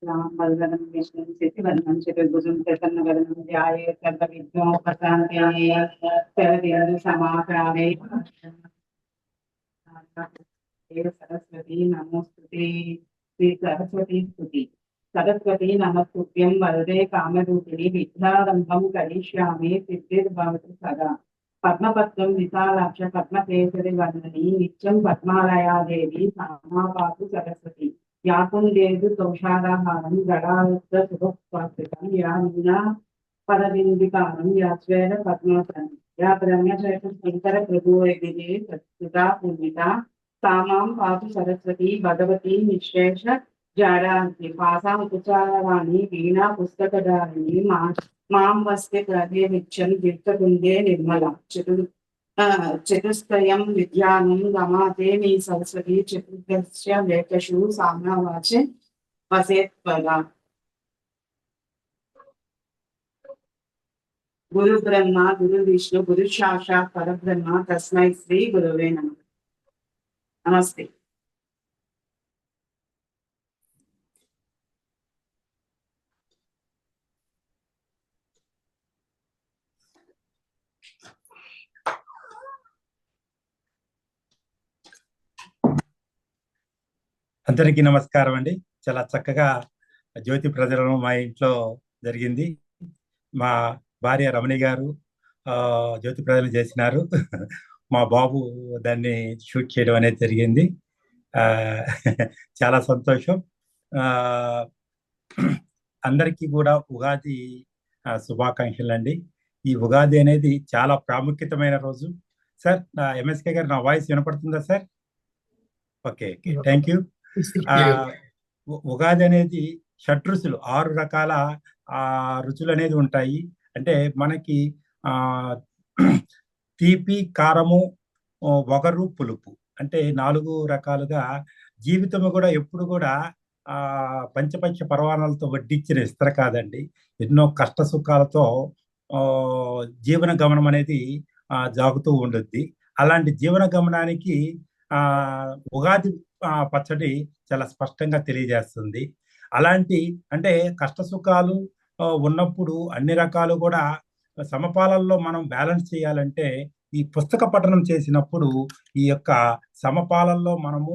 बलवनं विष्णुं शशिवर्णं चतुर्भुजं प्रसन्नवदनं ध्यायेत् सर्वविघ्नोपशान्तये शरदिन्दुसमाकारे सरस्वती नमोस्तुते श्री सरस्वती स्तुति सरस्वती नमस्तुभ्यं वरदे कामरूपिणि विद्यारम्भं करिष्यामि सिद्धिर्भवतु सदा पद्मपत्रं विशालाक्ष पद्मकेसरि वर्णनि नित्यं पद्मालया देवी सामा पातु सरस्वती या कुंदेन्दु तोषाराहारं जडायुक्तशुभस्वास्तिकं या मीना पदबिन्दुकानं या स्वेद पद्मासनं या ब्रह्मचर्यशङ्कर प्रभुवैदिने सत्सुता पूजिता सामां पातु सरस्वती भगवती निःशेष जाडान्ति पासां कुचारवाणी वीणा पुस्तकधारिणी मां वस्ते प्रदे नित्यं तीर्थकुन्दे निर्मला चतुष्टयं विद्यानं रमाते मे सरस्वती चतुर्दश्य लेखषु साम्नावाचे वसेत्पदा गुरु ब्रह्मा गुरु विष्णु गुरु साक्षात् परब्रह्म तस्मै श्री गुरुवे नमः। नमस्ते। అందరికీ నమస్కారం అండి. చాలా చక్కగా జ్యోతి ప్రజలను మా ఇంట్లో జరిగింది. మా భార్య రమణి గారు జ్యోతి ప్రజలు చేసినారు. మా బాబు దాన్ని షూట్ చేయడం అనేది జరిగింది. చాలా సంతోషం. అందరికీ కూడా ఉగాది శుభాకాంక్షలు అండి. ఈ ఉగాది అనేది చాలా ప్రాముఖ్యతమైన రోజు. సార్, ఎంఎస్కే గారు, నా వాయిస్ వినపడుతుందా sir? Okay, thank you. Ugadi అనేది షడ్రుచులు, 6 రకాల రుచులు అనేది ఉంటాయి. అంటే మనకి తీపి, కారము, వగరు, పులుపు అంటే 4 రకాలుగా జీవితము కూడా ఎప్పుడు కూడా పంచపక్ష పర్వాణాలతో వడ్డించిన ఇస్తర కాదండి. ఎన్నో కష్ట సుఖాలతో జీవన గమనం అనేది జాగుతూ ఉంటుంది. అలాంటి జీవన గమనానికి ఉగాది పచ్చడి చాలా స్పష్టంగా తెలియజేస్తుంది. అలాంటి అంటే కష్ట సుఖాలు ఉన్నప్పుడు అన్ని రకాలు కూడా సమపాలల్లో మనం బ్యాలెన్స్ చేయాలంటే ఈ పుస్తక పఠనం చేసినప్పుడు ఈ యొక్క సమపాలల్లో మనము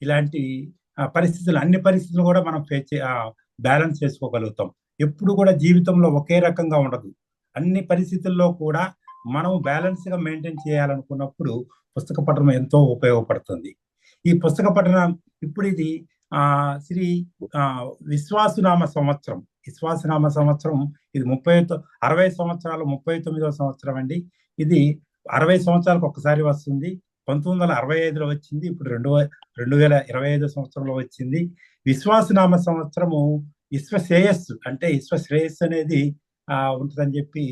ఇలాంటి పరిస్థితులు, అన్ని పరిస్థితులు కూడా మనం బ్యాలెన్స్ చేసుకోగలుగుతాం. ఎప్పుడు కూడా జీవితంలో ఒకే రకంగా ఉండదు. అన్ని పరిస్థితుల్లో కూడా మనం బ్యాలెన్స్గా మెయింటైన్ చేయాలనుకున్నప్పుడు పుస్తక పఠనం ఎంతో ఉపయోగపడుతుంది. ఈ పుస్తక పఠనం ఇప్పుడు ఇది శ్రీ విశ్వాసునామ సంవత్సరం. విశ్వాసనామ సంవత్సరం ఇది 60 సంవత్సరాలు 39వ సంవత్సరం అండి. ఇది 60 సంవత్సరాలకు ఒకసారి వస్తుంది. 1965లో వచ్చింది. ఇప్పుడు 2025 సంవత్సరంలో వచ్చింది. విశ్వాసనామ సంవత్సరము విశ్వశ్రేయస్సు అంటే విశ్వశ్రేయస్సు అనేది ఉంటుందని చెప్పి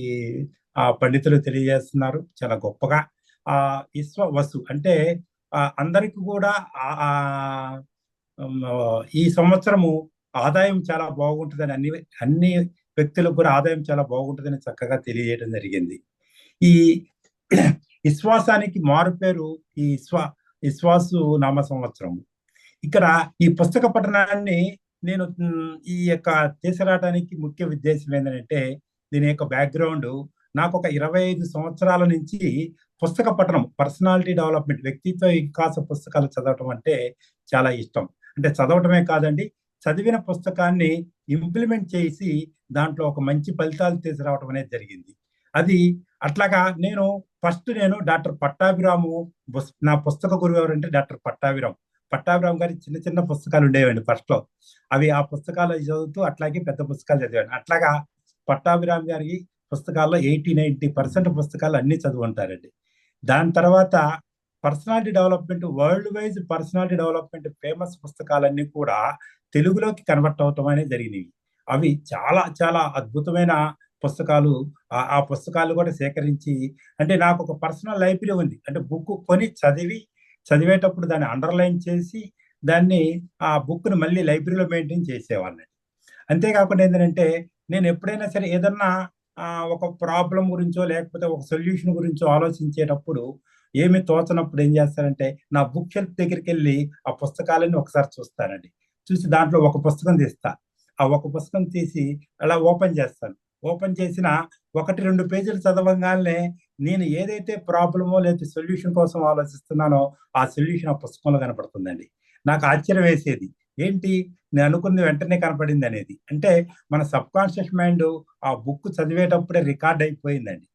పండితులు తెలియజేస్తున్నారు చాలా గొప్పగా. విశ్వవసు అంటే అందరికి కూడా ఈ సంవత్సరము ఆదాయం చాలా బాగుంటుందని, అన్ని వ్యక్తులకు కూడా ఆదాయం చాలా బాగుంటుందని చక్కగా తెలియజేయడం జరిగింది. ఈ విశ్వాసానికి మారు పేరు ఈ విశ్వాసు నామ సంవత్సరం. ఇక్కడ ఈ పుస్తక పఠనాన్ని నేను ఈ యొక్క తీసుకురావడానికి ముఖ్య ఉద్దేశం ఏంటంటే, దీని యొక్క బ్యాక్గ్రౌండ్ నాకు ఒక 25 సంవత్సరాల నుంచి పుస్తక పఠనం, పర్సనాలిటీ డెవలప్మెంట్, వ్యక్తిత్వ వికాస పుస్తకాలు చదవటం అంటే చాలా ఇష్టం. అంటే చదవటమే కాదండి, చదివిన పుస్తకాన్ని ఇంప్లిమెంట్ చేసి దాంట్లో ఒక మంచి ఫలితాలు తీసుకురావటం అనేది జరిగింది. అది అట్లాగా నేను డాక్టర్ పట్టాభిరాము, నా పుస్తక గురువు ఎవరంటే డాక్టర్ పట్టాభిరామ్ గారి చిన్న చిన్న పుస్తకాలు ఉండేవండి ఫస్ట్లో. అవి ఆ పుస్తకాలు చదువుతూ అట్లాగే పెద్ద పుస్తకాలు చదివాను. అట్లాగా పట్టాభిరామ్ గారి పుస్తకాల్లో 80-90% పుస్తకాలు అన్ని చదువు ఉంటారండి. దాని తర్వాత personality development, world wise personality development famous పుస్తకాలన్నీ కూడా తెలుగులోకి కన్వర్ట్ అవటం అనేది జరిగినవి. అవి చాలా చాలా అద్భుతమైన పుస్తకాలు. ఆ పుస్తకాలు కూడా సేకరించి, అంటే నాకు ఒక పర్సనల్ లైబ్రరీ ఉంది. అంటే బుక్ కొని చదివేటప్పుడు దాన్ని అండర్లైన్ చేసి దాన్ని ఆ బుక్ని మళ్ళీ లైబ్రరీలో మెయింటైన్ చేసేవాళ్ళని. అంతేకాకుండా ఏంటంటే, నేను ఎప్పుడైనా సరే ఏదన్నా ఒక ప్రాబ్లం గురించో లేకపోతే ఒక సొల్యూషన్ గురించో ఆలోచించేటప్పుడు ఏమి తోచనప్పుడు ఏం చేస్తానంటే, నా బుక్ షెల్ఫ్ దగ్గరికి వెళ్ళి ఆ పుస్తకాలన్నీ ఒకసారి చూస్తానండి. చూసి దాంట్లో ఒక పుస్తకం తీస్తా. ఆ ఒక పుస్తకం తీసి అలా ఓపెన్ చేస్తాను. ఓపెన్ చేసిన 1-2 పేజీలు చదవంగానే నేను ఏదైతే ప్రాబ్లమో లేదా సొల్యూషన్ కోసం ఆలోచిస్తున్నానో ఆ సొల్యూషన్ ఆ పుస్తకంలో కనపడుతుందండి. నాకు ఆశ్చర్యం వేసేది. ఏంటి నేను అనుకున్నది వెంటనే కనపడింది అనేది. అంటే మన సబ్‌కాన్షియస్ మైండ్ ఆ బుక్ చదివేటప్పుడే రికార్డ్ అయిపోయిందండి.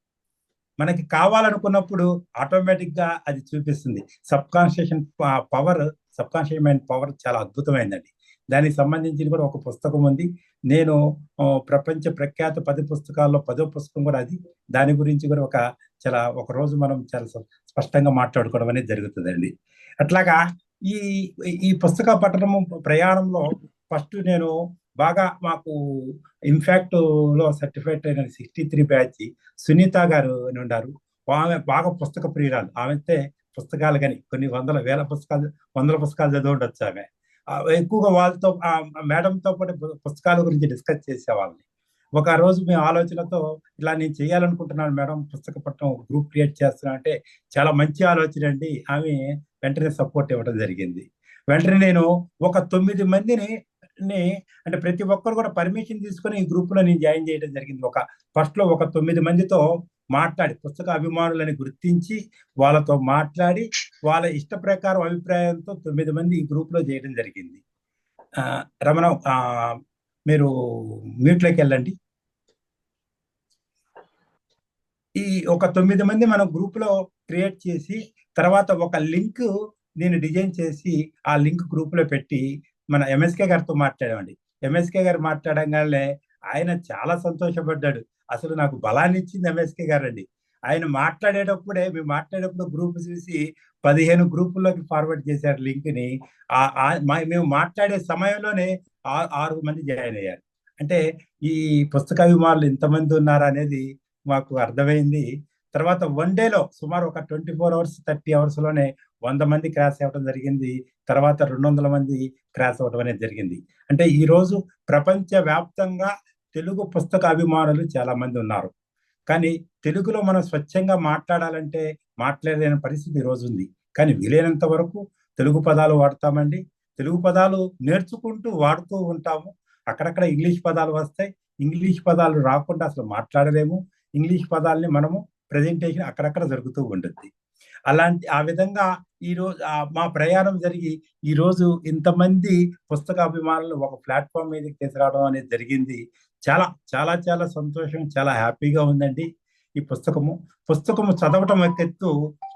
మనకి కావాలనుకున్నప్పుడు ఆటోమేటిక్‌గా అది చూపిస్తుంది. పవర్ సబ్‌కాన్షియస్ మైండ్ పవర్ చాలా అద్భుతమైనదండి. దానికి సంబంధించింది కూడా ఒక పుస్తకం ఉంది. నేను ప్రపంచ ప్రఖ్యాత 10 పుస్తకాల్లో 10వ పుస్తకం కూడా అది. దాని గురించి కూడా ఒకరోజు మనం చాలా స్పష్టంగా మాట్లాడుకోవడం అనేది జరుగుతదండి. అట్లాగా ఈ ఈ పుస్తక పఠనము ప్రయాణంలో ఫస్ట్ నేను బాగా మాకు ఇన్‌ఫాక్ట్‌లో సర్టిఫైడ్ అయిన 63 బ్యాచ్ సునీత గారు అని ఉండారు. ఆమె బాగా పుస్తక ప్రియురాలు. ఆమైతే పుస్తకాలు గాని కొన్ని వందల పుస్తకాలు చదివి ఉండొచ్చు ఆమె. ఎక్కువగా వాళ్ళతో మేడంతో పాటు పుస్తకాల గురించి డిస్కస్ చేసేవాళ్ళని. ఒక రోజు మేము ఆలోచనతో ఇలా నేను చేయాలనుకుంటున్నాను మేడం పుస్తక పఠనం గ్రూప్ క్రియేట్ చేస్తున్నా అంటే, చాలా మంచి ఆలోచన అండి. ఆమె వెంటనే సపోర్ట్ ఇవ్వడం జరిగింది. వెంటనే నేను ఒక 9 మందిని అంటే ప్రతి ఒక్కరు కూడా పర్మిషన్ తీసుకొని ఈ గ్రూప్‌లో నేను జాయిన్ చేయడం జరిగింది. ఫస్ట్‌లో ఒక 9 మందితో మాట్లాడి పుస్తక అభిమానులని గుర్తించి వాళ్ళతో మాట్లాడి వాళ్ళ ఇష్ట ప్రకారం అభిప్రాయంతో 9 మంది ఈ గ్రూప్‌లో చేయడం జరిగింది. రమణ మీరు మ్యూట్‌లోకి వెళ్ళండి. ఈ ఒక 9 మంది మనం గ్రూప్‌లో క్రియేట్ చేసి తర్వాత ఒక లింక్ నేను డిజైన్ చేసి ఆ లింక్ గ్రూప్‌లో పెట్టి మన ఎంఎస్‌కే గారితో మాట్లాడామండి. ఎంఎస్‌కే గారు మాట్లాడంగానే ఆయన చాలా సంతోషపడ్డాడు. అసలు నాకు బలాన్ని ఇచ్చింది ఎంఎస్‌కే గారండి. ఆయన మేము మాట్లాడేటప్పుడు గ్రూప్ చూసి 15 గ్రూపుల్లోకి ఫార్వర్డ్ చేశారు లింక్‌ని. మేము మాట్లాడే సమయంలోనే 6 మంది జాయిన్ అయ్యారు. అంటే ఈ పుస్తకాభిమానులు ఇంతమంది ఉన్నారనేది మాకు అర్థమైంది. తర్వాత వన్ డేలో సుమారు ఒక 24 అవర్స్, 30 అవర్స్‌లోనే 100 మంది క్రాస్ అవ్వడం జరిగింది. తర్వాత 200 మంది క్రాస్ అవ్వడం అనేది జరిగింది. అంటే ఈరోజు ప్రపంచవ్యాప్తంగా తెలుగు పుస్తక అభిమానులు చాలా మంది ఉన్నారు. కానీ తెలుగులో మనం స్వచ్ఛంగా మాట్లాడాలంటే మాట్లాడలేని పరిస్థితి ఈరోజు ఉంది. కానీ వీలైనంత వరకు తెలుగు పదాలు వాడతామండి. తెలుగు పదాలు నేర్చుకుంటూ వాడుతూ ఉంటాము. అక్కడక్కడ ఇంగ్లీష్ పదాలు వస్తాయి. ఇంగ్లీష్ పదాలు రాకుండా అసలు మాట్లాడలేము. ఇంగ్లీష్ పదాల్ని మనము ప్రెజెంటేషన్ అక్కడక్కడ జరుగుతూ ఉంటుంది. ఆ విధంగా మా ప్రయాణం జరిగి ఈరోజు ఇంతమంది పుస్తక అభిమానులు ఒక ప్లాట్‌ఫార్మ్ మీదకి తీసుకురావడం అనేది జరిగింది. చాలా, చాలా, చాలా సంతోషం. చాలా హ్యాపీగా ఉందండి ఈ పుస్తకము చదవటం ఒక ఎత్తు.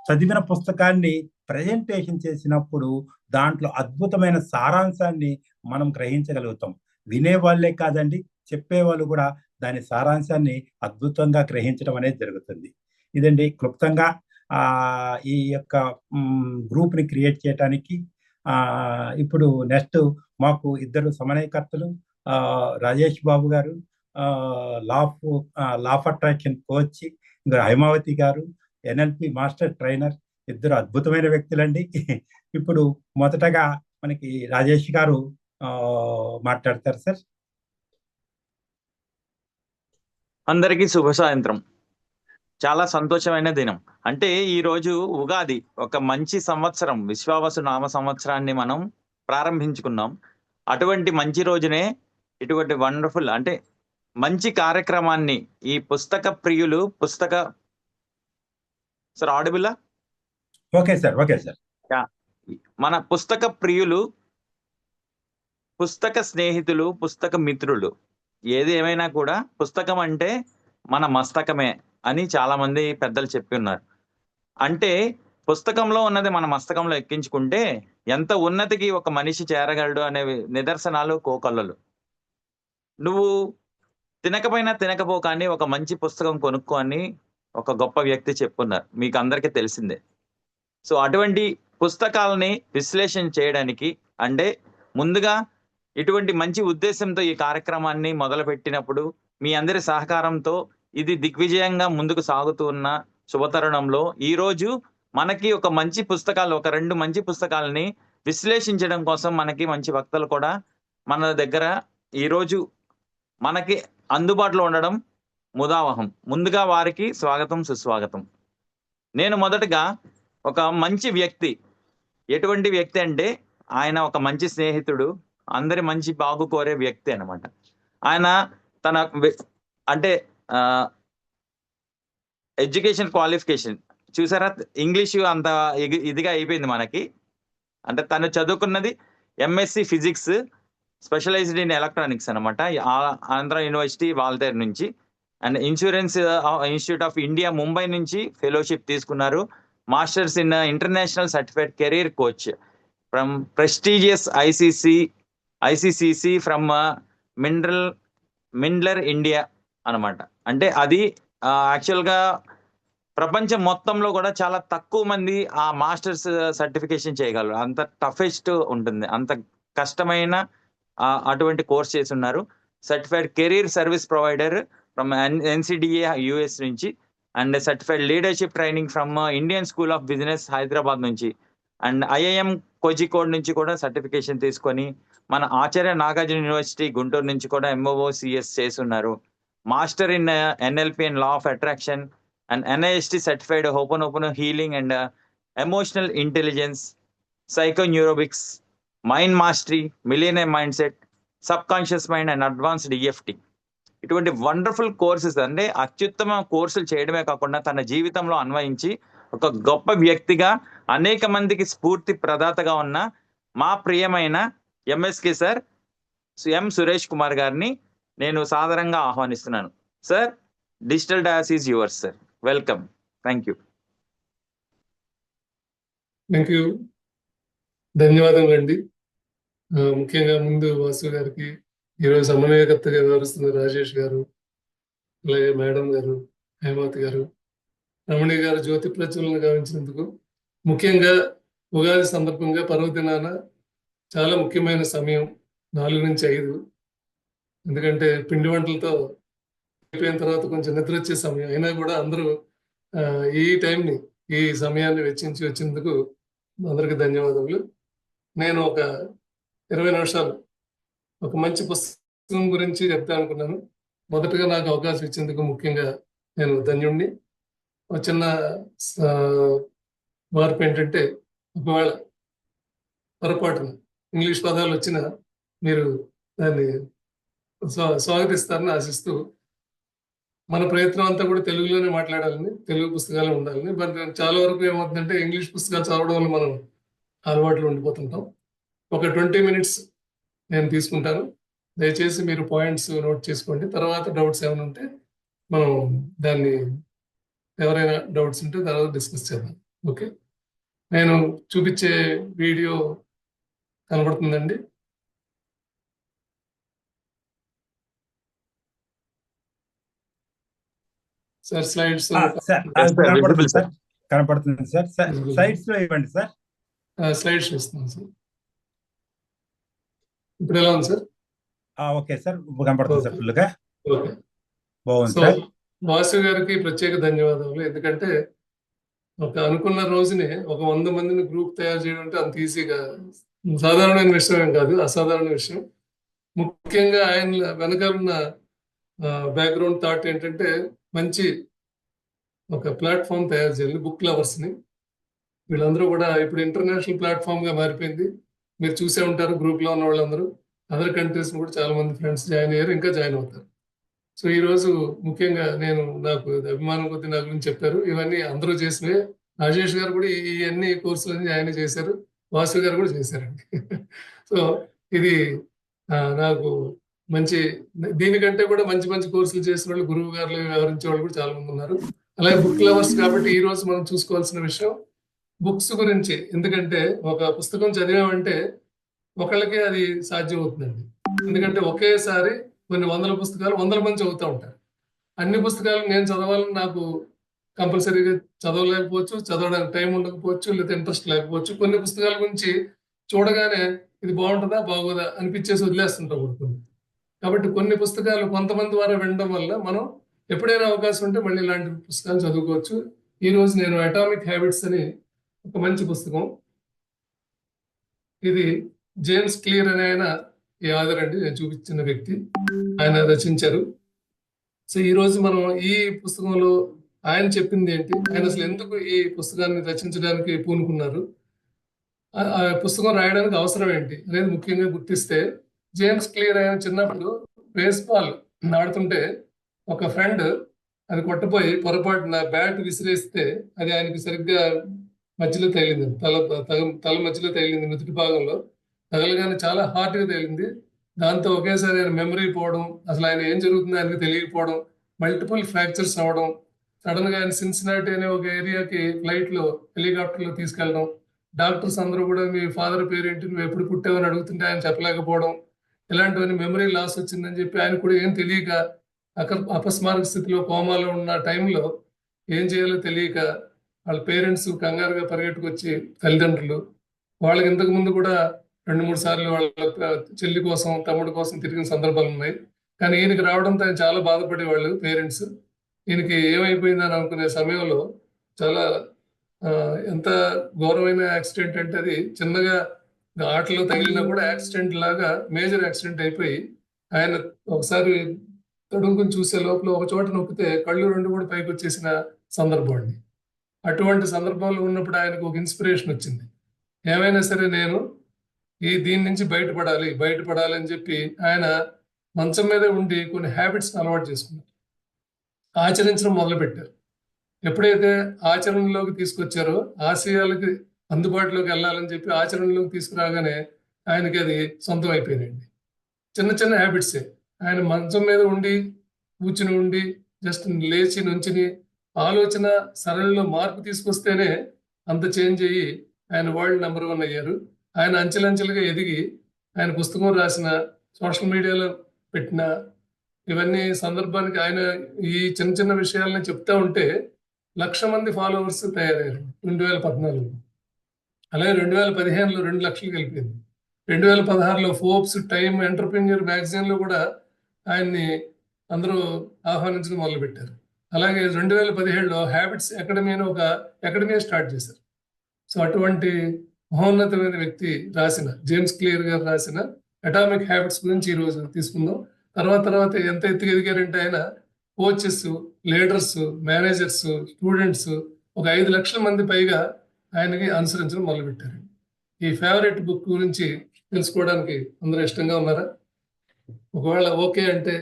చదివిన పుస్తకాన్ని ప్రెజెంటేషన్ చేసినప్పుడు దాంట్లో అద్భుతమైన సారాంశాన్ని మనం గ్రహించగలుగుతాం. వినేవాళ్ళే కాదండి, చెప్పేవాళ్ళు కూడా దాని సారాంశాన్ని అద్భుతంగా గ్రహించడం అనేది జరుగుతుంది. ఇదండి క్లుప్తంగా ఈ యొక్క గ్రూప్‌ని క్రియేట్ చేయటానికి. ఇప్పుడు నెక్స్ట్ మాకు ఇద్దరు సమన్వయకర్తలు రాజేష్ బాబు గారు, law of attraction coach Haimavathi గారు, ఎన్ఎల్పి మాస్టర్ ట్రైనర్, ఇద్దరు అద్భుతమైన వ్యక్తులండి. ఇప్పుడు మొదటగా మనకి రాజేష్ గారు మాట్లాడతారు సార్. అందరికీ శుభ సాయంత్రం. చాలా సంతోషమైన దినం. అంటే ఈరోజు ఉగాది, ఒక మంచి సంవత్సరం, విశ్వావసు నామ సంవత్సరాన్ని మనం ప్రారంభించుకున్నాం. అటువంటి మంచి రోజునే ఇటువంటి వండర్ఫుల్ అంటే మంచి కార్యక్రమాన్ని ఈ పుస్తక ప్రియులు సార్ ఆడిబుల్లా? Okay sir, okay sir. మన పుస్తక ప్రియులు, పుస్తక స్నేహితులు, పుస్తక మిత్రులు, ఏది ఏమైనా కూడా పుస్తకం అంటే మన మస్తకమే అని చాలా మంది పెద్దలు చెప్పి ఉన్నారు. అంటే పుస్తకంలో ఉన్నది మన మస్తకంలో ఎక్కించుకుంటే ఎంత ఉన్నతికి ఒక మనిషి చేరగలడు అనే నిదర్శనాలు కోకొల్లలు. నువ్వు తినకపో కానీ ఒక మంచి పుస్తకం కొనుక్కో అని ఒక గొప్ప వ్యక్తి చెప్పున్నారు, మీకు అందరికీ తెలిసిందే. సో అటువంటి పుస్తకాలని విశ్లేషణ చేయడానికి అంటే ముందుగా ఇటువంటి మంచి ఉద్దేశంతో ఈ కార్యక్రమాన్ని మొదలుపెట్టినప్పుడు మీ అందరి సహకారంతో ఇది దిగ్విజయంగా ముందుకు సాగుతూ ఉన్న శుభతరుణంలో ఈరోజు మనకి ఒక 2 మంచి పుస్తకాలని విశ్లేషించడం కోసం మనకి మంచి వక్తలు కూడా మన దగ్గర ఈరోజు మనకి అందుబాటులో ఉండడం ముదావహం. ముందుగా వారికి స్వాగతం, సుస్వాగతం. నేను మొదటగా ఒక మంచి వ్యక్తి, ఎటువంటి వ్యక్తి అంటే ఆయన ఒక మంచి స్నేహితుడు, అందరి మంచి బాగు కోరే వ్యక్తి అన్నమాట. ఆయన తన అంటే ఎడ్యుకేషన్ క్వాలిఫికేషన్ చూసారా, ఇంగ్లీష్ అంత ఇదిగా అయిపోయింది మనకి. అంటే తను చదువుకున్నది MSc physics, specialised in electronics అనమాట, ఆంధ్ర యూనివర్సిటీ వాల్తేరు నుంచి. And insurance institute of India Mumbai నుంచి ఫెలోషిప్ తీసుకున్నారు. Masters in international certified career coach from prestigious ICCC from Mindler India అనమాట. అంటే అది యాక్చువల్గా ప్రపంచం మొత్తంలో కూడా చాలా తక్కువ మంది ఆ మాస్టర్స్ సర్టిఫికేషన్ చేయగలరు. అంత టఫెస్ట్ ఉంటుంది, అంత కష్టమైన అటువంటి కోర్స్ చేసి ఉన్నారు. Certified career service provider from NCDA US నుంచి, and certified leadership training from Indian school of business Hyderabad నుంచి, అండ్ ఐఐఎం కోజికోడ్ నుంచి కూడా సర్టిఫికేషన్ తీసుకొని మన ఆచార్య నాగార్జున యూనివర్సిటీ గుంటూరు నుంచి కూడా ఎంఓఓసిఎస్ చేసి ఉన్నారు. Master in NLP and law of attraction and NIST certified open healing and emotional intelligence, psycho neurobics, mind mastery, millionaire mindset, subconscious mind and advanced EFT. ఇటువంటి wonderful courses, అంటే అత్యుత్తమ కోర్సులు చేయడమే కాకుండా తన జీవితంలో అన్వయించి ఒక గొప్ప వ్యక్తిగా అనేక మందికి స్ఫూర్తి ప్రదాతగా ఉన్న మా ప్రియమైన MSK సార్ ఎం సురేష్ కుమార్ గారిని నేను సాదరంగా ఆహ్వానిస్తున్నాను. Sir, digital dais is yours sir. Welcome. Thank you. Thank you, ధన్యవాదములండి. ముఖ్యంగా ముందు వాసు గారికి, ఈరోజు సమన్వయకర్తగా వ్యవహరిస్తున్న రాజేష్ గారు, అలాగే మేడం గారు, హేమావతి గారు, రమణి గారు జ్యోతి ప్రజ్వలన గావించినందుకు, ముఖ్యంగా ఉగాది సందర్భంగా పర్వదినాన చాలా ముఖ్యమైన సమయం 4 నుంచి 5, ఎందుకంటే పిండి వంటలతో అయిపోయిన తర్వాత కొంచెం నిద్ర వచ్చే సమయం అయినా కూడా అందరూ ఈ సమయాన్ని వెచ్చించి వచ్చినందుకు అందరికి ధన్యవాదములు. నేను ఒక 20 నిమిషాలు ఒక మంచి పుస్తకం గురించి చెప్తా అనుకున్నాను. మొదటగా నాకు అవకాశం ఇచ్చేందుకు ముఖ్యంగా నేను ధన్యుణ్ణి. ఒక చిన్న మార్పు ఏంటంటే, ఒకవేళ పొరపాటున ఇంగ్లీష్ పదాలు వచ్చినా మీరు దాన్ని స్వాగతిస్తారని ఆశిస్తూ, మన ప్రయత్నం అంతా కూడా తెలుగులోనే మాట్లాడాలని, తెలుగు పుస్తకాలే ఉండాలని. బట్ చాలా వరకు ఏమవుతుందంటే ఇంగ్లీష్ పుస్తకాలు చదవడం వల్ల మనం అలవాట్లు ఉండిపోతుంటాం. ఒక 20 minutes నేను తీసుకుంటాను. దయచేసి మీరు పాయింట్స్ నోట్ చేసుకోండి. తర్వాత డౌట్స్ ఏమైనా ఉంటే మనం దాన్ని, ఎవరైనా డౌట్స్ ఉంటే తర్వాత డిస్కస్ చేద్దాం. ఓకే, నేను చూపించే వీడియో కనబడుతుందండి. సార్ స్లైడ్స్ కనపడుతుంది సార్, కనపడుతుంది సార్. స్లైడ్స్ లో ఇవ్వండి సార్. స్లైడ్స్ ఇస్తున్నాను సార్. ఇప్పుడు ఎలా ఉంది సార్? ఓకే సార్, కనపడుతుంది సార్ ఫుల్ గా. ఓకే, బాగుంది సో సార్. వాసు గారికి ప్రత్యేక ధన్యవాదాలు. ఎందుకంటే ఒక అనుకున్న రోజునే ఒక 100 మందిని గ్రూప్ తయారు చేయడం అంటే అంత ఈజీగా సాధారణమైన విషయం ఏం కాదు, అసాధారణ విషయం. ముఖ్యంగా ఆయన వెనకాలన్న బ్యాక్గ్రౌండ్ థాట్ ఏంటంటే, మంచి ఒక ప్లాట్ఫామ్ తయారు చేయాలి బుక్ లవర్స్ని. వీళ్ళందరూ కూడా ఇప్పుడు ఇంటర్నేషనల్ ప్లాట్ఫామ్ గా మారిపోయింది. మీరు చూసే ఉంటారు, గ్రూప్ లో ఉన్న వాళ్ళందరూ అదర్ కంట్రీస్ కూడా చాలా మంది ఫ్రెండ్స్ జాయిన్ అయ్యారు, ఇంకా జాయిన్ అవుతారు. సో ఈ రోజు ముఖ్యంగా నాకు అభిమానం కొద్ది నా గురించి చెప్పారు. ఇవన్నీ అందరూ చేసినవే. రాజేష్ గారు కూడా ఇవన్నీ కోర్సులన్నీ ఆయన చేశారు, వాసు గారు కూడా చేశారండి. సో ఇది నాకు మంచి, దీనికంటే కూడా మంచి మంచి కోర్సులు చేసిన వాళ్ళు, గురువు గారు వ్యవహరించే వాళ్ళు కూడా చాలా మంది ఉన్నారు. అలాగే బుక్ లవర్స్ కాబట్టి ఈ రోజు మనం చూసుకోవాల్సిన విషయం బుక్స్ గురించి. ఎందుకంటే ఒక పుస్తకం చదివామంటే ఒకళ్ళకే అది సాధ్యం అవుతుందండి. ఎందుకంటే ఒకేసారి కొన్ని 100 పుస్తకాలు 100 మంది చదువుతూ ఉంటారు. అన్ని పుస్తకాలు నేను చదవాలని నాకు కంపల్సరీగా చదవలేకపోవచ్చు, చదవడానికి టైం ఉండకపోవచ్చు, లేదా ఇంట్రెస్ట్ లేకపోవచ్చు. కొన్ని పుస్తకాల గురించి చూడగానే ఇది బాగుంటుందా బాగోదా అనిపించేసి వదిలేస్తుంటాం కొన్ని. కాబట్టి కొన్ని పుస్తకాలు కొంతమంది ద్వారా వినడం వల్ల మనం ఎప్పుడైనా అవకాశం ఉంటే మళ్ళీ ఇలాంటి పుస్తకాలు చదువుకోవచ్చు. ఈ రోజు నేను అటామిక్ హ్యాబిట్స్ అని ఒక మంచి పుస్తకం, ఇది జేమ్స్ క్లియర్ అనే ఆయన ఈ ఆథర్ అండి, నేను చూపించిన వ్యక్తి, ఆయన రచించారు. సో ఈ రోజు మనం ఈ పుస్తకంలో ఆయన చెప్పింది ఏంటి, ఆయన అసలు ఎందుకు ఈ పుస్తకాన్ని రచించడానికి పూనుకున్నారు, ఆ పుస్తకం రాయడానికి అవసరం ఏంటి అనేది ముఖ్యంగా గుర్తిస్తే, జేమ్స్ క్లియర్ ఆయన చిన్నప్పుడు బేస్బాల్ ఆడుతుంటే ఒక ఫ్రెండ్ అది కొట్టపోయి పొరపాటున బ్యాట్ విసిరేస్తే అది ఆయనకి సరిగ్గా మధ్యలో తగిలింది, తల మధ్యలో తగిలింది, నుదుటి భాగంలో తగలగానే చాలా హార్డ్గా తగిలింది. దాంతో ఒకేసారి ఆయన మెమరీ పోవడం, అసలు ఆయన ఏం జరుగుతుందో ఆయనకి తెలియకపోవడం, మల్టిపుల్ ఫ్రాక్చర్స్ అవ్వడం, సడన్ గా ఆయన సిన్సినాటి అనే ఒక ఏరియాకి ఫ్లైట్ లో హెలికాప్టర్ లో తీసుకెళ్ళడం, డాక్టర్స్ అందరూ కూడా మీ ఫాదర్ పేరేంటి, నువ్వు ఎప్పుడు పుట్టావని అడుగుతుంటే ఆయన చెప్పలేకపోవడం, ఇలాంటివన్నీ మెమరీ లాస్ వచ్చిందని చెప్పి ఆయన కూడా ఏం తెలియక అపస్మారక స్థితిలో కోమాలో ఉన్న టైంలో ఏం చేయాలో తెలియక వాళ్ళ పేరెంట్స్ కంగారుగా పరిగెట్టుకొచ్చి తల్లిదండ్రులు వాళ్ళకి ఇంతకు ముందు కూడా 2-3 సార్లు వాళ్ళ చెల్లి కోసం తమ్ముడు కోసం తిరిగిన సందర్భాలు ఉన్నాయి. కానీ ఈయనకి రావడంతో ఆయన చాలా బాధపడేవాళ్ళు పేరెంట్స్. ఈయనకి ఏమైపోయిందని అనుకునే సమయంలో చాలా ఎంత ఘోరమైన యాక్సిడెంట్ అంటే అది చిన్నగా ఆటలో తగిలినా కూడా యాక్సిడెంట్ లాగా మేజర్ యాక్సిడెంట్ అయిపోయి ఆయన ఒకసారి తడుముకుని చూసే లోపల ఒక చోట నొక్కితే కళ్ళు 2 కూడా పైకి వచ్చేసిన సందర్భం అండి. అటువంటి సందర్భంలో ఉన్నప్పుడు ఆయనకు ఒక ఇన్స్పిరేషన్ వచ్చింది, ఏమైనా సరే నేను దీని నుంచి బయటపడాలి అని చెప్పి ఆయన మంచం మీదే ఉండి కొన్ని హ్యాబిట్స్ అలవాటు చేసుకున్నారు, ఆచరించడం మొదలుపెట్టారు. ఎప్పుడైతే ఆచరణలోకి తీసుకొచ్చారో ఆశయాలకి అందుబాటులోకి వెళ్ళాలని చెప్పి ఆచరణలోకి తీసుకురాగానే ఆయనకి అది సొంతం అయిపోయిందండి. చిన్న చిన్న హ్యాబిట్సే. ఆయన మంచం మీద ఉండి కూర్చుని ఉండి జస్ట్ లేచి నుంచుని ఆలోచన సరళిలో మార్పు తీసుకొస్తేనే అంత చేంజ్ అయ్యి ఆయన వరల్డ్ నెంబర్ 1 అయ్యారు. ఆయన అంచెలంచెలుగా ఎదిగి ఆయన పుస్తకం రాసిన, సోషల్ మీడియాలో పెట్టిన ఇవన్నీ సందర్భానికి ఆయన ఈ చిన్న చిన్న విషయాలని చెప్తా ఉంటే 1,00,000 మంది ఫాలోవర్స్ తయారయ్యారు 2014లో. అలాగే 2015లో 2 లక్షలు కలిపింది. 2016లో ఫోర్బ్స్, టైమ్, ఎంటర్‌ప్రెన్యూర్ మ్యాగజైన్లో కూడా ఆయన్ని అందరూ ఆహ్వానించడం మొదలుపెట్టారు. అలాగే 2017లో హ్యాబిట్స్ అకాడమీ అని ఒక అకాడమీ స్టార్ట్ చేశారు. సో అటువంటి మహోన్నతమైన వ్యక్తి రాసిన, జేమ్స్ క్లియర్ గారు రాసిన అటామిక్ హ్యాబిట్స్ గురించి ఈరోజు తీసుకుందాం. తర్వాత ఎంత ఎత్తుకు ఎదిగారంటే ఆయన కోచెస్, లీడర్స్, మేనేజర్స్, స్టూడెంట్స్ ఒక 5 లక్షల మంది పైగా ఆయనకి అనుసరించడం మొదలుపెట్టారు. ఈ ఫేవరెట్ బుక్ గురించి తెలుసుకోవడానికి అందరూ ఇష్టంగా ఉన్నారా? ఒకవేళ ఓకే అంటే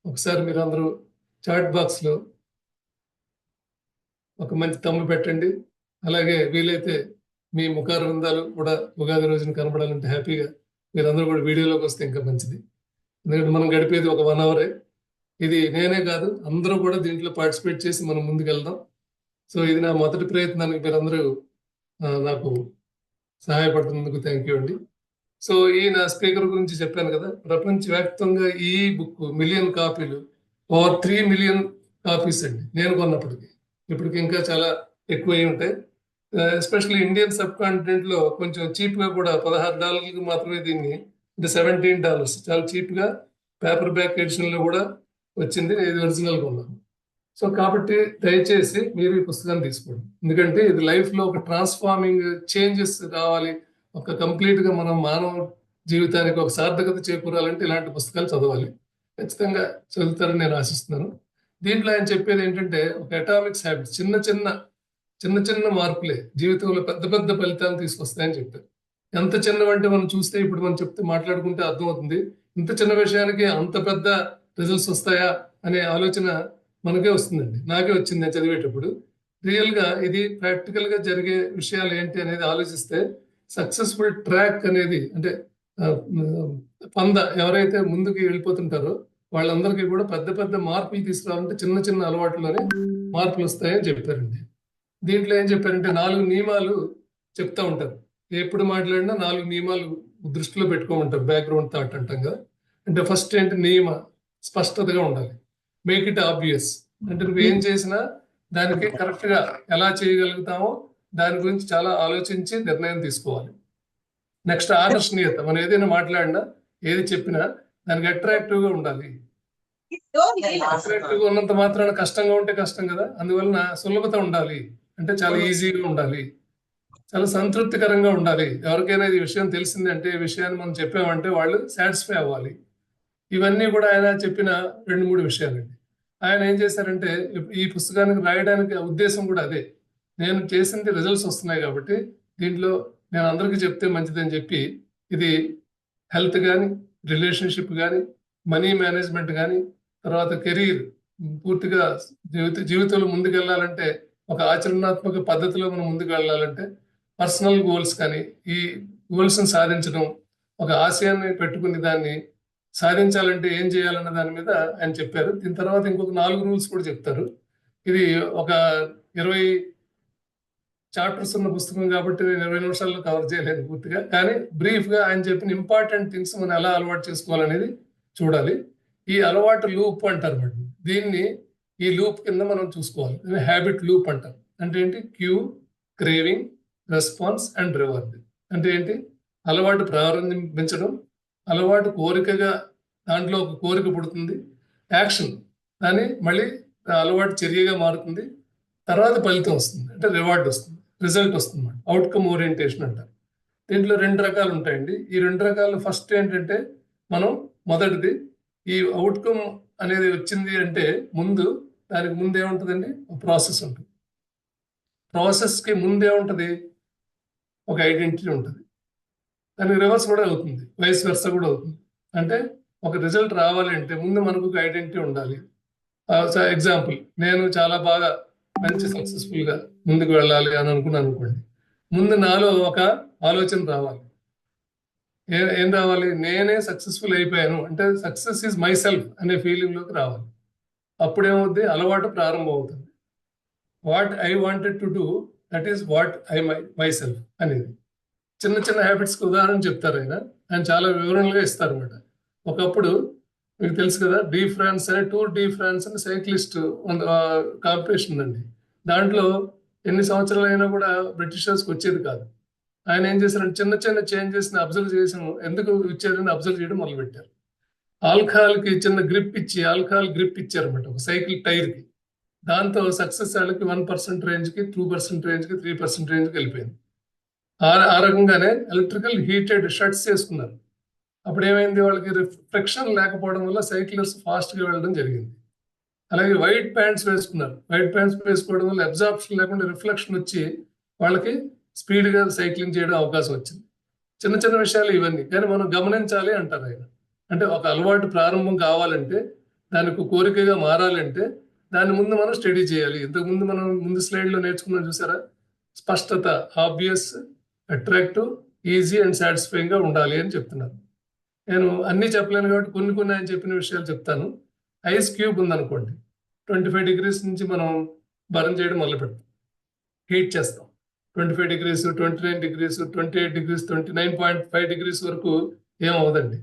ఒకసారి మీరు అందరూ చాట్ బాక్స్లో ఒక మంచి తమ్ము పెట్టండి. అలాగే వీలైతే మీ ముఖార బృందాలు కూడా ఉగాది రోజున కనపడాలంటే హ్యాపీగా మీరందరూ కూడా వీడియోలోకి వస్తే ఇంకా మంచిది. ఎందుకంటే మనం గడిపేది ఒక 1 అవరే. ఇది నేనే కాదు, అందరూ కూడా దీంట్లో పార్టిసిపేట్ చేసి మనం ముందుకు వెళ్దాం. సో ఇది నా మొదటి ప్రయత్నానికి మీరందరూ నాకు సహాయపడుతున్నందుకు థ్యాంక్ యూ అండి. సో ఈయన స్పీకర్ గురించి చెప్పాను కదా, ప్రపంచవ్యాప్తంగా ఈ బుక్ 1 మిలియన్ కాపీలు, ఓవర్ 3 మిలియన్ కాపీస్ అండి నేను కొన్నప్పటికి. ఇప్పటికి ఇంకా చాలా ఎక్కువ అయి ఉంటాయి. ఎస్పెషల్లీ ఇండియన్ సబ్ కాంటినెంట్ లో కొంచెం చీప్ గా కూడా $16 మాత్రమే దీన్ని, అంటే $17 చాలా చీప్ గా పేపర్ బ్యాక్ ఎడిషన్ లో కూడా వచ్చింది. ఇది ఒరిజినల్ కొన్నాను. సో కాబట్టి దయచేసి మీరు ఈ పుస్తకాన్ని తీసుకోండి. ఎందుకంటే ఇది లైఫ్ లో ఒక ట్రాన్స్ఫార్మింగ్ చేంజెస్ రావాలి, ఒక కంప్లీట్ గా మనం మానవ జీవితానికి ఒక సార్థకత చేకూరాలంటే ఇలాంటి పుస్తకాలు చదవాలి. ఖచ్చితంగా చదువుతారని నేను ఆశిస్తున్నాను. దీంట్లో ఆయన చెప్పేది ఏంటంటే ఒక అటామిక్స్ హ్యాబిట్స్, చిన్న చిన్న మార్పులే జీవితంలో పెద్ద పెద్ద ఫలితాలు తీసుకొస్తాయని చెప్పారు. ఎంత చిన్నవంటే మనం చూస్తే ఇప్పుడు మనం చెప్తే మాట్లాడుకుంటే అర్థమవుతుంది, ఇంత చిన్న విషయానికి అంత పెద్ద రిజల్ట్స్ వస్తాయా అనే ఆలోచన మనకే వస్తుందండి. నాకే వచ్చింది నేను చదివేటప్పుడు. రియల్ గా ఇది ప్రాక్టికల్ గా జరిగే విషయాలు ఏంటి అనేది ఆలోచిస్తే సక్సెస్ఫుల్ ట్రాక్ అనేది, అంటే ఎవరైతే ముందుకు వెళ్ళిపోతుంటారో వాళ్ళందరికీ కూడా పెద్ద పెద్ద మార్పులు తీసుకురావాలంటే చిన్న చిన్న అలవాట్లోనే మార్పులు వస్తాయని చెప్పారండి. దీంట్లో ఏం చెప్పారంటే 4 నియమాలు చెప్తా ఉంటారు. ఎప్పుడు మాట్లాడినా 4 నియమాలు దృష్టిలో పెట్టుకోమంటారు, బ్యాక్గ్రౌండ్ థాట్ అంటాం కదా. అంటే ఫస్ట్ ఏంటి, నియమ స్పష్టతగా ఉండాలి. మేక్ ఇట్ ఆబ్వియస్, అంటే నువ్వు ఏం చేసినా దానికి కరెక్ట్ గా ఎలా చేయగలుగుతామో దాని గురించి చాలా ఆలోచించి నిర్ణయం తీసుకోవాలి. నెక్స్ట్ ఆకర్షణీయత, మనం ఏదైనా మాట్లాడినా ఏది చెప్పినా దానికి అట్రాక్టివ్ గా ఉండాలి. అట్రాక్టివ్ గా ఉన్నంత మాత్రాన కష్టంగా ఉంటే కష్టం కదా, అందువలన సులభత ఉండాలి, అంటే చాలా ఈజీగా ఉండాలి, చాలా సంతృప్తికరంగా ఉండాలి. ఎవరికైనా ఈ విషయం తెలిసింది అంటే ఈ విషయాన్ని మనం చెప్పామంటే వాళ్ళు సాటిస్ఫై అవ్వాలి. ఇవన్నీ కూడా ఆయన చెప్పిన 2-3 విషయాలండి. ఆయన ఏం చేశారంటే ఈ పుస్తకానికి రాయడానికి ఉద్దేశం కూడా అదే, నేను చేసింది రిజల్ట్స్ వస్తున్నాయి కాబట్టి దీంట్లో నేను అందరికీ చెప్తే మంచిదని చెప్పి ఇది హెల్త్ కానీ, రిలేషన్షిప్ కానీ, మనీ మేనేజ్మెంట్ కానీ, తర్వాత కెరీర్ పూర్తిగా జీవితంలో ముందుకెళ్ళాలంటే, ఒక ఆచరణాత్మక పద్ధతిలో మనం ముందుకు వెళ్ళాలంటే పర్సనల్ గోల్స్ కానీ, ఈ గోల్స్ని సాధించడం, ఒక ఆశయాన్ని పెట్టుకుని దాన్ని సాధించాలంటే ఏం చేయాలన్న దాని మీద ఆయన చెప్పారు. దీని తర్వాత ఇంకొక 4 రూల్స్ కూడా చెప్తారు. ఇది ఒక 20 చాప్టర్స్ ఉన్న పుస్తకం కాబట్టి నేను 20 నిమిషాల్లో కవర్ చేయలేదు పూర్తిగా. కానీ బ్రీఫ్గా ఆయన చెప్పిన ఇంపార్టెంట్ థింగ్స్ మనం ఎలా అలవాటు చేసుకోవాలనేది చూడాలి. ఈ అలవాటు లూప్ అంటారు మేడం. దీన్ని ఈ లూప్ కింద మనం చూసుకోవాలి. హ్యాబిట్ లూప్ అంటారు. అంటే ఏంటి? Cue, craving, response and reward. అంటే ఏంటి? అలవాటు ప్రారంభించడం, అలవాటు కోరికగా, దాంట్లో ఒక కోరిక పుడుతుంది, యాక్షన్ దాన్ని మళ్ళీ అలవాటు చర్యగా మారుతుంది, తర్వాత ఫలితం వస్తుంది, అంటే రివార్డ్ వస్తుంది, రిజల్ట్ వస్తుంది అన్నమాట. అవుట్కమ్ ఓరియంటేషన్ అంటారు. దీంట్లో 2 రకాలు ఉంటాయండి. ఈ 2 రకాలు ఫస్ట్ ఏంటంటే, మనం మొదటిది ఈ అవుట్కమ్ అనేది వచ్చింది అంటే దానికి ముందు ఏముంటుందండి? ప్రాసెస్ ఉంటుంది. ప్రాసెస్కి ముందే ఉంటుంది ఒక ఐడెంటిటీ ఉంటుంది. దానికి రివర్స్ కూడా అవుతుంది, వైస్ వెర్స కూడా అవుతుంది. అంటే ఒక రిజల్ట్ రావాలి అంటే ముందు మనకు ఒక ఐడెంటిటీ ఉండాలి. ఎగ్జాంపుల్, నేను చాలా బాగా మంచి సక్సెస్ఫుల్గా ముందుకు వెళ్ళాలి అని అనుకున్నాను అనుకోండి. ముందు నాలో ఒక ఆలోచన రావాలి. ఏం రావాలి? నేనే సక్సెస్ఫుల్ అయిపోయాను అంటే సక్సెస్ ఈజ్ మై సెల్ఫ్ అనే ఫీలింగ్లోకి రావాలి. అప్పుడేమవుద్ది? అలవాటు ప్రారంభం అవుతుంది. What I wanted to do, that is what I my self అనేది. చిన్న చిన్న హ్యాబిట్స్కి ఉదాహరణ చెప్తారు ఆయన చాలా వివరణలుగా ఇస్తారు అన్నమాట. ఒకప్పుడు మీకు తెలుసు కదా, టూర్ డి ఫ్రాన్స్ అని సైక్లిస్ట్ కాంపిటీషన్ ఉందండి. దాంట్లో ఎన్ని సంవత్సరాలు అయినా కూడా బ్రిటిషర్స్కి వచ్చేది కాదు. ఆయన ఏం చేశారంటే చిన్న చిన్న చేంజెస్ని అబ్జర్వ్ చేసాము, ఎందుకు ఇచ్చారని అబ్జర్వ్ చేయడం మొదలుపెట్టారు. ఆల్కహాల్కి చిన్న ఆల్కహాల్ గ్రిప్ ఇచ్చారన్నమాట ఒక సైకిల్ టైర్కి. దాంతో సక్సెస్ వాళ్ళకి 1% రేంజ్కి, 2% రేంజ్కి, 3% రేంజ్కి వెళ్ళిపోయింది. ఆ రకంగానే ఎలక్ట్రికల్ హీటెడ్ షర్ట్స్ చేసుకున్నారు. అప్పుడు ఏమైంది? వాళ్ళకి ఫ్రిక్షన్ లేకపోవడం వల్ల సైక్లర్స్ ఫాస్ట్గా వెళ్ళడం జరిగింది. అలాగే వైట్ ప్యాంట్స్ వేసుకున్నారు. వైట్ ప్యాంట్స్ వేసుకోవడం వల్ల అబ్జార్ప్షన్ లేకుండా రిఫ్లెక్షన్ వచ్చి వాళ్ళకి స్పీడ్గా సైక్లింగ్ చేయడం అవకాశం వచ్చింది. చిన్న చిన్న విషయాలు ఇవన్నీ, కానీ మనం గమనించాలి అంటారు ఆయన. అంటే ఒక అలవాటు ప్రారంభం కావాలంటే, దానికి కోరికగా మారాలంటే దాని ముందు మనం స్టడీ చేయాలి. ఇంతకుముందు మనం ముందు స్లైడ్లో నేర్చుకున్నాం చూసారా? స్పష్టత, ఆబ్వియస్, అట్రాక్టివ్, ఈజీ అండ్ సాటిస్ఫైయింగ్గా ఉండాలి అని చెప్తున్నారు. నేను అన్నీ చెప్పలేను కాబట్టి కొన్ని ఆయన చెప్పిన విషయాలు చెప్తాను. ఐస్ క్యూబ్ ఉందనుకోండి, 25 degrees నుంచి మనం బర్న్ చేయడం మొదలు పెడతాం, హీట్ చేస్తాం. 25 degrees, 29 degrees, 28 degrees, 29.5 degrees వరకు ఏమవుదండి.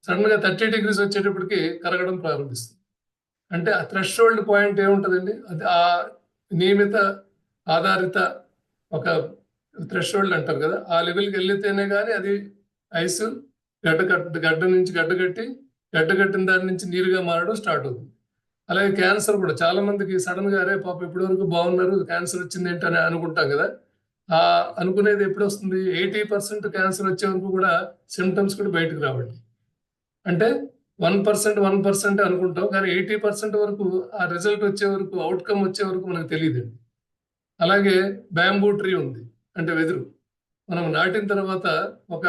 సడన్గా 30 degrees వచ్చేటప్పటికి కరగడం ప్రారంభిస్తుంది. అంటే ఆ థ్రెషోల్డ్ పాయింట్ ఏముంటుందండి? అది ఆ నియమిత ఆధారిత ఒక థ్రెషోల్డ్ అంటారు కదా, ఆ లెవెల్కి వెళ్ళితేనే కానీ అది ఐస్ గడ్డ నుంచి గడ్డగట్టిన దాని నుంచి నీరుగా మారడం స్టార్ట్ అవుతుంది. అలాగే క్యాన్సర్ కూడా చాలా మందికి సడన్గా అరే పాప ఇప్పటివరకు బాగున్నారు, క్యాన్సర్ వచ్చింది ఏంటని అనుకుంటాం కదా. ఆ అనుకునేది ఎప్పుడు వస్తుంది? 80% క్యాన్సర్ వచ్చే వరకు కూడా సిమ్టమ్స్ కూడా బయటకు రావండి. అంటే 1% అనుకుంటాం, కానీ 80% వరకు ఆ రిజల్ట్ వచ్చే వరకు, అవుట్కమ్ వచ్చే వరకు మనకు తెలియదండి. అలాగే బ్యాంబూ ట్రీ ఉంది, అంటే వెదురు. మనం నాటిన తర్వాత ఒక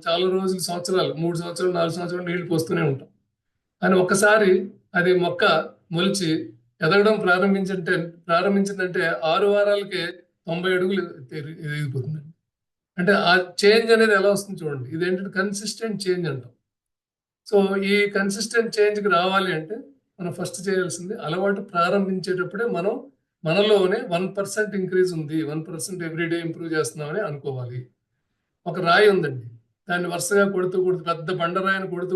చాలా రోజులు, సంవత్సరాలు, 3 సంవత్సరాలు, 4 సంవత్సరాలు నీళ్లు పోస్తూనే ఉంటాం. కానీ ఒక్కసారి అది మొక్క మొలిచి ఎదగడం ప్రారంభించిందంటే 6 వారాలకే 90 అడుగులు ఎదిగిపోతుందండి. అంటే ఆ చేంజ్ అనేది ఎలా వస్తుంది చూడండి. ఇదేంటంటే కన్సిస్టెంట్ చేంజ్ అంటాం. సో ఈ కన్సిస్టెంట్ చేంజ్కి రావాలి అంటే మనం ఫస్ట్ చేయాల్సింది, అలవాటు ప్రారంభించేటప్పుడే మనలోనే 1% ఇంక్రీజ్ ఉంది, 1% ఎవ్రీడే ఇంప్రూవ్ చేస్తున్నామని అనుకోవాలి. ఒక రాయి ఉందండి, దాన్ని వరుసగా కొడుతూ పెద్ద బండరాయిని కొడుతూ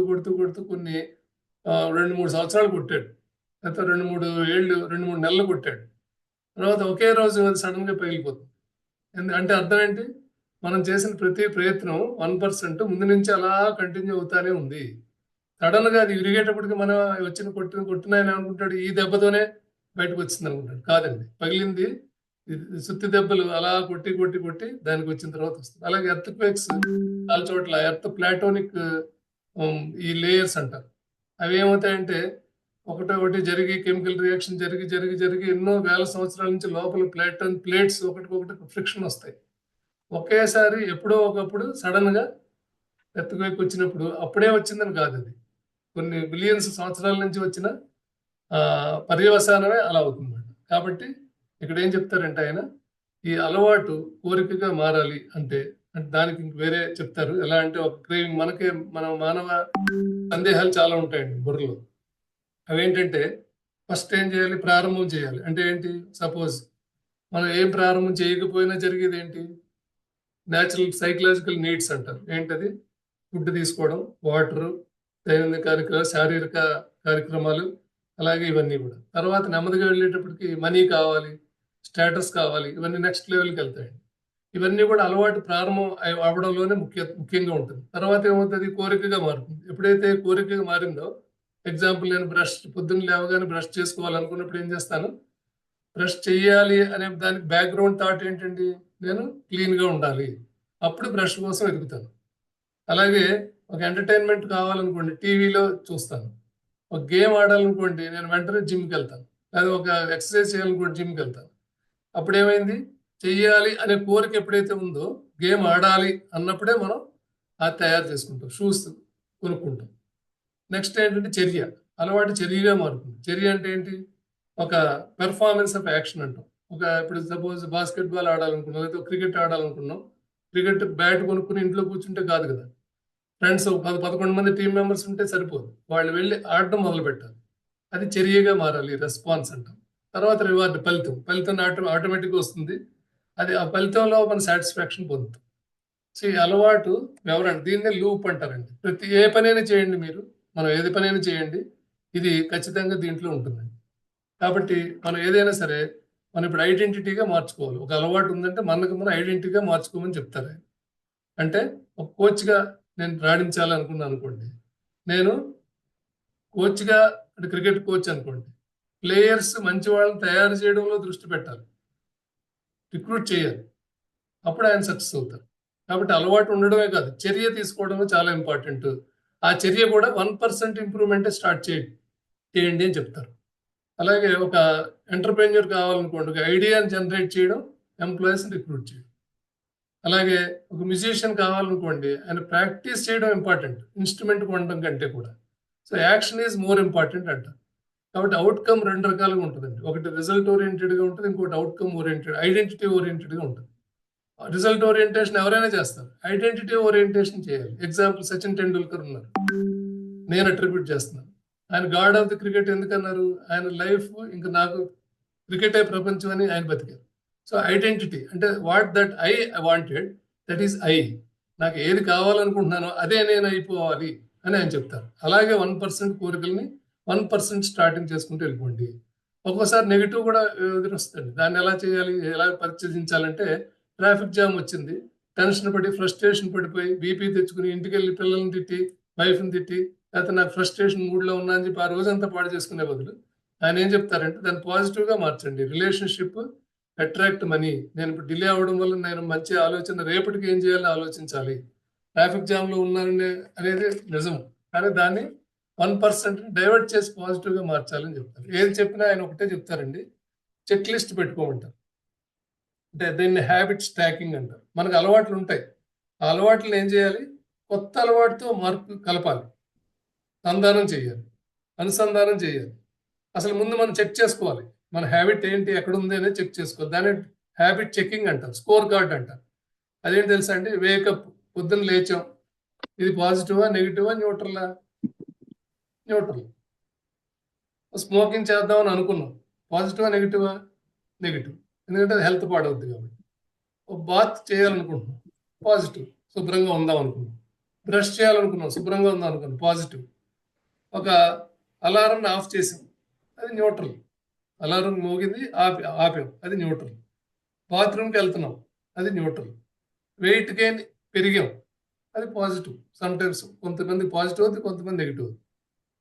కొన్ని 2-3 సంవత్సరాలు కొట్టాడు, లేకపోతే 2-3 నెలలు కొట్టాడు. తర్వాత ఒకే రోజు అది సడన్గా పగిలిపోతుంది. అంటే అర్థం ఏంటి? మనం చేసిన ప్రతి ప్రయత్నం 1% ముందు నుంచి అలా కంటిన్యూ అవుతానే ఉంది. సడన్గా అది విరిగేటప్పటికి మనం కొట్టిన ఆయన అనుకుంటాడు ఈ దెబ్బతోనే బయటకు వచ్చింది అనుకుంటాడు. కాదండి, పగిలింది సుత్తి దెబ్బలు అలా కొట్టి దానికి వచ్చిన తర్వాత వస్తుంది. అలాగే ఎర్త్ క్వేక్స్ చాలా చోట్ల ఎర్త్ ప్లాటోనిక్ ఈ లేయర్స్ అంటారు. అవి ఏమవుతాయంటే ఒకటి జరిగి, కెమికల్ రియాక్షన్ జరిగి ఎన్నో వేల సంవత్సరాల నుంచి లోపల ప్లేట్స్ ఒకటికొకటి ఫ్రిక్షన్ వస్తాయి. ఒకేసారి ఎప్పుడో ఒకప్పుడు సడన్గా ఎర్త్ క్వేక్ వచ్చినప్పుడు అప్పుడే వచ్చిందని కాదు, అది కొన్ని బిలియన్స్ సంవత్సరాల నుంచి వచ్చిన పర్యవసానమే అలా అవుతుంది. కాబట్టి ఇక్కడ ఏం చెప్తారంటే ఆయన ఈ అలవాటు కోరికగా మారాలి అంటే దానికి వేరే చెప్తారు. ఎలా అంటే ఒక క్రేవింగ్, మనకే మన మానవ సందేహాలు చాలా ఉంటాయండి బుర్రలో. అవేంటంటే ఫస్ట్ ఏం చేయాలి? ప్రారంభం చేయాలి. అంటే ఏంటి? సపోజ్ మనం ఏం ప్రారంభం చేయకపోయినా జరిగేది ఏంటి? న్యాచురల్ సైకలాజికల్ నీడ్స్ అంటారు. ఏంటది? ఫుడ్ తీసుకోవడం, వాటరు, దైనందిన కార్యక్రమాలు, శారీరక కార్యక్రమాలు, అలాగే ఇవన్నీ కూడా. తర్వాత నెమ్మదిగా వెళ్ళేటప్పటికి మనీ కావాలి, స్టేటస్ కావాలి, ఇవన్నీ నెక్స్ట్ లెవెల్కి వెళ్తాయండి. ఇవన్నీ కూడా అలవాటు ప్రారంభం అవ్వడంలోనే ముఖ్యంగా ఉంటుంది. తర్వాత ఏమవుతుంది? కోరికగా మారుతుంది. ఎప్పుడైతే కోరికగా మారిందో, ఎగ్జాంపుల్ నేను పొద్దున్న లేవగానే బ్రష్ చేసుకోవాలనుకున్నప్పుడు ఏం చేస్తాను? బ్రష్ చెయ్యాలి అనే దానికి బ్యాక్గ్రౌండ్ థాట్ ఏంటండి? నేను క్లీన్గా ఉండాలి. అప్పుడు బ్రష్ కోసం వెతుకుతాను. అలాగే ఒక ఎంటర్టైన్మెంట్ కావాలనుకోండి, టీవీలో చూస్తాను. ఒక గేమ్ ఆడాలనుకోండి, నేను వెంటనే జిమ్కి వెళ్తాను. లేదా ఒక ఎక్సర్సైజ్ చేయాలనుకోండి, జిమ్కి వెళ్తాను. అప్పుడు ఏమైంది? చెయ్యాలి అనే కోరిక ఎప్పుడైతే ఉందో, గేమ్ ఆడాలి అన్నప్పుడే మనం అది తయారు చేసుకుంటాం, షూస్ కొనుక్కుంటాం. నెక్స్ట్ ఏంటంటే చర్య. అలవాటు చర్యగా మారుతుంది. చర్య అంటే ఏంటి? ఒక పెర్ఫార్మెన్స్ ఆఫ్ యాక్షన్ అంటాం. ఇప్పుడు సపోజ్ బాస్కెట్బాల్ ఆడాలనుకున్నాం, లేదా క్రికెట్ ఆడాలనుకున్నాం. క్రికెట్ బ్యాట్ కొనుక్కుని ఇంట్లో కూర్చుంటే కాదు కదా. ఫ్రెండ్స్ 11 మంది టీం మెంబర్స్ ఉంటే సరిపోదు. వాళ్ళు వెళ్ళి ఆడటం మొదలు పెట్టాలి. అది చర్యగా మారాలి, రెస్పాన్స్ అంటాం. తర్వాత రివార్డ్, ఫలితం ఆటోమేటిక్గా వస్తుంది. అది ఆ ఫలితంలో మన సాటిస్ఫాక్షన్ పొందుతాం. సో ఈ అలవాటు ఎవరండి? దీన్నే లూప్ అంటారండి. ఏ పనైనా చేయండి మీరు, మనం ఏది పనైనా చేయండి, ఇది ఖచ్చితంగా దీంట్లో ఉంటుందండి. కాబట్టి మనం ఏదైనా సరే మనం ఇప్పుడు ఐడెంటిటీగా మార్చుకోవాలి. ఒక అలవాటు ఉందంటే మనకు మనం ఐడెంటిటీగా మార్చుకోమని చెప్తారు ఆయన. అంటే ఒక కోచ్గా నేను రాణించాలనుకున్నాను అనుకోండి, నేను కోచ్గా అంటే క్రికెట్ కోచ్ అనుకోండి, ప్లేయర్స్ మంచి వాళ్ళని తయారు చేయడంలో దృష్టి పెట్టాలి, రిక్రూట్ చేయాలి. అప్పుడు ఆయన సక్సెస్ అవుతారు. కాబట్టి అలవాటు ఉండడమే కాదు, చర్య తీసుకోవడమే చాలా ఇంపార్టెంట్. ఆ చర్య కూడా 1% ఇంప్రూవ్మెంటే స్టార్ట్ చేయండి అని చెప్తారు. అలాగే ఒక ఎంటర్ప్రెన్యూర్ కావాలనుకోండి, ఒక ఐడియాని జనరేట్ చేయడం, ఎంప్లాయీస్ని రిక్రూట్ చేయడం. అలాగే ఒక మ్యూజిషియన్ కావాలనుకోండి, ఆయన ప్రాక్టీస్ చేయడం ఇంపార్టెంట్, ఇన్స్ట్రుమెంట్ కొనడం కంటే కూడా. So action is more important అంట. కాబట్టి అవుట్కమ్ 2 రకాలుగా ఉంటుందండి. ఒకటి రిజల్ట్ ఓరియంటెడ్గా ఉంటుంది, ఇంకోటి అవుట్కమ్ ఓరియంటెడ్, ఐడెంటిటీ ఓరియంటెడ్గా ఉంటుంది. రిజల్ట్ ఓరియంటేషన్ ఎవరైనా చేస్తారు, ఐడెంటిటీ ఓరియంటేషన్ చేయాలి. ఎగ్జాంపుల్ సచిన్ టెండూల్కర్ ఉన్నారు, నేను అట్రిబ్యూట్ చేస్తున్నాను. ఆయన గాడ్ ఆఫ్ ది క్రికెట్ ఎందుకన్నారు? ఆయన లైఫ్ ఇంకా నాకు క్రికెటే ప్రపంచం అని ఆయన బతికారు. సో ఐడెంటిటీ అంటే what that I wanted, that is I. నాకు ఏది కావాలనుకుంటున్నానో అదే నేను అయిపోవాలి అని ఆయన చెప్తారు. అలాగే 1% కోరికల్ని 1% స్టార్టింగ్ చేసుకుంటూ వెళ్ళిపోండి. ఒక్కోసారి నెగిటివ్ కూడా ఎదురొస్తుంది. దాన్ని ఎలా చేయాలి, ఎలా పరిచయించాలంటే, ట్రాఫిక్ జామ్ వచ్చింది, టెన్షన్ పడి ఫ్రస్ట్రేషన్ పడిపోయి బీపీ తెచ్చుకుని ఇంటికి వెళ్ళి పిల్లల్ని తిట్టి, వైఫ్ని తిట్టి, లేకపోతే నాకు ఫ్రస్ట్రేషన్ మూడ్లో ఉన్నా అని చెప్పి ఆ రోజంతా పాడు చేసుకునే బదులు ఆయన ఏం చెప్తారంటే దాన్ని పాజిటివ్గా మార్చండి. Relationship attract money. నేను ఇప్పుడు డిలే అవ్వడం వల్ల నేను మంచి ఆలోచన, రేపటికి ఏం చేయాలని ఆలోచించాలి. ట్రాఫిక్ జామ్లో ఉన్నానని అనేది నిజం, కానీ దాన్ని 1% డైవర్ట్ చేసి పాజిటివ్గా మార్చాలని చెప్తారు. ఏది చెప్పినా ఆయన ఒకటే చెప్తారండి, చెక్ లిస్ట్ పెట్టుకోమంటారు. అంటే దీన్ని హ్యాబిట్ స్టాకింగ్ అంటారు. మనకు అలవాట్లు ఉంటాయి, ఆ అలవాట్లు ఏం చేయాలి? కొత్త అలవాటుతో మార్పు కలపాలి, అనుసంధానం చేయాలి. అసలు ముందు మనం చెక్ చేసుకోవాలి, మన హ్యాబిట్ ఏంటి, ఎక్కడ ఉంది అనేది చెక్ చేసుకోవాలి. దాన్ని హ్యాబిట్ చెకింగ్ అంటారు, స్కోర్ కార్డ్ అంటారు. అదేంటి తెలుసా అండి? వేకప్, పొద్దున్న లేచాం, ఇది పాజిటివా, నెగిటివా, న్యూట్రల్. స్మోకింగ్ చేద్దామని అనుకున్నాం, పాజిటివా, నెగిటివా? నెగిటివ్, ఎందుకంటే అది హెల్త్ పాడవుద్ది కాబట్టి. ఒక బాత్ చేయాలనుకుంటున్నాం, పాజిటివ్, శుభ్రంగా ఉందాం అనుకున్నాం. బ్రష్ చేయాలనుకున్నాం, శుభ్రంగా ఉందాం అనుకున్నాం, పాజిటివ్. ఒక అలారంని ఆఫ్ చేసాం, అది న్యూట్రల్. అలారం మోగింది, ఆపాం, అది న్యూట్రల్. బాత్రూమ్కి వెళ్తున్నాం, అది న్యూట్రల్. వెయిట్ గెయిన్ పెరిగాం, అది పాజిటివ్. సమ్టైమ్స్ కొంతమంది పాజిటివ్ అవుతుంది, కొంతమంది నెగిటివ్ అవుతుంది.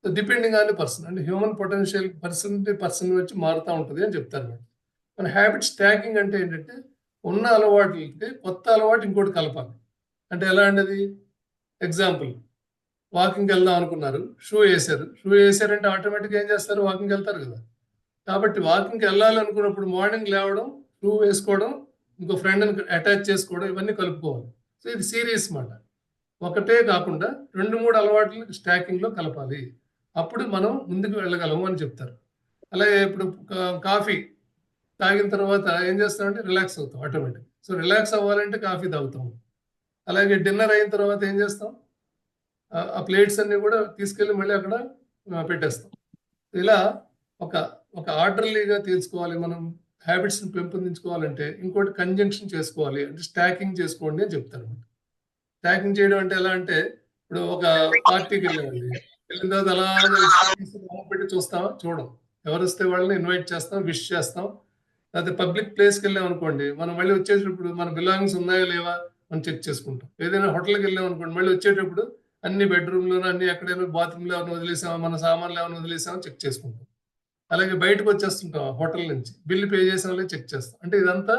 So depending on the person, అంటే హ్యూమన్ పొటెన్షియల్ పర్సన్ వచ్చి మారుతూ ఉంటుంది అని చెప్తారు. మన హ్యాబిట్ స్టాకింగ్ అంటే ఏంటంటే, ఉన్న అలవాట్లకి కొత్త అలవాటు ఇంకోటి కలపాలి. అంటే ఎలా అండి? ఎగ్జాంపుల్, వాకింగ్కి వెళ్దాం అనుకున్నారు, షూ వేసారంటే ఆటోమేటిక్గా ఏం చేస్తారు? వాకింగ్కి వెళ్తారు కదా. కాబట్టి వాకింగ్కి వెళ్ళాలి అనుకున్నప్పుడు మార్నింగ్ లేవడం, షూ వేసుకోవడం, ఇంకో ఫ్రెండ్ని అటాచ్ చేసుకోవడం, ఇవన్నీ కలుపుకోవాలి. సో ఇది సీరియస్ మాట. ఒకటే కాకుండా 2-3 అలవాట్లు స్టాకింగ్లో కలపాలి. అప్పుడు మనం ముందుకు వెళ్ళగలము అని చెప్తారు. అలాగే ఇప్పుడు కాఫీ తాగిన తర్వాత ఏం చేస్తామంటే రిలాక్స్ అవుతాం ఆటోమేటిక్. సో రిలాక్స్ అవ్వాలంటే కాఫీ తాగుతాం. అలాగే డిన్నర్ అయిన తర్వాత ఏం చేస్తాం, ఆ ప్లేట్స్ అన్ని కూడా తీసుకెళ్ళి మళ్ళీ అక్కడ పెట్టేస్తాం. ఇలా ఒక ఒక ఆర్డర్లీగా తీసుకోవాలి. మనం హ్యాబిట్స్ని పెంపొందించుకోవాలంటే ఇంకోటి కంజంక్షన్ చేసుకోవాలి, అంటే స్టాకింగ్ చేసుకోండి అని చెప్తారు. స్టాకింగ్ చేయడం అంటే ఎలా అంటే, ఇప్పుడు ఒక పార్టీకి వెళ్ళామండి, వెళ్ళిన తర్వాత అలాగే పెట్టి చూస్తామా, చూడం. ఎవరు వస్తే వాళ్ళని ఇన్వైట్ చేస్తాం, విష్ చేస్తాం. లేకపోతే పబ్లిక్ ప్లేస్కి వెళ్ళాం అనుకోండి, మనం మళ్ళీ వచ్చేటప్పుడు మన బిలాంగింగ్స్ ఉన్నాయా లేవా మనం చెక్ చేసుకుంటాం. ఏదైనా హోటల్కి వెళ్ళాం అనుకోండి, మళ్ళీ వచ్చేటప్పుడు అన్ని బెడ్రూమ్లోనూ అన్ని ఎక్కడైనా బాత్రూమ్లో ఏమైనా వదిలేసామా, మన సామాన్లు ఏమైనా వదిలేసామా చెక్ చేసుకుంటాం. అలాగే బయటకు వచ్చేస్తుంటాం హోటల్ నుంచి, బిల్లు పే చేసిన వాళ్ళే చెక్ చేస్తాం. అంటే ఇదంతా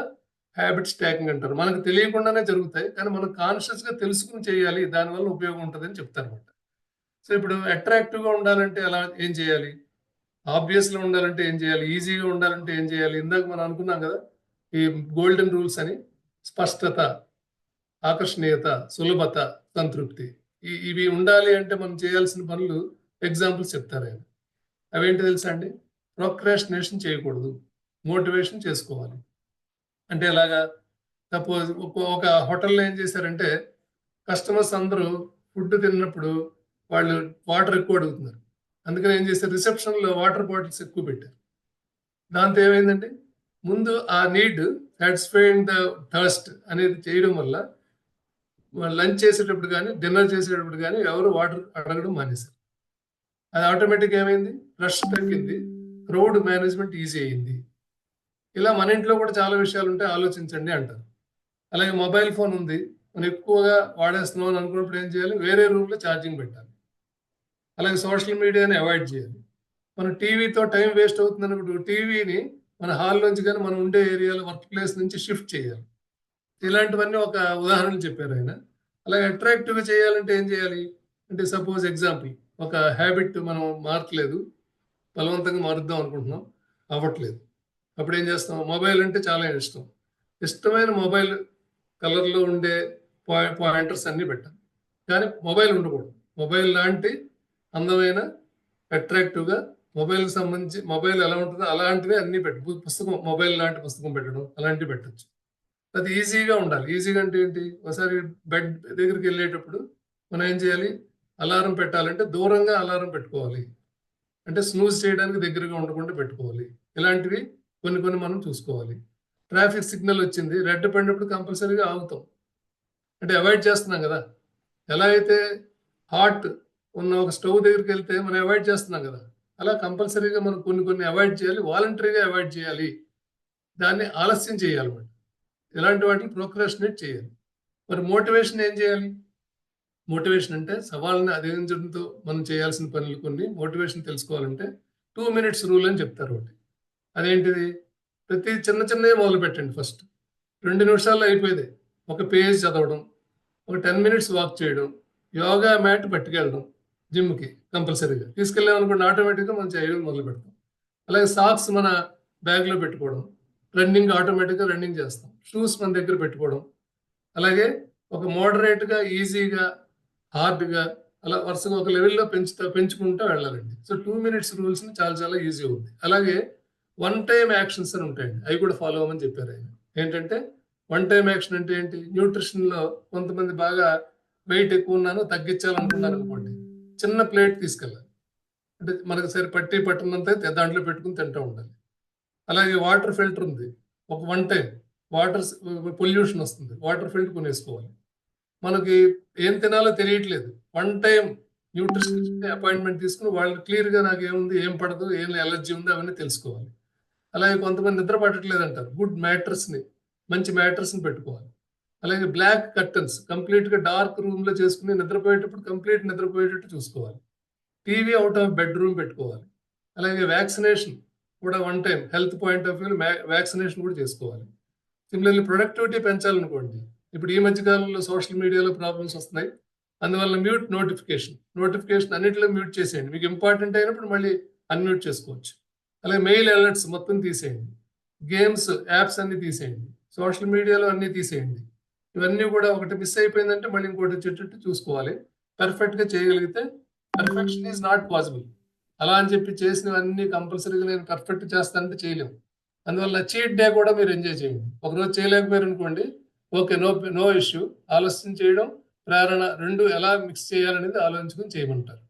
హ్యాబిట్ స్టాకింగ్ అంటారు. మనకు తెలియకుండానే జరుగుతాయి, కానీ మనం కాన్షియస్గా తెలుసుకుని చేయాలి, దానివల్ల ఉపయోగం ఉంటుందని చెప్తారు అనమాట. సో ఇప్పుడు అట్రాక్టివ్గా ఉండాలంటే ఎలా, ఏం చేయాలి, ఆబ్వియస్గా ఉండాలంటే ఏం చేయాలి, ఈజీగా ఉండాలంటే ఏం చేయాలి. ఇందాక మనం అనుకున్నాం కదా ఈ గోల్డెన్ రూల్స్ అని: స్పష్టత, ఆకర్షణీయత, సులభత, సంతృప్తి. ఇవి ఉండాలి అంటే మనం చేయాల్సిన పనులు ఎగ్జాంపుల్స్ చెప్తారు ఆయన. అవేంటి తెలుసా అండి? ప్రోక్రాస్టినేషన్ చేయకూడదు, మోటివేషన్ చేసుకోవాలి. అంటే ఎలాగా? సపోజ్ ఒక హోటల్లో ఏం చేశారంటే, కస్టమర్స్ అందరూ ఫుడ్ తిన్నప్పుడు వాళ్ళు వాటర్ ఎక్కువ అడుగుతున్నారు. అందుకని ఏం చేశారు, రిసెప్షన్లో వాటర్ బాటిల్స్ ఎక్కువ పెట్టారు. దాంతో ఏమైందండి, ముందు ఆ నీడ్ సాటిస్ఫైయింగ్ ద థర్స్ట్ అనేది చేయడం వల్ల లంచ్ చేసేటప్పుడు కానీ డిన్నర్ చేసేటప్పుడు కానీ ఎవరు వాటర్ అడగడం మానేశారు. అది ఆటోమేటిక్ ఏమైంది, రష్ తగ్గింది, క్రౌడ్ మేనేజ్మెంట్ ఈజీ అయింది. ఇలా మన ఇంట్లో కూడా చాలా విషయాలు ఉంటాయి, ఆలోచించండి అంటారు. అలాగే మొబైల్ ఫోన్ ఉంది, మనం ఎక్కువగా వాడేస్తున్నాం అని అనుకున్నప్పుడు ఏం చేయాలి, వేరే రూమ్లో ఛార్జింగ్ పెట్టాలి. అలాగే సోషల్ మీడియాని అవాయిడ్ చేయాలి. మనం టీవీతో టైం వేస్ట్ అవుతుంది అన్నప్పుడు టీవీని మన హాల్ నుంచి కానీ మనం ఉండే ఏరియాలో వర్క్ ప్లేస్ నుంచి షిఫ్ట్ చేయాలి. ఇలాంటివన్నీ ఒక ఉదాహరణలు చెప్పారు ఆయన. అలాగే అట్రాక్టివ్గా చేయాలంటే ఏం చేయాలి అంటే, సపోజ్ ఎగ్జాంపుల్, ఒక హ్యాబిట్ మనం మారట్లేదు, బలవంతంగా మారుద్దాం అనుకుంటున్నాం, అవ్వట్లేదు. అప్పుడు ఏం చేస్తాం, మొబైల్ అంటే చాలా ఇష్టమైన మొబైల్ కలర్లో ఉండే పాయింటర్స్ అన్నీ పెట్టాలి. కానీ మొబైల్ ఉండకూడదు. మొబైల్ లాంటి అందమైన అట్రాక్టివ్గా మొబైల్కి సంబంధించి మొబైల్ ఎలా ఉంటుందో అలాంటివి అన్నీ పుస్తకం, మొబైల్ లాంటి పుస్తకం పెట్టడం అలాంటివి పెట్టచ్చు. అది ఈజీగా ఉండాలి. ఈజీగా అంటే ఏంటి, ఒకసారి బెడ్ దగ్గరికి వెళ్ళేటప్పుడు మనం ఏం చేయాలి, అలారం పెట్టాలంటే దూరంగా అలారం పెట్టుకోవాలి. అంటే స్నూజ్ చేయడానికి దగ్గరగా ఉండకుండా పెట్టుకోవాలి. ఇలాంటివి కొన్ని మనం చూసుకోవాలి. ట్రాఫిక్ సిగ్నల్ వచ్చింది, రెడ్ పడినప్పుడు కంపల్సరీగా ఆగుతాం, అంటే అవాయిడ్ చేస్తున్నాం కదా. ఎలా అయితే హాట్ ఉన్న ఒక స్టవ్ దగ్గరికి వెళ్తే మనం అవాయిడ్ చేస్తున్నాం కదా, అలా కంపల్సరీగా మనం కొన్ని అవాయిడ్ చేయాలి, వాలంటరీగా అవాయిడ్ చేయాలి, దాన్ని ఆలస్యం చేయాలి. ఇలాంటి వాటిని ప్రోక్రాస్టినేట్ చేయాలి. మరి మోటివేషన్ ఏం చేయాలి? మోటివేషన్ అంటే సవాళ్ళని అధిగమించడంతో మనం చేయాల్సిన పనులు కొన్ని. మోటివేషన్ తెలుసుకోవాలంటే 2 minutes రూల్ అని చెప్తారు ఒకటి. అదేంటిది, ప్రతి చిన్నవి మొదలు పెట్టండి. ఫస్ట్ 2 నిమిషాల్లో అయిపోయేది. ఒక పేజ్ చదవడం, ఒక 10 minutes వాక్ చేయడం, యోగా మ్యాట్ పట్టుకెళ్ళడం, జిమ్కి కంపల్సరీగా తీసుకెళ్ళామనుకోండి, ఆటోమేటిక్గా మనం చేయడం మొదలు పెడతాం. అలాగే సాక్స్ మన బ్యాగ్లో పెట్టుకోవడం, రన్నింగ్ ఆటోమేటిక్గా రన్నింగ్ చేస్తాం. షూస్ మన దగ్గర పెట్టుకోవడం, అలాగే ఒక మోడరేట్గా, ఈజీగా, హార్డ్గా, అలా వరుసగా ఒక లెవెల్లో పెంచుకుంటూ వెళ్ళాలండి. సో 2 minutes రూల్స్ని చాలా ఈజీ అవుతుంది. అలాగే 1 time యాక్షన్స్ అని ఉంటాయండి, అవి కూడా ఫాలో అవ్వమని చెప్పారు ఆయన. ఏంటంటే 1 time యాక్షన్ అంటే ఏంటి, న్యూట్రిషన్లో కొంతమంది బాగా వెయిట్ ఎక్కువ ఉన్నాను, తగ్గించాలనుకున్నారు అనుకోండి, చిన్న ప్లేట్ తీసుకెళ్ళాలి. అంటే మనకు సరే పట్టినంత దాంట్లో పెట్టుకుని తింటూ ఉండాలి. అలాగే వాటర్ ఫిల్టర్ ఉంది, ఒక 1 time వాటర్ పొల్యూషన్ వస్తుంది, వాటర్ ఫిల్టర్ కొనేసుకోవాలి. మనకి ఏం తినాలో తెలియట్లేదు, 1 time న్యూట్రిషన్ అపాయింట్మెంట్ తీసుకుని వాళ్ళు క్లియర్గా నాకు ఏముంది, ఏం పడదు, ఏం ఎలర్జీ ఉంది అవన్నీ తెలుసుకోవాలి. అలాగే కొంతమంది నిద్ర పట్టట్లేదు అంటారు, గుడ్ మ్యాట్రస్ని, మంచి మ్యాట్రస్ని పెట్టుకోవాలి. అలాగే బ్లాక్ కర్టన్స్, కంప్లీట్గా డార్క్ రూమ్లో చేసుకుని నిద్రపోయేటప్పుడు కంప్లీట్ నిద్రపోయేటట్టు చూసుకోవాలి. టీవీ అవుట్ ఆఫ్ బెడ్రూమ్ పెట్టుకోవాలి. అలాగే వ్యాక్సినేషన్ కూడా 1 time health point of view vaccination కూడా చేసుకోవాలి. సిమిలర్లీ ప్రొడక్టివిటీ పెంచాలనుకోండి, ఇప్పుడు ఈ మధ్యకాలంలో సోషల్ మీడియాలో ప్రాబ్లమ్స్ వస్తున్నాయి, అందువల్ల మ్యూట్ నోటిఫికేషన్ అన్నిటిలో మ్యూట్ చేసేయండి. మీకు ఇంపార్టెంట్ అయినప్పుడు మళ్ళీ అన్మ్యూట్ చేసుకోవచ్చు. అలాగే మెయిల్ అలర్ట్స్ మొత్తం తీసేయండి, గేమ్స్ యాప్స్ అన్ని తీసేయండి, సోషల్ మీడియాలో అన్నీ తీసేయండి. ఇవన్నీ కూడా ఒకటి మిస్ అయిపోయిందంటే మళ్ళీ ఇంకోటి వచ్చేటట్టు చూసుకోవాలి. పర్ఫెక్ట్గా చేయగలిగితే పర్ఫెక్షన్ ఈజ్ నాట్ పాసిబుల్. అలా అని చెప్పి చేసినవన్నీ కంపల్సరీగా నేను పర్ఫెక్ట్ చేస్తానంటే చేయలేము. అందువల్ల చీట్ డే కూడా మీరు ఎంజాయ్ చేయండి. ఒకరోజు చేయలేకపోయారు అనుకోండి, ఓకే, నో ఇష్యూ. ఆలస్యం చేయడం, ప్రేరణ రెండు ఎలా మిక్స్ చేయాలనేది ఆలోచించుకొని చేయమంటారు.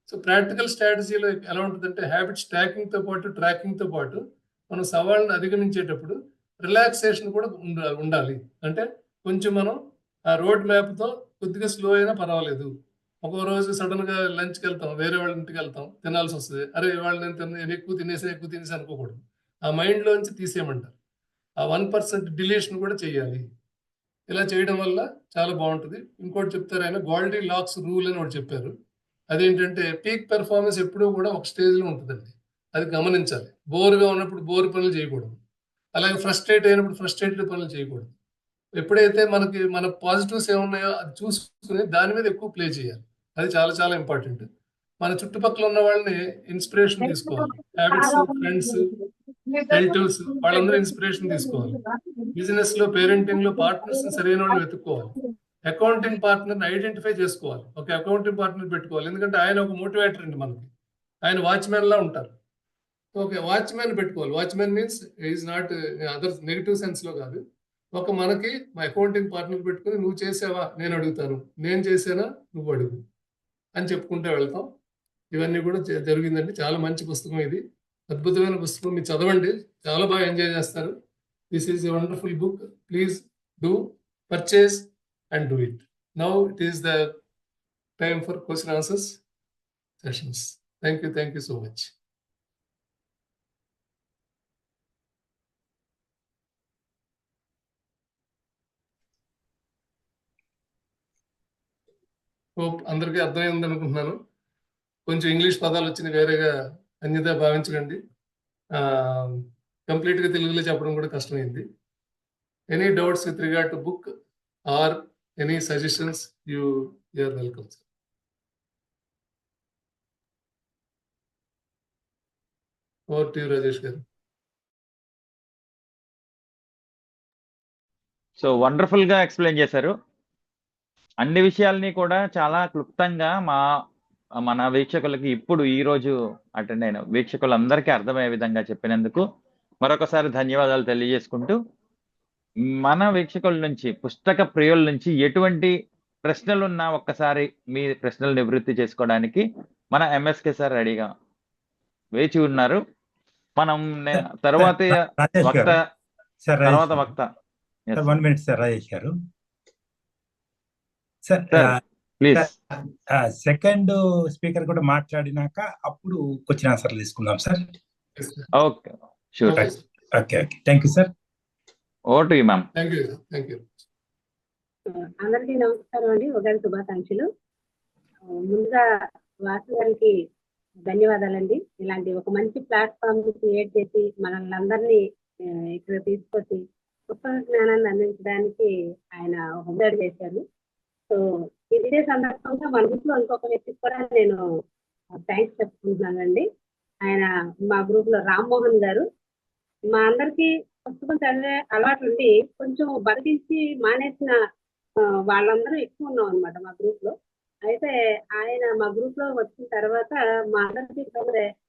సో ప్రాక్టికల్ స్ట్రాటజీలో ఎలా ఉంటుందంటే హ్యాబిట్స్ ట్రాకింగ్తో పాటు ట్రాకింగ్తో పాటు మనం సవాళ్ళను అధిగమించేటప్పుడు రిలాక్సేషన్ కూడా ఉండాలి. అంటే కొంచెం మనం ఆ రోడ్ మ్యాప్తో కొద్దిగా స్లో అయినా పర్వాలేదు. ఒక్కో రోజు సడన్గా లంచ్కి వెళ్తాం, వేరే వాళ్ళ ఇంటికి వెళ్తాం, తినాల్సి వస్తుంది. అరే వాళ్ళు నేను ఎక్కువ తినేసి అనుకోకూడదు. ఆ మైండ్లోంచి తీసేయమంటారు. ఆ 1% డిలీషన్ కూడా చేయాలి. ఇలా చేయడం వల్ల చాలా బాగుంటుంది. ఇంకోటి చెప్తారు ఆయన, గోల్డీ లాక్స్ రూల్ అని ఒకటి చెప్పారు. అదేంటంటే పీక్ పెర్ఫార్మెన్స్ ఎప్పుడూ కూడా ఒక స్టేజ్లో ఉంటుందండి. అది గమనించాలి. బోర్గా ఉన్నప్పుడు బోర్ పనులు చేయకూడదు. అలాగే ఫ్రస్ట్రేట్ అయినప్పుడు ఫ్రస్ట్రేటెడ్ పనులు చేయకూడదు. ఎప్పుడైతే మన పాజిటివ్స్ ఏమున్నాయో అది చూసుకుని దాని మీద ఎక్కువ ప్లే చేయాలి. అది చాలా చాలా ఇంపార్టెంట్. మన చుట్టుపక్కల ఉన్న వాళ్ళని ఇన్స్పిరేషన్ తీసుకోవాలి. హ్యాబిట్స్, ఫ్రెండ్స్, రిలేటివ్స్ వాళ్ళందరూ ఇన్స్పిరేషన్ తీసుకోవాలి. బిజినెస్ లో, పేరెంటింగ్ లో పార్ట్నర్స్ సరైన వాళ్ళని వెతుక్కోవాలి. అకౌంటింగ్ పార్ట్నర్ని ఐడెంటిఫై చేసుకోవాలి. ఒక అకౌంటింగ్ పార్ట్నర్ పెట్టుకోవాలి. ఎందుకంటే ఆయన ఒక మోటివేటర్ అండి మనకి. ఆయన వాచ్మెన్ లా ఉంటారు. ఓకే, వాచ్మెన్ పెట్టుకోవాలి. Watchmen means is not other negative sense లో కాదు. ఒక మనకి మా అకౌంటింగ్ పార్ట్నర్ పెట్టుకుని నువ్వు చేసావా నేను అడుగుతాను, నేను చేసానా నువ్వు అడుగు అని చెప్పుకుంటూ వెళ్తాం. ఇవన్నీ కూడా జరిగిందండి. చాలా మంచి పుస్తకం ఇది. అద్భుతమైన పుస్తకం. మీరు చదవండి, చాలా బాగా ఎంజాయ్ చేస్తారు. This is a wonderful book. Please do purchase and do it. Now it is the time for question answers sessions. Thank you so much. Hope అందరికీ అర్థమైంది అనుకుంటున్నాను. కొంచెం ఇంగ్లీష్ పదాలు వచ్చిన వేరేగా అన్యదా భావించకండి. కంప్లీట్గా తెలుగులో చెప్పడం కూడా కష్టమైంది. Any doubts with regard to book or any suggestions, you are welcome. Over to you, Rajesh garu. So wonderful గా ఎక్స్ప్లెయిన్ చేశారు. అన్ని విషయాల్ని కూడా చాలా క్లుప్తంగా మన వీక్షకులకి ఇప్పుడు ఈ రోజు అటెండ్ అయిన వీక్షకులందరికీ అర్థమయ్యే విధంగా చెప్పినందుకు మరొకసారి ధన్యవాదాలు తెలియజేసుకుంటూ, మన వీక్షకుల నుంచి, పుస్తక ప్రియుల నుంచి ఎటువంటి ప్రశ్నలున్నా ఒక్కసారి మీ ప్రశ్నలు నివృత్తి చేసుకోవడానికి మన ఎంఎస్కే సార్ రెడీగా వేచి ఉన్నారు. మనం తర్వాత రాజేష్ వక్త గారు, సార్ తర్వాత రాజేష్ వక్త. గారు, 1 minute సార్. రాజేష్ గారు సార్, ప్లీజ్. సెకండ్ స్పీకర్ కూడా మాట్లాడినాక అప్పుడు క్వశ్చన్ ఆన్సర్లు తీసుకుందాం sir. Okay, sure. Okay, thank you sir. Over to you ma'am. Thank you. అందరికీ నమస్కారం అండి. ఉగాది శుభాకాంక్షలు. ముందుగా వాసు గారికి ధన్యవాదాలండి. ఇలాంటి ఒక మంచి ప్లాట్ఫామ్ క్రియేట్ చేసి మనల్ని అందరినీ ఇక్కడ తీసుకొచ్చి పుస్తక జ్ఞానాన్ని అందించడానికి ఆయన హుందాడు చేశారు. సో ఇదే సందర్భంగా మన గ్రూప్ లో ఇంకొక వ్యక్తికి కూడా నేను థ్యాంక్స్ చెప్పుకుంటున్నానండి. ఆయన మా గ్రూప్ లో రామ్మోహన్ గారు. మా అందరికీ పుస్తకం చదివే అలవాటు ఉండి కొంచెం బతికించి మానేసిన వాళ్ళందరూ ఎక్కువ ఉన్నాం అనమాట మా గ్రూప్ లో. అయితే ఆయన మా గ్రూప్ లో వచ్చిన తర్వాత మా అందరికీ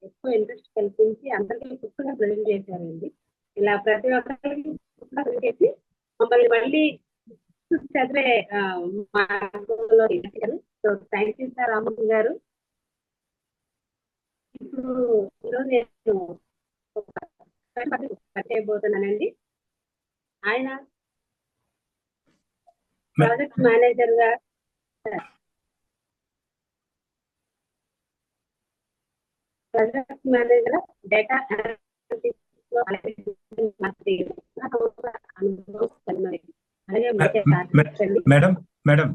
ఎక్కువ ఇంట్రెస్ట్ కల్పించి అందరికీ పుస్తకం ప్రజెంట్ చేశారండి. ఇలా ప్రతి ఒక్కరికి పుస్తకం చేసి మమ్మల్ని మళ్ళీ చదివే మార్గంలో ఎదిగారు. So thank you sir Rammohan గారు. ఇప్పుడు ఈరోజు నేను చేయబోతున్నానండి. ఆయన ప్రాజెక్ట్ మేనేజర్ గా డేటా మేడం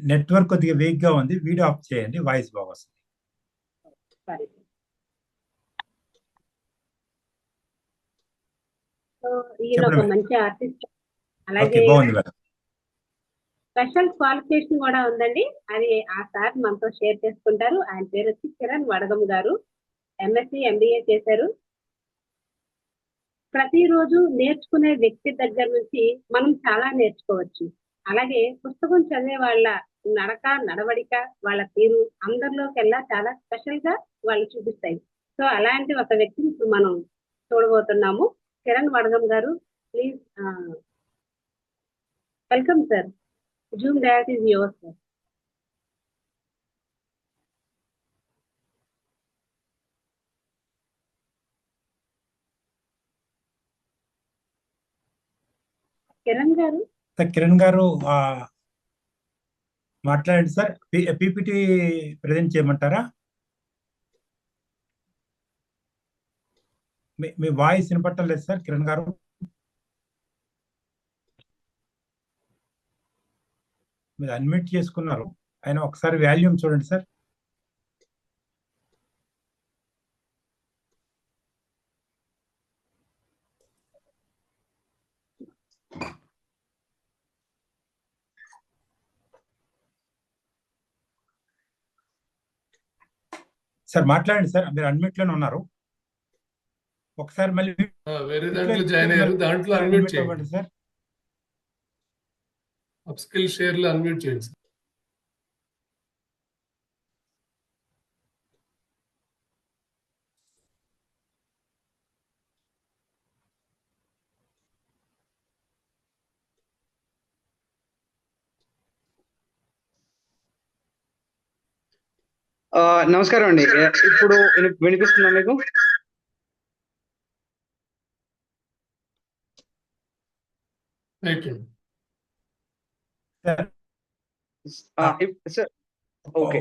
నెట్వర్క్ కొద్దిగా వీక్ గా ఉంది. వీడియో ఆఫ్ చేయండి, వాయిస్ బాగా వస్తుంది. ఈయన ఒక మంచి ఆర్టిస్ట్. అలాగే స్పెషల్ క్వాలిఫికేషన్ కూడా ఉందండి. అది ఆ సార్ మనతో షేర్ చేసుకుంటారు. ఆయన పేరు వచ్చి కిరణ్ వడగం గారు. ఎంఎస్సి ఎంబీఏ చేశారు. ప్రతిరోజు నేర్చుకునే వ్యక్తి దగ్గర నుంచి మనం చాలా నేర్చుకోవచ్చు. అలాగే పుస్తకం చదివే వాళ్ళ నడక నడవడిక వాళ్ళ తీరు అందరిలోకెల్లా చాలా స్పెషల్ గా వాళ్ళు చూపిస్తాయి. సో అలాంటి ఒక వ్యక్తిని ఇప్పుడు మనం చూడబోతున్నాము. Kiran Vadagam garu, please welcome sir. Zoom dais is yours sir. Kiran garu, sir Kiran garu మాట్లాడండి సార్. పీపీటీ ప్రజెంట్ చేయమంటారా? మీ వాయిస్ వినపట్టలేదు సార్ కిరణ్ గారు. మీరు అన్మ్యూట్ చేసుకున్నారు. ఆయన ఒకసారి వాల్యూమ్ చూడండి సార్. సార్ మాట్లాడండి సార్, మీరు అన్మ్యూట్ లోనే ఉన్నారు. ఒకసారి మళ్ళీ వేరే దాంట్లో జాయిన్ అయ్యారు, దాంట్లో అన్మ్యూట్ చేయండి సార్. అప్ స్కిల్ షేర్ లో అన్మ్యూట్ చేయండి సార్. నమస్కారం అండి. ఇప్పుడు వినిపిస్తుందా మీకు? సార్ ఓకే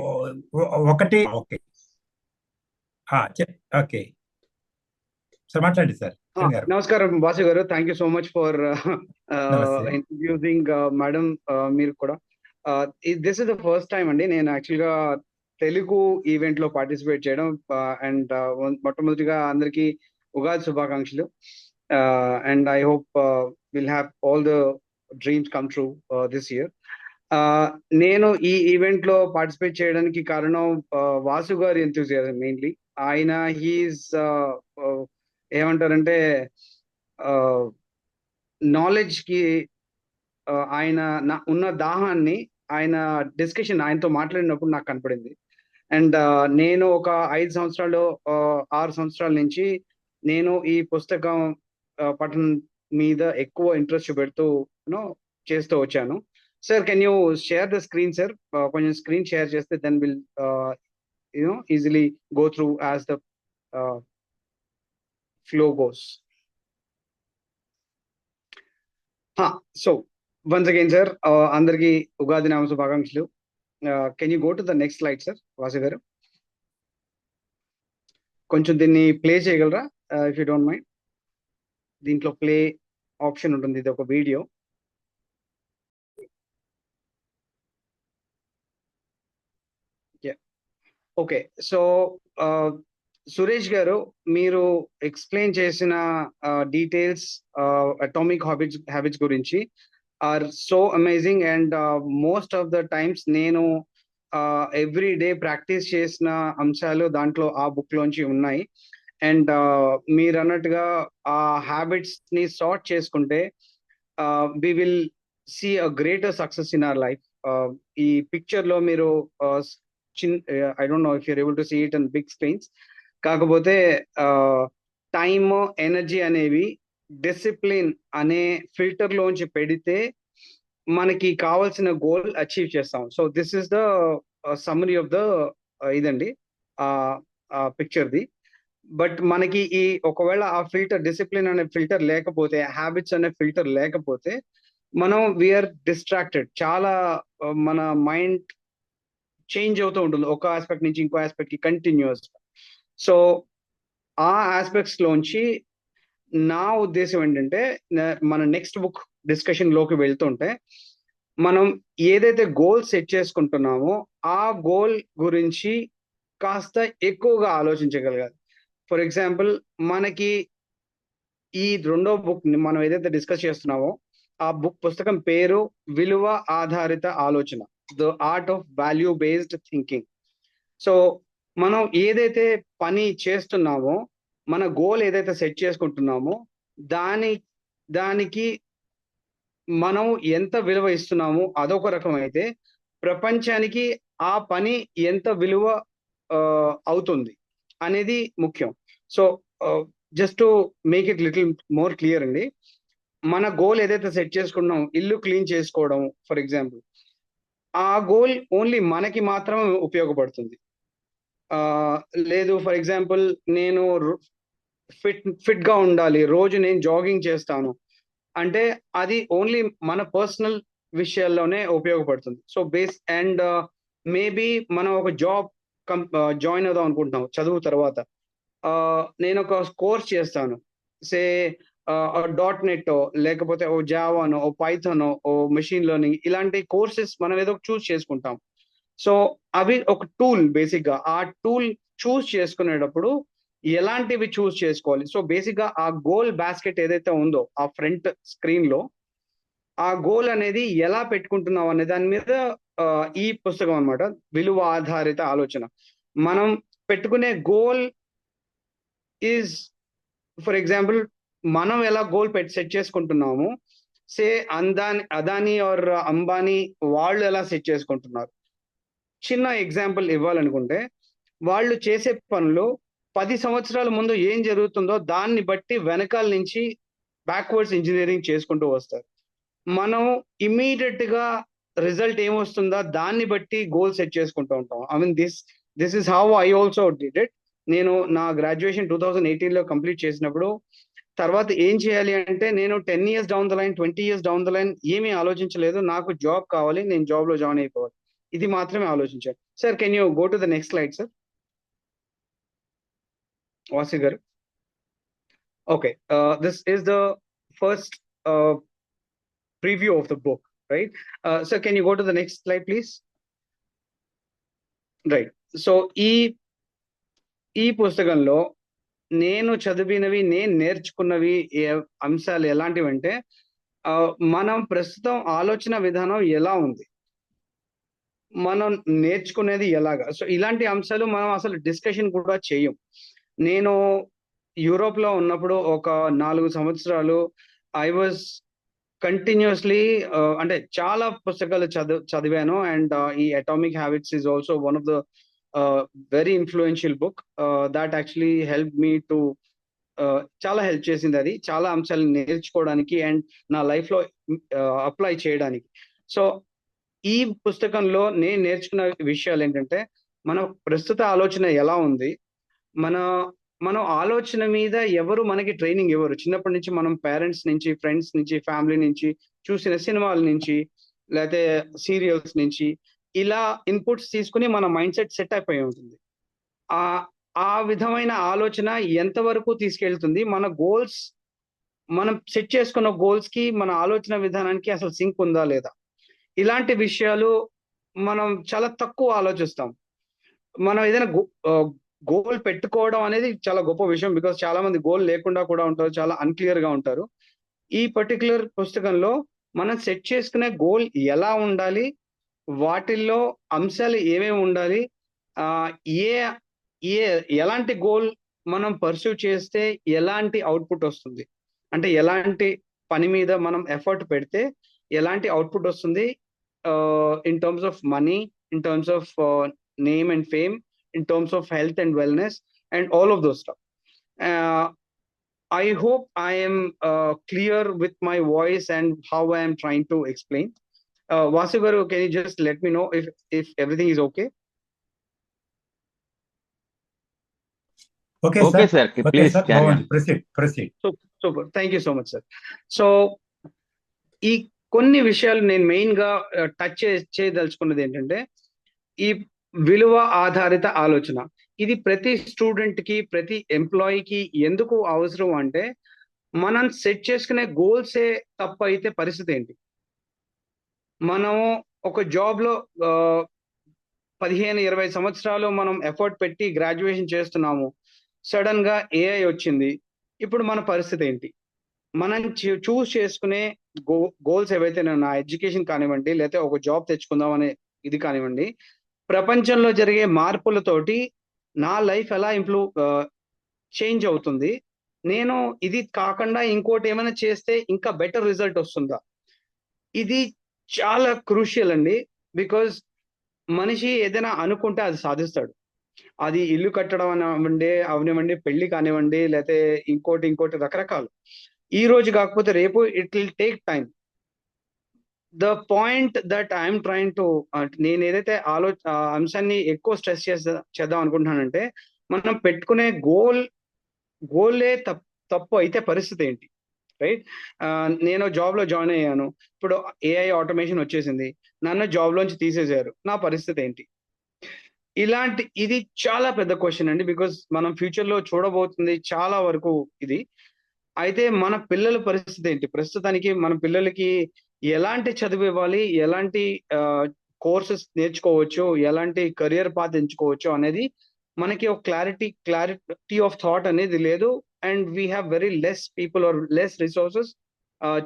ఒకటి ఓకే ఓకే సార్ మాట్లాడండి సార్. నమస్కారం బాసు గారు, thank you so much for introducing madam. మీరు కూడా this is the first time అండి నేను యాక్చువల్ గా తెలుగు ఈవెంట్ లో పార్టిసిపేట్ చేయడం. అండ్ మొట్టమొదటిగా అందరికి ఉగాది శుభాకాంక్షలు. And I hope will have all the dreams come true this year. నేను ఈ ఈవెంట్ లో పార్టిసిపేట్ చేయడానికి కారణం వాసు గారి ఎంతూజియాజం మెయిన్లీ. ఆయన హీఈస్ ఏమంటారంటే నాలెడ్జ్ కి ఆయన ఉన్న దాహాన్ని ఆయన డిస్కషన్ ఆయనతో మాట్లాడినప్పుడు నాకు కనపడింది. అండ్ నేను ఒక 5 సంవత్సరాలు 6 సంవత్సరాల నుంచి నేను ఈ పుస్తకం పఠనం మీద ఎక్కువ ఇంట్రెస్ట్ చూపెడుతూ చేస్తూ వచ్చాను. Sir can you share the screen sir? కొంచెం స్క్రీన్ షేర్ చేస్తే then will easily go through as the flow goes. So once again sir అందరికి ఉగాది నామ శుభాకాంక్షలు. Can you go to the next slide sir Vasu గారు? కొంచెం దీన్ని ప్లే చేయగలరా if you don't mind? దీంట్లో ప్లే ఆప్షన్ ఉంటుంది, ఇది ఒక వీడియో. ఓకే, సో సురేష్ గారు మీరు ఎక్స్ప్లెయిన్ చేసిన డీటెయిల్స్ అటామిక్ హ్యాబిట్స్ గురించి are so amazing. And most of the times నేను ఎవ్రీ డే ప్రాక్టీస్ చేసిన అంశాలు దాంట్లో ఆ బుక్ లోంచి ఉన్నాయి. అండ్ మీరు అన్నట్టుగా ఆ హ్యాబిట్స్ ని సార్ట్ చేసుకుంటే we will see a greater success in our life. ఈ పిక్చర్ లో మీరు I don't know if you're able to see it in big screens. కాకపోతే టైమ్ ఎనర్జీ అనేవి డిసిప్లిన్ అనే ఫిల్టర్ లోంచి పెడితే మనకి కావాల్సిన గోల్ అచీవ్ చేస్తాం. So this is the summary of the ఇదండి పిక్చర్ ది. బట్ మనకి ఈ ఒకవేళ ఆ ఫిల్టర్ డిసిప్లిన్ అనే ఫిల్టర్ లేకపోతే, హ్యాబిట్స్ అనే ఫిల్టర్ లేకపోతే మనం వీఆర్ డిస్ట్రాక్టెడ్. చాలా మన మైండ్ చేంజ్ అవుతూ ఉంటుంది ఒక ఆస్పెక్ట్ నుంచి ఇంకో ఆస్పెక్ట్ కి కంటిన్యూస్. సో ఆ ఆస్పెక్ట్స్ లోంచి నా ఉద్దేశం ఏంటంటే మన నెక్స్ట్ బుక్ డిస్కషన్ లోకి వెళ్తుంటే మనం ఏదైతే గోల్ సెట్ చేసుకుంటున్నామో ఆ గోల్ గురించి కాస్త ఎక్కువగా ఆలోచించగలగాలి. ఫర్ ఎగ్జాంపుల్ మనకి ఈ రెండో బుక్ మనం ఏదైతే డిస్కస్ చేస్తున్నామో ఆ బుక్ పుస్తకం పేరు విలువ ఆధారిత ఆలోచన, the art of value based thinking. So మనం ఏదైతే పని చేస్తున్నామో, మన గోల్ ఏదైతే సెట్ చేసుకుంటున్నామో దానికి మనం ఎంత విలువ ఇస్తున్నాము అదొక రకం అయితే, ప్రపంచానికి ఆ పని ఎంత విలువ అవుతుంది అనేది ముఖ్యం. So just to make it little more clear అండి, మన గోల్ ఏదైతే సెట్ చేసుకున్నాం, ఇల్లు క్లీన్ చేసుకోవడం ఫర్ ఎగ్జాంపుల్, ఆ గోల్ ఓన్లీ మనకి మాత్రమే ఉపయోగపడుతుంది. లేదు ఫర్ ఎగ్జాంపుల్ నేను ఫిట్ గా ఉండాలి, రోజు నేను జాగింగ్ చేస్తాను అంటే అది ఓన్లీ మన పర్సనల్ విషయాల్లోనే ఉపయోగపడుతుంది. సో మేబీ మనం ఒక జాబ్ జాయిన్ అవుదాం అనుకుంటున్నాం చదువు తర్వాత, నేను ఒక కోర్స్ చేస్తాను, సే .NET లేకపోతే ఓ జావానో, ఓ పైథానో, ఓ మెషిన్ లెర్నింగ్, ఇలాంటి కోర్సెస్ మనం ఏదో చూస్ చేసుకుంటాం. సో అవి ఒక టూల్, బేసిక్ గా ఆ టూల్ చూస్ చేసుకునేటప్పుడు ఎలాంటివి చూస్ చేసుకోవాలి. సో బేసిక్ గా ఆ గోల్ బాస్కెట్ ఏదైతే ఉందో ఆ ఫ్రంట్ స్క్రీన్ లో, ఆ గోల్ అనేది ఎలా పెట్టుకుంటున్నాం అనే దాని మీద ఈ పుస్తకం అన్నమాట, విలువ ఆధారిత ఆలోచన. మనం పెట్టుకునే గోల్ ఈజ్, ఫర్ ఎగ్జాంపుల్ మనం ఎలా గోల్ సెట్ చేసుకుంటున్నాము, సే అదానీ ఆర్ అంబానీ వాళ్ళు ఎలా సెట్ చేసుకుంటున్నారు. చిన్న ఎగ్జాంపుల్ ఇవ్వాలనుకుంటే, వాళ్ళు చేసే పనులు 10 సంవత్సరాల ముందు ఏం జరుగుతుందో దాన్ని బట్టి వెనకాల నుంచి బ్యాక్వర్డ్స్ ఇంజనీరింగ్ చేసుకుంటూ వస్తారు. మనం ఇమీడియట్ గా రిజల్ట్ ఏమొస్తుందా దాన్ని బట్టి గోల్ సెట్ చేసుకుంటూ ఉంటాం. I mean this is how I also did it. నేను నా గ్రాడ్యుయేషన్ 2018 లో కంప్లీట్ చేసినప్పుడు, తర్వాత ఏం చేయాలి అంటే, నేను 10 years down the line, 20 years down the line ఏమీ ఆలోచించలేదు. నాకు జాబ్ కావాలి, నేను జాబ్ లో జాయిన్ అయిపోవాలి, ఇది మాత్రమే ఆలోచించాను. Sir can you go to the next slide sir, వాసి గారు. Okay, this is the first preview of the book, right? So can you go to the next slide please? Right, so ఈ పుస్తకంలో నేను చదివినవి, నేను నేర్చుకున్నవి అంశాలు ఎలాంటివంటే, మనం ప్రస్తుతం ఆలోచన విధానం ఎలా ఉంది, మనం నేర్చుకునేది ఎలాగా, సో ఇలాంటి అంశాలు మనం అసలు డిస్కషన్ కూడా చేయం. నేను యూరోప్ లో ఉన్నప్పుడు ఒక 4 సంవత్సరాలు ఐ వాజ్ కంటిన్యూస్లీ, అంటే చాలా పుస్తకాలు చదివాను. అండ్ ఈ atomic habits is also one of the very influential book that actually help me to, చాలా హెల్ప్ చేసింది అది, చాలా అంశాలు నేర్చుకోవడానికి అండ్ నా లైఫ్ లో అప్లై చేయడానికి. సో ఈ పుస్తకంలో నేను నేర్చుకున్న విషయాలు ఏంటంటే, మన ప్రస్తుత ఆలోచన ఎలా ఉంది, మనం ఆలోచన మీద ఎవరు మనకి ట్రైనింగ్ ఇవ్వరు. చిన్నప్పటి నుంచి మనం పేరెంట్స్ నుంచి, ఫ్రెండ్స్ నుంచి, ఫ్యామిలీ నుంచి, చూసిన సినిమాల నుంచి, లేకపోతే సీరియల్స్ నుంచి ఇలా ఇన్పుట్స్ తీసుకుని మన మైండ్ సెట్ అయిపోయి ఉంటుంది. ఆ విధమైన ఆలోచన ఎంతవరకు తీసుకెళ్తుంది, మన గోల్స్, మనం సెట్ చేసుకున్న గోల్స్ కి మన ఆలోచన విధానానికి అసలు సింక్ ఉందా లేదా, ఇలాంటి విషయాలు మనం చాలా తక్కువ ఆలోచిస్తాం. మనం ఏదైనా గోల్ పెట్టుకోవడం అనేది చాలా గొప్ప విషయం, బికాస్ చాలా మంది గోల్ లేకుండా కూడా ఉంటారు, చాలా అన్క్లియర్ గా ఉంటారు. ఈ పర్టికులర్ పుస్తకంలో మనం సెట్ చేసుకునే గోల్ ఎలా ఉండాలి, వాటిల్లో అంశాలు ఏమేమి ఉండాలి, ఎలాంటి గోల్ మనం పర్సూ చేస్తే ఎలాంటి అవుట్పుట్ వస్తుంది, అంటే ఎలాంటి పని మీద మనం ఎఫర్ట్ పెడితే ఎలాంటి అవుట్పుట్ వస్తుంది, in terms of money, in terms of name and fame, in terms of health and wellness and all of those stuff. I hope I am clear with my voice and how I am trying to explain. Vasu garu, can you just let me know if everything is okay? Okay sir, please sir, carry on. proceed. Super, thank you so much sir. So ఈ కొన్ని విషయాలు నేను main గా touch చేయదలుచుకున్నది ఏంటంటే, ఈ విలువ ఆధారిత ఆలోచన, ఇది ప్రతి స్టూడెంట్ కి, ప్రతి ఎంప్లాయీకి ఎందుకు అవసరం అంటే, మనం సెట్ చేసుకునే గోల్సే తప్పు అయితే పరిస్థితి ఏంటి. మనం ఒక జాబ్ లో 15-20 సంవత్సరాలు మనం ఎఫర్ట్ పెట్టి గ్రాడ్యుయేషన్ చేస్తున్నాము, సడన్ గా AI వచ్చింది, ఇప్పుడు మన పరిస్థితి ఏంటి. మనం చూస్ చేసుకునే గోల్స్ ఏవైతే, నా ఎడ్యుకేషన్ కానివ్వండి, లేకపోతే ఒక జాబ్ తెచ్చుకుందాం అనే ఇది కానివ్వండి, ప్రపంచంలో జరిగే మార్పులతోటి నా లైఫ్ ఎలా చేంజ్ అవుతుంది, నేను ఇది కాకుండా ఇంకోటి ఏమైనా చేస్తే ఇంకా బెటర్ రిజల్ట్ వస్తుందా, ఇది చాలా క్రూషియల్ అండి. బికాజ్ మనిషి ఏదైనా అనుకుంటే అది సాధిస్తాడు. అది ఇల్లు కట్టడం అవనివ్వండి, పెళ్లి కానివ్వండి, లేకపోతే ఇంకోటి రకరకాలు. ఈ రోజు కాకపోతే రేపు it will take time. The point that I'm trying to, నేను ఏదైతే అంశాన్ని ఎక్కువ స్ట్రెస్ చేద్దాం అనుకుంటున్నానంటే, మనం పెట్టుకునే గోలే తప్పు అయితే పరిస్థితి ఏంటి, రైట్? నేను జాబ్ లో జాయిన్ అయ్యాను, ఇప్పుడు ఏఐ ఆటోమేషన్ వచ్చేసింది, నన్ను జాబ్ లోంచి తీసేశారు, నా పరిస్థితి ఏంటి? ఇది చాలా పెద్ద క్వశ్చన్ అండి. బికాస్ మనం ఫ్యూచర్ లో చూడబోతుంది చాలా వరకు ఇది. అయితే మన పిల్లల పరిస్థితి ఏంటి? ప్రస్తుతానికి మన పిల్లలకి ఎలాంటి చదువు ఇవ్వాలి, ఎలాంటి కోర్సెస్ నేర్చుకోవచ్చు, ఎలాంటి కెరియర్ పాత్ ఎంచుకోవచ్చు అనేది మనకి ఒక క్లారిటీ ఆఫ్ థాట్ అనేది లేదు. And we have very less people or less resources.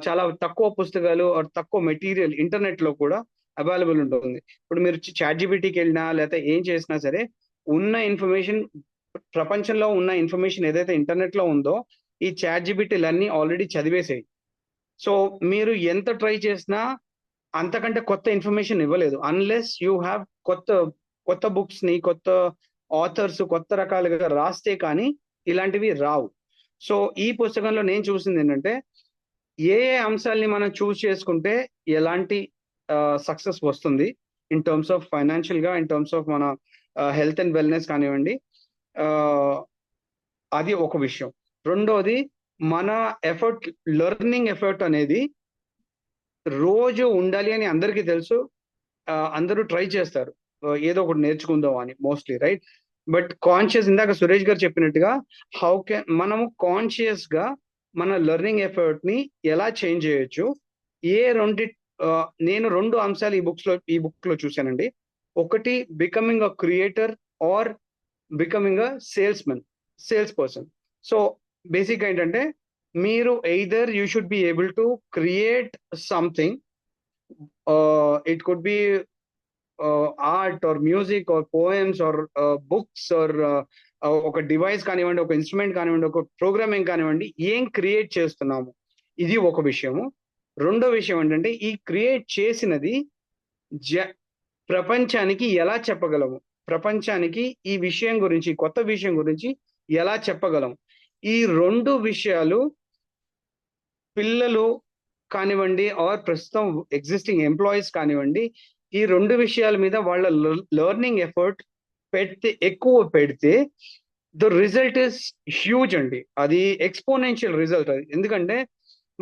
చాలా తక్కువ పుస్తకాలు ఆర్ తక్కువ మెటీరియల్ ఇంటర్నెట్ లో కూడా అవైలబుల్ ఉంటుంది. ఇప్పుడు మీరు ChatGPTకి వెళ్ళినా లేకపోతే ఏం చేసినా సరే, ఉన్న ఇన్ఫర్మేషన్, ప్రపంచంలో ఉన్న ఇన్ఫర్మేషన్ ఏదైతే ఇంటర్నెట్ లో ఉందో ఈ ChatGPTలన్నీ ఆల్రెడీ చదివేసాయి. సో మీరు ఎంత ట్రై చేసినా అంతకంటే కొత్త ఇన్ఫర్మేషన్ ఇవ్వలేదు, అన్లెస్ యూ హ్యావ్ కొత్త బుక్స్ ని, కొత్త ఆథర్స్ కొత్త రకాలుగా రాస్తే కానీ ఇలాంటివి రావు. సో ఈ పుస్తకంలో నేను చూసింది ఏంటంటే, ఏ అంశాలని మనం చూస్ చేసుకుంటే ఎలాంటి సక్సెస్ వస్తుంది ఇన్ టర్మ్స్ ఆఫ్ ఫైనాన్షియల్ గా, ఇన్ టర్మ్స్ ఆఫ్ మన హెల్త్ అండ్ వెల్నెస్ కానివ్వండి, అది ఒక విషయం. రెండోది, మన ఎఫర్ట్, లెర్నింగ్ ఎఫర్ట్ అనేది రోజు ఉండాలి అని అందరికీ తెలుసు. అందరూ ట్రై చేస్తారు ఏదో ఒకటి నేర్చుకుందాం అని, మోస్ట్లీ, రైట్? బట్ కాన్షియస్, ఇందాక సురేష్ గారు చెప్పినట్టుగా, మనము కాన్షియస్ గా మన లెర్నింగ్ ఎఫర్ట్ ని ఎలా చేంజ్ చేయొచ్చు, నేను 2 అంశాలు ఈ బుక్ లో చూశానండి. ఒకటి, becoming a creator or becoming a sales person. So basic ఏంటంటే, మీరు either you should be able to create something, it could be art or music or poems or books or ఒక డివైస్ కానివ్వండి, ఒక instrument కానివ్వండి, ఒక programming కానివ్వండి, ఏం create చేస్తున్నాము, ఇది ఒక విషయము. రెండో విషయం ఏంటంటే, ఈ క్రియేట్ చేసినది ప్రపంచానికి ఎలా చెప్పగలము, ప్రపంచానికి ఈ విషయం గురించి, కొత్త విషయం గురించి ఎలా చెప్పగలం. ఈ 2 విషయాలు పిల్లలు కానివ్వండి ఆర్ ప్రస్తుతం ఎగ్జిస్టింగ్ ఎంప్లాయీస్ కానివ్వండి, ఈ 2 విషయాల మీద వాళ్ళ లెర్నింగ్ ఎఫర్ట్ ఎక్కువ పెడితే ద రిజల్ట్ ఇస్ హ్యూజ్ అండి. అది ఎక్స్పోనెన్షియల్ రిజల్ట్. అది ఎందుకంటే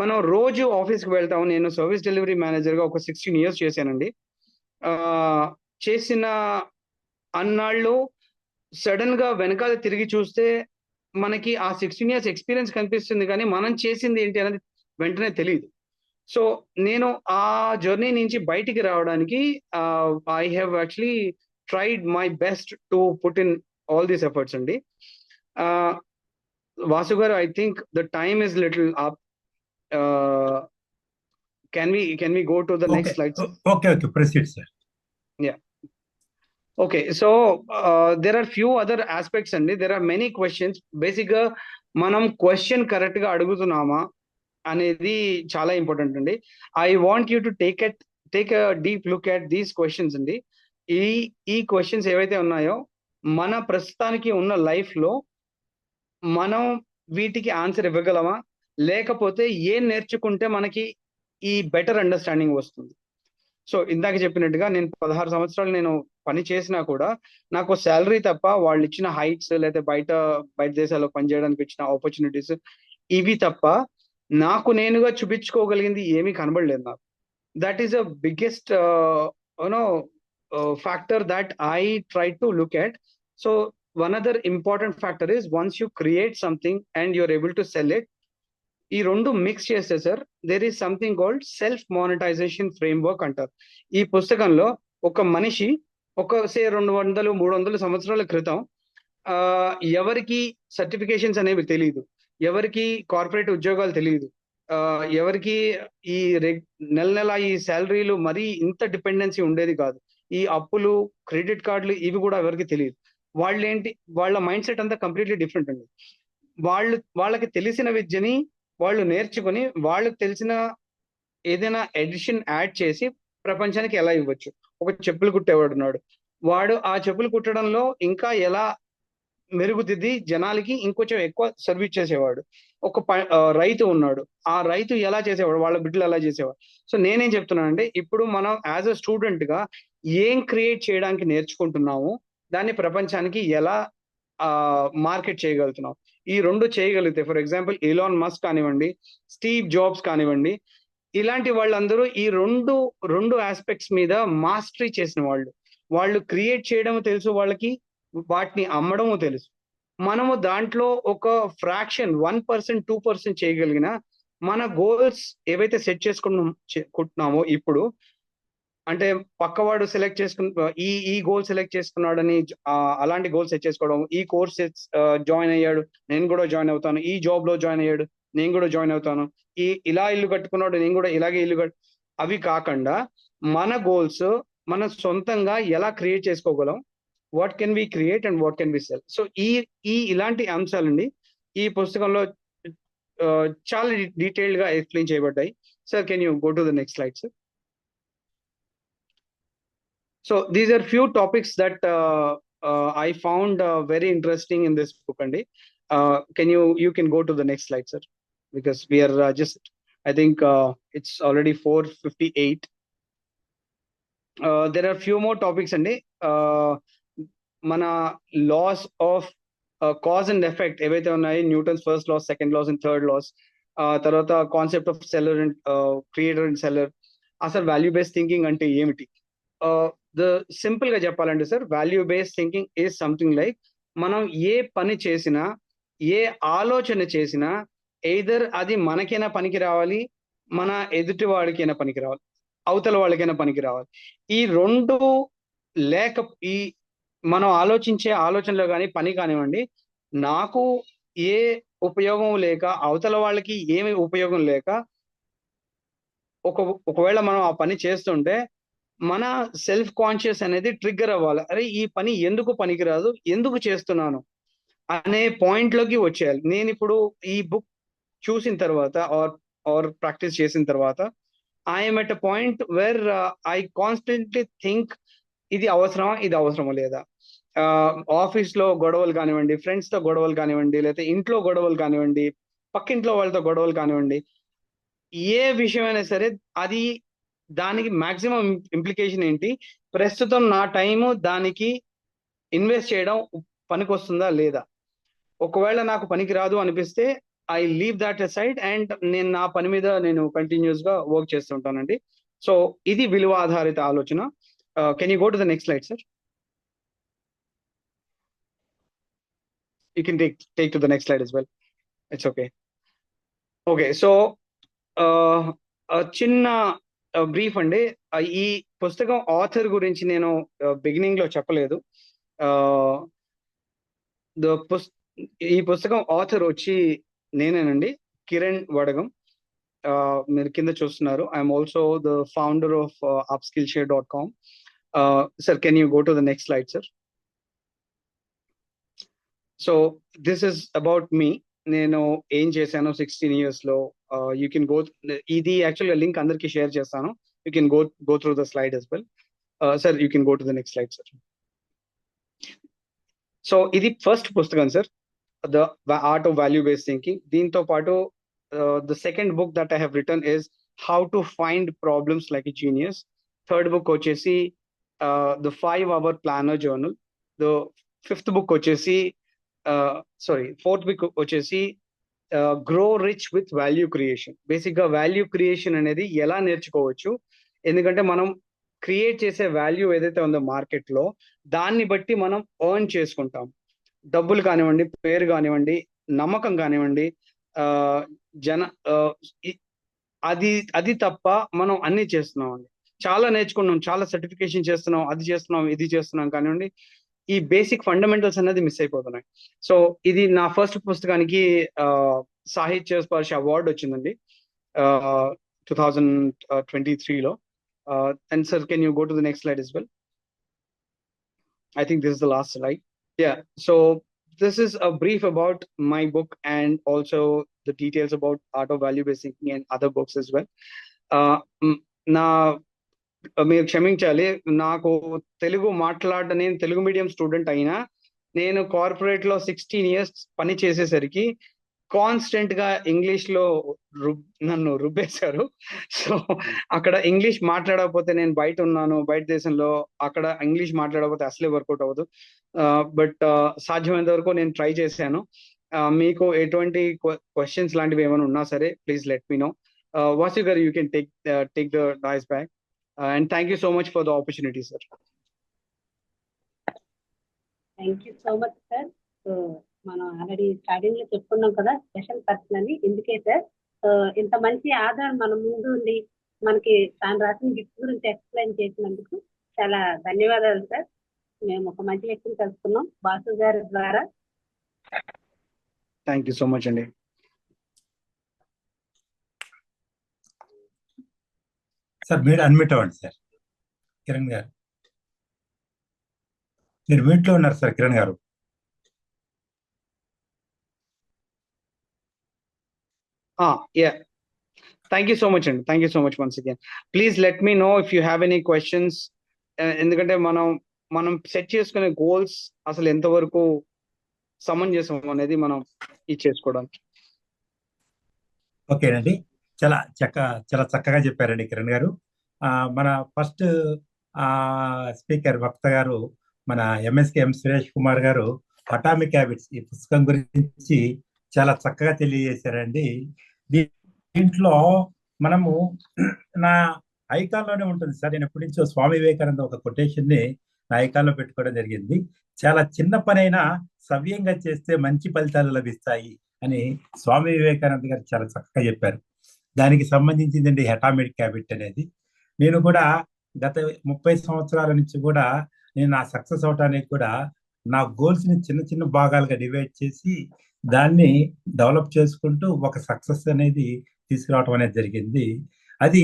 మనం రోజు ఆఫీస్కి వెళ్తాము. నేను సర్వీస్ డెలివరీ మేనేజర్గా ఒక 16 years చేశానండి. చేసిన అన్నాళ్ళు సడన్ గా వెనకాల తిరిగి చూస్తే మనకి ఆ 16 years ఎక్స్పీరియన్స్ కనిపిస్తుంది, కానీ మనం చేసింది ఏంటి అనేది వెంటనే తెలియదు. సో నేను ఆ జర్నీ నుంచి బయటికి రావడానికి I have actually tried my best to put in all these efforts అండి. వాసు గారు, I think the time is little up. Can we go to the next slide? Okay, proceed, sir. Yeah. Okay, so there are few other aspects and there are many questions. Basic గా మనం question correct గా అడుగుతున్నామా అనేది చాలా important అండి. I want you to take a deep look at these questions అండి. ఈ questions ఏవైతే ఉన్నాయో మన ప్రస్తుతానికి ఉన్న లైఫ్ లో మనం వీటికి ఆన్సర్ ఇవ్వగలమా, లేకపోతే ఏం నేర్చుకుంటే మనకి ఈ బెటర్ అండర్స్టాండింగ్ వస్తుంది. సో ఇందాక చెప్పినట్టుగా నేను 16 సంవత్సరాలు నేను పని చేసినా కూడా నాకు శాలరీ తప్ప వాళ్ళు ఇచ్చిన హైట్స్ లేదా బయట దేశాల్లో పనిచేయడానికి ఇచ్చిన ఆపర్చునిటీస్ ఇవి తప్ప నాకు నేనుగా చూపించుకోగలిగింది ఏమీ కనబడలేదు నాకు. That is a biggest factor that I try to look at. So one other important factor is once you create something and you're able to sell it, ఈ 2 మిక్స్ చేస్తే sir there is something called self monetization framework అంటారు. ఈ పుస్తకంలో ఒక మనిషి ఒక 200-300 సంవత్సరాల క్రితం ఎవరికి సర్టిఫికేషన్స్ అనేవి తెలియదు, ఎవరికి కార్పొరేట్ ఉద్యోగాలు తెలియదు, ఎవరికి ఈ నెల ఈ శాలరీలు మరీ ఇంత డిపెండెన్సీ ఉండేది కాదు, ఈ అప్పులు క్రెడిట్ కార్డులు ఇవి కూడా ఎవరికి తెలియదు. వాళ్ళ మైండ్ సెట్ అంతా కంప్లీట్లీ డిఫరెంట్ అండి. వాళ్ళకి తెలిసిన విద్యని వాళ్ళు నేర్చుకుని వాళ్ళకి తెలిసిన ఏదైనా ఎడిషన్ యాడ్ చేసి ప్రపంచానికి ఎలా ఇవ్వచ్చు. ఒక చెప్పులు కుట్టేవాడు ఉన్నాడు, వాడు ఆ చెప్పులు కుట్టడంలో ఇంకా ఎలా మెరుగుదిద్ది జనాలకి ఇంకొంచెం ఎక్కువ సర్వీస్ చేసేవాడు. రైతు ఉన్నాడు, ఆ రైతు ఎలా చేసేవాడు, వాళ్ళ బిడ్డలు ఎలా చేసేవాడు. సో నేనేం చెప్తున్నానంటే, ఇప్పుడు మనం యాజ్ అ స్టూడెంట్ గా ఏం క్రియేట్ చేయడానికి నేర్చుకుంటున్నాము, దాన్ని ప్రపంచానికి ఎలా మార్కెట్ చేయగలుగుతున్నాం. ఈ రెండు చేయగలిగితే, ఫర్ ఎగ్జాంపుల్ ఎలాన్ మస్క్ కానివ్వండి, స్టీవ్ జాబ్స్ కానివ్వండి, ఇలాంటి వాళ్ళందరూ ఈ రెండు ఆస్పెక్ట్స్ మీద మాస్టరీ చేసిన వాళ్ళు క్రియేట్ చేయడం తెలుసు వాళ్ళకి, వాటిని అమ్మడము తెలుసు. మనము దాంట్లో ఒక ఫ్రాక్షన్ 1% 2% చేయగలిగిన మన గోల్స్ ఏవైతే సెట్ చేసుకుంటున్నామో ఇప్పుడు, అంటే పక్కవాడు సెలెక్ట్ చేసుకున్న ఈ గోల్ సెలెక్ట్ చేసుకున్నాడని అలాంటి గోల్ సెట్ చేసుకోవడం, ఈ కోర్స్ జాయిన్ అయ్యాడు నేను కూడా జాయిన్ అవుతాను, ఈ జాబ్ లో జాయిన్ అయ్యాడు నేను కూడా జాయిన్ అవుతాను, ఇలా ఇల్లు కట్టుకున్నాడు నేను కూడా ఇలాగే అవి కాకుండా మన గోల్స్ మన సొంతంగా ఎలా క్రియేట్ చేసుకోగలం, what can we create and what can we sell. So ఇలాంటి అంశాలండి ఈ పుస్తకంలో చాలా డీటెయిల్డ్ గా ఎక్స్ప్లెయిన్ చేయబడ్డాయి. Sir can you go to the next slide sir. So these are few topics that I found very interesting in this book, Andy. You can go to the next slide, sir, because we are I think it's already 4:58. There are few more topics, Andy. Mana laws of cause and effect, evaithe unnayi, Newton's first law, second laws and third laws, tarvata concept of seller and creator and seller, asalu value based thinking ante emiti. The simple గా చెప్పాలంటే sir, value based thinking is something like, మనం ఏ పని చేసినా ఏ ఆలోచన చేసినా either అది మనకైనా పనికి రావాలి, మన ఎదుటి వాడికైనా పనికి రావాలి, అవతల వాళ్ళకైనా పనికి రావాలి. ఈ రెండు మనం ఆలోచించే ఆలోచనలో కానీ పని కానివ్వండి, నాకు ఏ ఉపయోగం లేక అవతల వాళ్ళకి ఏమి ఉపయోగం లేక ఒకవేళ మనం ఆ పని చేస్తుంటే మన సెల్ఫ్ కాన్షియస్ అనేది ట్రిగ్గర్ అవ్వాలి. అరే ఈ పని ఎందుకు పనికిరాదు, ఎందుకు చేస్తున్నాను అనే పాయింట్ లోకి వచ్చేయాలి. నేను ఇప్పుడు ఈ బుక్ చూసిన తర్వాత ఆర్ ప్రాక్టీస్ చేసిన తర్వాత I'm at a point where I constantly think, ఇది అవసరమా లేదా. ఆఫీస్ లో గొడవలు కానివ్వండి, ఫ్రెండ్స్ తో గొడవలు కానివ్వండి, లేకపోతే ఇంట్లో గొడవలు కానివ్వండి, పక్కింట్లో వాళ్ళతో గొడవలు కానివ్వండి, ఏ విషయమైనా సరే అది దానికి మాక్సిమం ఇంప్లికేషన్ ఏంటి, ప్రస్తుతం నా టైము దానికి ఇన్వెస్ట్ చేయడం పనికొస్తుందా లేదా. ఒకవేళ నాకు పనికి రాదు అనిపిస్తే I leave that aside and నేను నా పని మీద నేను కంటిన్యూస్ గా వర్క్ చేస్తుంటానండి. సో ఇది విలువ ఆధారిత ఆలోచన. Can you go to the next slide sir. You can take to the next slide as well. It's okay. Okay, so చిన్న బ్రీఫ్ అండి. ఈ పుస్తకం ఆథర్ గురించి నేను బిగినింగ్ లో చెప్పలేదు. ఈ పుస్తకం ఆథర్ వచ్చి నేనేనండి, కిరణ్ వడగం. మీరు కింద చూస్తున్నారు. I'm also the founder of upskillshare.com. Sir can you go to the next slide sir. So this is about me. నేను ఏం చేశాను 16 years లో. యూ కెన్ గో, ఇది యాక్చువల్గా లింక్ అందరికి షేర్ చేస్తాను. You can go through the slide as well. Sir you can go to the next slide sir. So ఇది first పుస్తకం sir, the art of value based thinking. దీంతో పాటు the second book that I have written is how to find problems like a genius. Third book వచ్చేసి the 5-hour planner journal. The fifth book వచ్చేసి fourth book వచ్చేసి grow rich with value creation. Basic గా value creation అనేది ఎలా నేర్చుకోవచ్చు, ఎందుకంటే మనం create చేసే వాల్యూ ఏదైతే ఉందో మార్కెట్ లో, దాన్ని బట్టి మనం ఎర్న్ చేసుకుంటాం. డబ్బులు కానివ్వండి, పేరు కానివ్వండి, నమ్మకం కానివ్వండి, అది తప్ప మనం అన్ని చేస్తున్నాం అండి. చాలా నేర్చుకున్నాం, చాలా సర్టిఫికేషన్ చేస్తున్నాం, అది చేస్తున్నాం, ఇది చేస్తున్నాం కానివ్వండి, ఈ బేసిక్ ఫండమెంటల్స్ అనేది మిస్ అయిపోతున్నాయి. సో ఇది నా ఫస్ట్ పుస్తకానికి సాహిత్య స్పర్శ అవార్డు వచ్చిందండి 2023లో. And sir, can you go to the next slide as well? I think this is the last slide. Yeah, so this is a brief about my book and also the details about art of value based thinking and other books as well. నా మీరు క్షమించాలి, నాకు తెలుగు నేను Telugu medium student అయినా నేను corporate లో 16 years పని చేసేసరికి కాన్స్టెంట్ గా ఇంగ్లీష్ లో నన్ను రుబ్బేశారు. సో అక్కడ ఇంగ్లీష్ మాట్లాడకపోతే, నేను బయట దేశంలో, అక్కడ ఇంగ్లీష్ మాట్లాడకపోతే అసలే వర్కౌట్ అవ్వదు. బట్ సాధ్యమైనంత వరకు నేను ట్రై చేశాను. మీకు ఎటువంటి క్వశ్చన్స్ లాంటివి ఏమైనా ఉన్నా సరే please let me know. Vasu garu, you can take the dais back. And thank you so much for the opportunity, sir. Thank you so much sir. So మనం ఆల్రెడీ స్టార్టింగ్ లో చెప్పుకున్నాం కదా, స్పెషల్ పర్సన్ అని. ఎందుకే సార్, ఇంత మంచి ఆధారం మన ముందు ఉంది, మనకి తాను రాసిన గిఫ్ట్ గురించి ఎక్స్ప్లెయిన్ చేసినందుకు చాలా ధన్యవాదాలు సార్. మేము ఒక మంచి వ్యక్తిని కలుసుకున్నాం బాసు గారి ద్వారా. Thank you so much, అండి. సార్ మీరు అన్మ్యూట్ అవ్వండి సార్. కిరణ్ గారు మీరు మ్యూట్ లో ఉన్నారు సార్. కిరణ్ గారు Yeah. Thank you so much, అండి. Thank you so much once again. Please let me know if you have any questions. ఎందుకంటే మనం సెట్ చేసుకునే గోల్స్ అసలు ఎంతవరకు సమంజసం అనేది మనం ఇచ్చేసుకోవడానికి. ఓకేనండి, చాలా చక్కగా చెప్పారండి కిరణ్ గారు. మన ఫస్ట్ స్పీకర్ వక్త గారు మన ఎం సురేష్ కుమార్ గారు అటామిక్ హ్యాబిట్స్ ఈ పుస్తకం గురించి చాలా చక్కగా తెలియజేశారండి. దీంట్లో మనము నా ఐకాన్లోనే ఉంటుంది సార్. నేను ఎప్పటి నుంచో స్వామి వివేకానంద ఒక కొటేషన్ ని నా ఐకాన్లో పెట్టుకోవడం జరిగింది. చాలా చిన్న పనైనా సవ్యంగా చేస్తే మంచి ఫలితాలు లభిస్తాయి అని స్వామి వివేకానంద గారు చాలా చక్కగా చెప్పారు. దానికి సంబంధించిందండి అటామిక్ హ్యాబిట్ అనేది. నేను కూడా గత 30 సంవత్సరాల నుంచి కూడా నేను నా సక్సెస్ అవడానికి కూడా నా గోల్స్ ని చిన్న చిన్న భాగాలుగా డివైడ్ చేసి దాన్ని డెవలప్ చేసుకుంటూ ఒక సక్సెస్ అనేది తీసుకురావడం అనేది జరిగింది. అది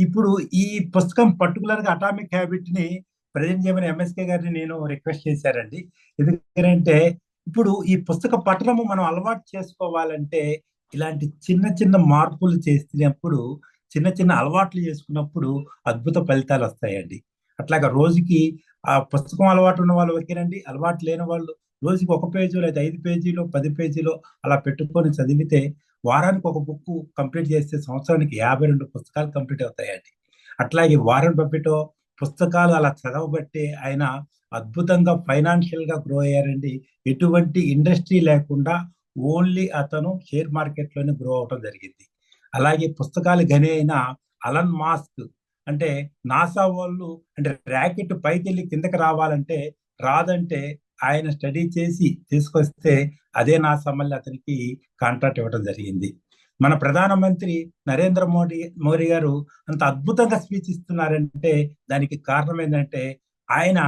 ఇప్పుడు ఈ పుస్తకం పర్టికులర్ గా అటామిక్ హ్యాబిట్ ని ప్రజెంట్ చేయమని ఎంఎస్కే గారిని నేను రిక్వెస్ట్ చేశారండి. ఎందుకంటే ఇప్పుడు ఈ పుస్తక పఠనము మనం అలవాటు చేసుకోవాలంటే ఇలాంటి చిన్న చిన్న మార్పులు చేసినప్పుడు, చిన్న చిన్న అలవాట్లు చేసుకున్నప్పుడు అద్భుత ఫలితాలు వస్తాయండి. అట్లాగా రోజుకి ఆ పుస్తకం అలవాటు ఉన్న వాళ్ళు ఓకేనండి, అలవాటు లేని వాళ్ళు రోజుకి 1 పేజీ లేదా 5 పేజీలో 10 పేజీలో అలా పెట్టుకొని చదివితే వారానికి ఒక బుక్ కంప్లీట్ చేస్తే సంవత్సరానికి 52 పుస్తకాలు కంప్లీట్ అవుతాయండి. అట్లాగే వారం బఫెటో పుస్తకాలు అలా చదవబట్టే ఆయన అద్భుతంగా ఫైనాన్షియల్ గా గ్రో అయ్యారండి. ఎటువంటి ఇండస్ట్రీ లేకుండా ఓన్లీ అతను షేర్ మార్కెట్ లోనే గ్రో అవడం జరిగింది. అలాగే పుస్తకాలు గని అయిన అలన్ మాస్క్ అంటే నాసా వాళ్ళు అంటే ర్యాకెట్ పైకి వెళ్ళి కిందకి రావాలంటే రాదంటే ఆయన స్టడీ చేసి తీసుకొస్తే అదే నాసా మళ్ళీ అతనికి కాంట్రాక్ట్ ఇవ్వడం జరిగింది. మన ప్రధానమంత్రి నరేంద్ర మోడీ గారు అంత అద్భుతంగా స్పీచ్ ఇస్తున్నారంటే దానికి కారణం ఏంటంటే ఆయన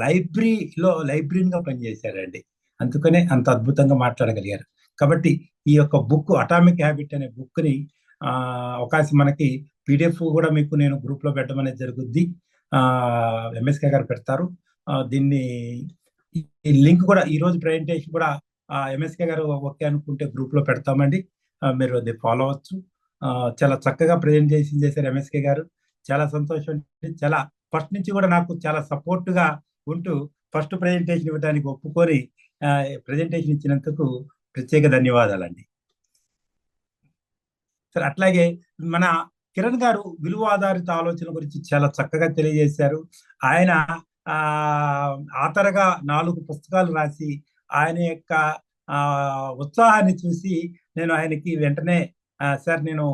లైబ్రరీగా పనిచేశారండి. అందుకనే అంత అద్భుతంగా మాట్లాడగలిగారు. కాబట్టి ఈ యొక్క బుక్ అటామిక్ హ్యాబిట్ అనే బుక్ ని అవకాశం మనకి PDF కూడా మీకు నేను గ్రూప్ లో పెట్టడం అనేది జరుగుద్ది. ఎంఎస్కే గారు పెడతారు. దీన్ని ఈ లింక్ కూడా ఈ రోజు ప్రెజెంటేషన్ కూడా ఎంఎస్కే గారు ఓకే అనుకుంటే గ్రూప్ లో పెడతామండి. మీరు అది ఫాలో అవ్వచ్చు. చాలా చక్కగా ప్రెజెంటేషన్ చేశారు ఎంఎస్కే గారు. చాలా సంతోషం. చాలా ఫస్ట్ నుంచి కూడా నాకు చాలా సపోర్ట్ గా ఉంటూ ఫస్ట్ ప్రెజెంటేషన్ ఇవ్వడానికి ఒప్పుకొని ప్రెజెంటేషన్ ఇచ్చినందుకు ప్రత్యేక ధన్యవాదాలండి. సరే, అట్లాగే మన కిరణ్ గారు విలువ ఆధారిత ఆలోచన గురించి చాలా చక్కగా తెలియజేశారు. ఆయన ఆతరగా 4 పుస్తకాలు రాసి ఆయన యొక్క ఉత్సాహాన్ని చూసి నేను ఆయనకి వెంటనే సార్ నేను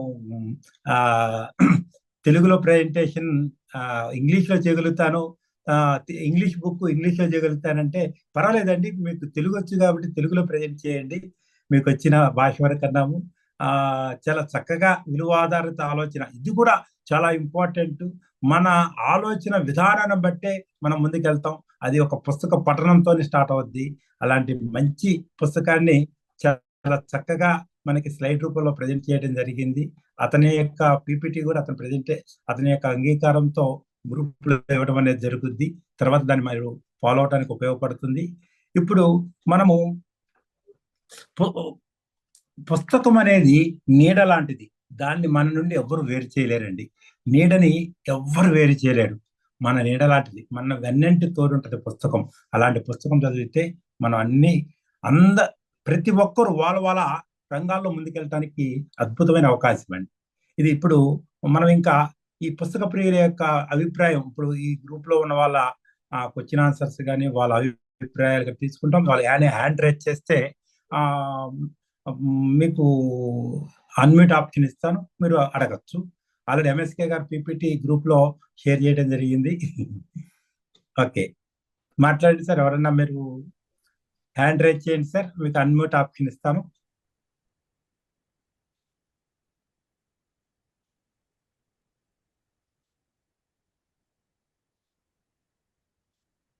తెలుగులో ప్రెజెంటేషన్ ఇంగ్లీష్ లో చేయగలుగుతాను, ఇంగ్లీష్ బుక్ ఇంగ్లీష్ లో చేయగలుగుతానంటే పర్వాలేదండి, మీకు తెలుగు వచ్చు కాబట్టి తెలుగులో ప్రజెంట్ చేయండి, మీకు వచ్చిన భాష వరకు అన్నాము. చాలా చక్కగా విలువ ఆధారిత ఆలోచన ఇది కూడా చాలా ఇంపార్టెంట్. మన ఆలోచన విధానాన్ని బట్టే మనం ముందుకెళ్తాం. అది ఒక పుస్తక పఠనంతో స్టార్ట్ అవుద్ది. అలాంటి మంచి పుస్తకాన్ని చాలా చక్కగా మనకి స్లైడ్ రూపంలో ప్రజెంట్ చేయడం జరిగింది. అతని యొక్క PPT కూడా అతని యొక్క అంగీకారంతో గ్రూప్ లో ఇవ్వడం అనేది జరుగుద్ది. తర్వాత దాన్ని మీరు ఫాలో అవడానికి ఉపయోగపడుతుంది. ఇప్పుడు మనము పుస్తకం అనేది నీడ లాంటిది. దాన్ని మన నుండి ఎవ్వరు వేరు చేయలేరండి. నీడని ఎవ్వరు వేరు చేయలేరు. మన నీడ లాంటిది, మన వెన్నంటి తోడు ఉంటుంది పుస్తకం. అలాంటి పుస్తకం చదివితే మనం ప్రతి ఒక్కరు వాళ్ళ రంగాల్లో ముందుకెళ్ళటానికి అద్భుతమైన అవకాశం అండి ఇది. ఇప్పుడు మనం ఇంకా ఈ పుస్తక ప్రియుల యొక్క అభిప్రాయం, ఇప్పుడు ఈ గ్రూప్ లో ఉన్న వాళ్ళ క్వశ్చన్ ఆన్సర్స్ కానీ వాళ్ళ అభిప్రాయాలు తీసుకుంటాం. వాళ్ళు హ్యాండ్ రైజ్ చేస్తే ఆ మీకు అన్మ్యూట్ ఆప్షన్ ఇస్తాను, మీరు అడగచ్చు. ఆల్రెడీ ఎంఎస్కే గారు పీపీటీ గ్రూప్ లో షేర్ చేయడం జరిగింది. ఓకే, మాట్లాడండి సార్. ఎవరన్నా మీరు హ్యాండ్ రైజ్ చేయండి సార్, మీకు అన్మ్యూట్ ఆప్షన్ ఇస్తాను.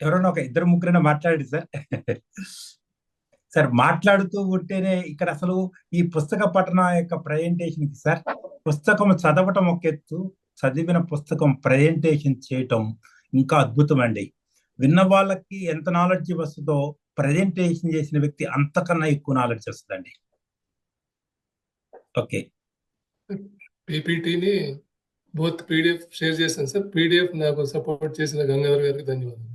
ఎవరన్నా ఒక ఇద్దరు ముగ్గురైనా మాట్లాడండి సార్. సార్ మాట్లాడుతూ ఉంటేనే ఇక్కడ అసలు ఈ పుస్తక పఠన యొక్క ప్రజెంటేషన్ కి సార్, పుస్తకం చదవటం ఒక ఎత్తు, చదివిన పుస్తకం ప్రజెంటేషన్ చేయటం ఇంకా అద్భుతం అండి. విన్న వాళ్ళకి ఎంత నాలెడ్జ్ వస్తుందో ప్రజెంటేషన్ చేసిన వ్యక్తి అంతకన్నా ఎక్కువ నాలెడ్జ్ వస్తుందండి. ఓకే, పీపీటీని బోత్ పీడిఎఫ్ షేర్ చేశాను సార్. పీడిఎఫ్ నాకు సపోర్ట్ చేసిన గంగాధర్ గారికి ధన్యవాదాలు.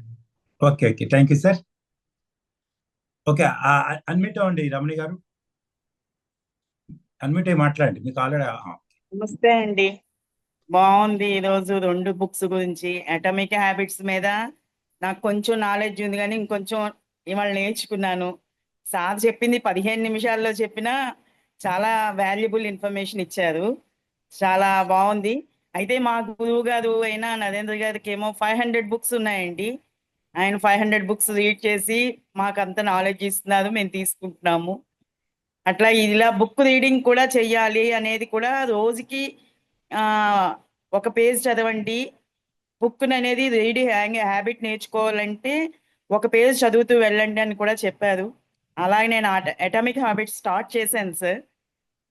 Okay, okay, thank you sir. Okay, unmute అవ్వండి రమణి గారు, అన్మ్యూట్ అయ్యి మాట్లాడండి. మీకు ఆల్రెడీ నమస్తే అండి. బాగుంది. ఈరోజు 2 బుక్స్ గురించి, అటామిక్ హ్యాబిట్స్ మీద నాకు కొంచెం నాలెడ్జ్ ఉంది, కానీ ఇంకొంచెం ఇవాళ నేర్చుకున్నాను. సార్ చెప్పింది 15 నిమిషాల్లో చెప్పినా చాలా వాల్యుబుల్ ఇన్ఫర్మేషన్ ఇచ్చారు. చాలా బాగుంది. అయితే మా గురువు గారు అయినా నరేంద్ర గారికి ఏమో 500 బుక్స్ ఉన్నాయండి. ఆయన 500 బుక్స్ రీడ్ చేసి మాకు అంత నాలెడ్జ్ ఇస్తున్నారు, మేము తీసుకుంటున్నాము. అట్లా ఇలా బుక్ రీడింగ్ కూడా చెయ్యాలి అనేది కూడా, రోజుకి ఒక పేజ్ చదవండి. బుక్ అనేది రీడింగ్ హ్యాబిట్ నేర్చుకోవాలంటే ఒక పేజ్ చదువుతూ వెళ్ళండి అని కూడా చెప్పారు. అలాగే నేను అటామిక్ హ్యాబిట్ స్టార్ట్ చేశాను సార్.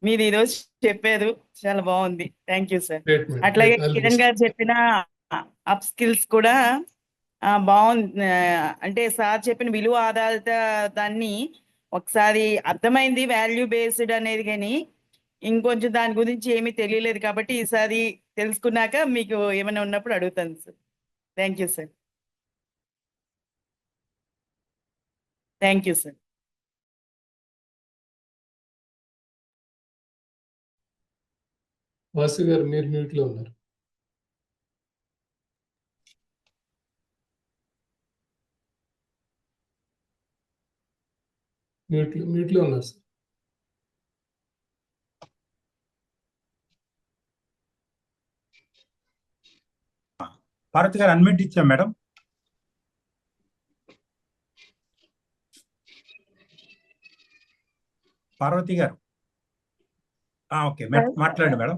మీరు ఈరోజు చెప్పారు, చాలా బాగుంది. Thank you sir. అట్లాగే కిరణ్ గారు చెప్పిన అప్ స్కిల్స్ కూడా బాగుంది. అంటే సార్ చెప్పిన విలువ ఆధారిత దాన్ని ఒకసారి అర్థమైంది, వాల్యూ బేస్డ్ అనేది, కానీ ఇంకొంచెం దాని గురించి ఏమీ తెలియలేదు. కాబట్టి ఈసారి తెలుసుకున్నాక మీకు ఏమైనా ఉన్నప్పుడు అడుగుతాను sir. Thank you sir. Thank you sir. Vasu గారు మీరు మ్యూట్ లో ఉన్నారు. మ్యూట్ లో ఉన్నారు సార్. పార్వతి గారు అన్మ్యూట్ ఇచ్చాం మేడం. పార్వతి గారు ఓకే, మాట్లాడండి మేడం.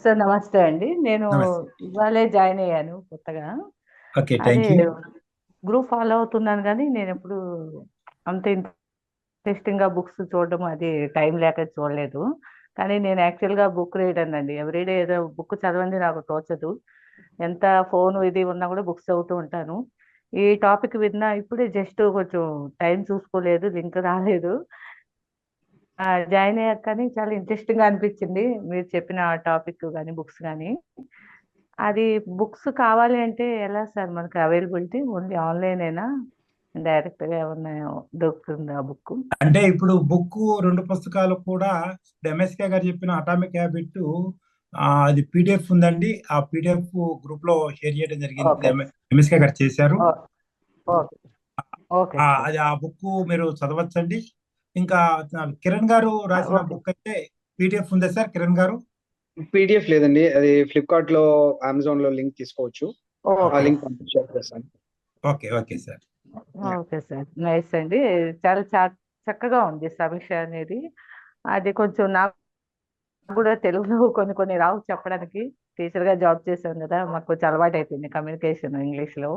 సార్ నమస్తే అండి. నేను నమస్తే. ఇవాళే జాయిన్ అయ్యాను కొత్తగా. ఓకే, అదే థ్యాంక్ యూ. గ్రూప్ ఫాలో అవుతున్నాను, కానీ నేను ఎప్పుడు అంత ఇంట్రెస్టింగ్ గా బుక్స్ చూడడం అది టైం లేక చూడలేదు. కానీ నేను యాక్చువల్గా బుక్ రీడర్ అండి. ఎవ్రీడే ఏదో బుక్ చదవండి నాకు తోచదు. ఎంత ఫోన్ ఇది ఉన్నా కూడా బుక్స్ చదువుతూ ఉంటాను. ఈ టాపిక్ విన్నా ఇప్పుడే జస్ట్ కొంచెం టైం చూసుకోలేదు, లింక్ రాలేదు. జాయిన్ అయ్యాక కానీ చాలా ఇంట్రెస్టింగ్ గా అనిపించింది మీరు చెప్పిన టాపిక్ కానీ బుక్స్ కానీ. అది బుక్స్ కావాలి అంటే ఎలా సార్ మనకు అవైలబిలిటీ? ఓన్లీ ఆన్లైన్ అయినా డైరెక్ట్ గా ఏమన్నా దొరుకుతుంది ఆ బుక్? అంటే ఇప్పుడు బుక్ 2 పుస్తకాలు కూడా ఎంఎస్కే గారు చెప్పిన అటామిక్ హ్యాబిట్ అది పీడిఎఫ్ ఉందండి. ఆ పీడిఎఫ్ గ్రూప్ లో షేర్ చేయడం జరిగింది, ఎంఎస్కే గారు చేశారు. అది ఆ బుక్ మీరు చదవచ్చండి. ఇంకా కిరణ్ గారు రాసిన బుక్ అయితే పీడిఎఫ్ ఉందా సార్? కిరణ్ గారు పీడిఎఫ్ లేదండి, అది ఫ్లిప్కార్ట్ లో అమెజాన్ లో లింక్ తీసుకోవచ్చు. ఆ లింక్ పంపించేస్తాను. Okay, okay sir. Okay sir, nice అండి. చాలా చక్కగా ఉంది సమీక్ష అనేది. అది కొంచెం నాకు కూడా తెలుగులో కొన్ని రావు చెప్పడానికి. టీచర్ గా జాబ్ చేశాను కదా, మాకు కొంచెం అలవాటు అయిపోయింది కమ్యూనికేషన్ ఇంగ్లీష్ లో.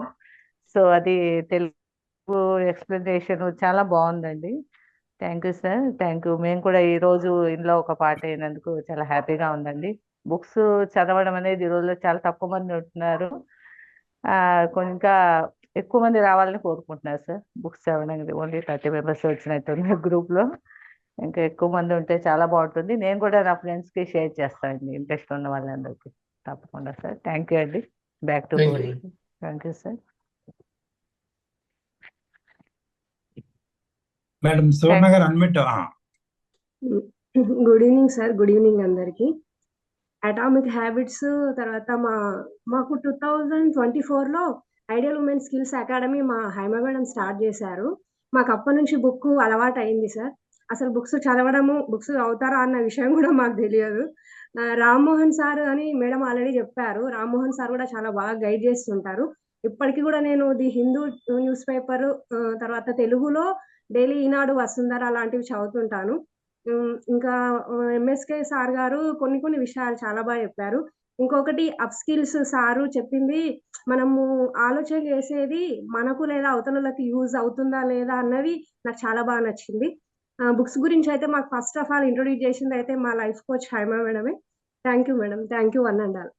సో అది తెలుగు ఎక్స్ప్లెనేషన్ చాలా బాగుందండి. Thank you sir, thank you. మేము కూడా ఈ రోజు ఇందులో ఒక పార్ట్ అయినందుకు చాలా హ్యాపీగా ఉందండి. బుక్స్ చదవడం అనేది ఈ రోజుల్లో చాలా తక్కువ మంది ఉంటున్నారు. ఇంకా ఎక్కువ మంది రావాలని కోరుకుంటున్నారు సార్ బుక్స్ చదవడానికి. ఓన్లీ 30 మెంబర్స్ వచ్చినట్టు గ్రూప్ లో. ఇంకా ఎక్కువ మంది ఉంటే చాలా బాగుంటుంది. నేను కూడా నా ఫ్రెండ్స్కి షేర్ చేస్తానండి, ఇంట్రెస్ట్ ఉన్న వాళ్ళందరికీ. తప్పకుండా సార్. థ్యాంక్ యూ అండి. Back to thank you. Coding. Thank you sir. Madam Suvarna garu unmute. Good evening sir. Good evening అందరికి. అటామిక్ హ్యాబిట్స్ తర్వాత మాకు 2024లో ఐడియల్ ఉమెన్ స్కిల్స్ అకాడమీ మా హైమ మేడం స్టార్ట్ చేశారు. మాకు అప్పటి నుంచి బుక్ అలవాటు అయింది సార్. అసలు బుక్స్ చదవడము, బుక్స్ అవుతారా అన్న విషయం కూడా మాకు తెలియదు. రామ్మోహన్ సార్ అని మేడం ఆల్రెడీ చెప్పారు. రామ్మోహన్ సార్ కూడా చాలా బాగా గైడ్ చేస్తుంటారు. ఇప్పటికీ కూడా నేను ది హిందూ న్యూస్ పేపర్, తర్వాత తెలుగులో డైలీ ఈనాడు, వసుంధర లాంటివి చదువుతుంటాను. ఇంకా ఎంఎస్కే సార్ గారు కొన్ని విషయాలు చాలా బాగా చెప్పారు. ఇంకొకటి అప్ స్కిల్స్ సారు చెప్పింది, మనము ఆలోచన చేసేది మనకు లేదా అవతలకి యూజ్ అవుతుందా లేదా అన్నది నాకు చాలా బాగా నచ్చింది. బుక్స్ గురించి అయితే మాకు ఫస్ట్ ఆఫ్ ఆల్ ఇంట్రొడ్యూస్ చేసింది అయితే మా లైఫ్ కోచ్ హైమ మేడమే. Thank you madam. Thank you one and all.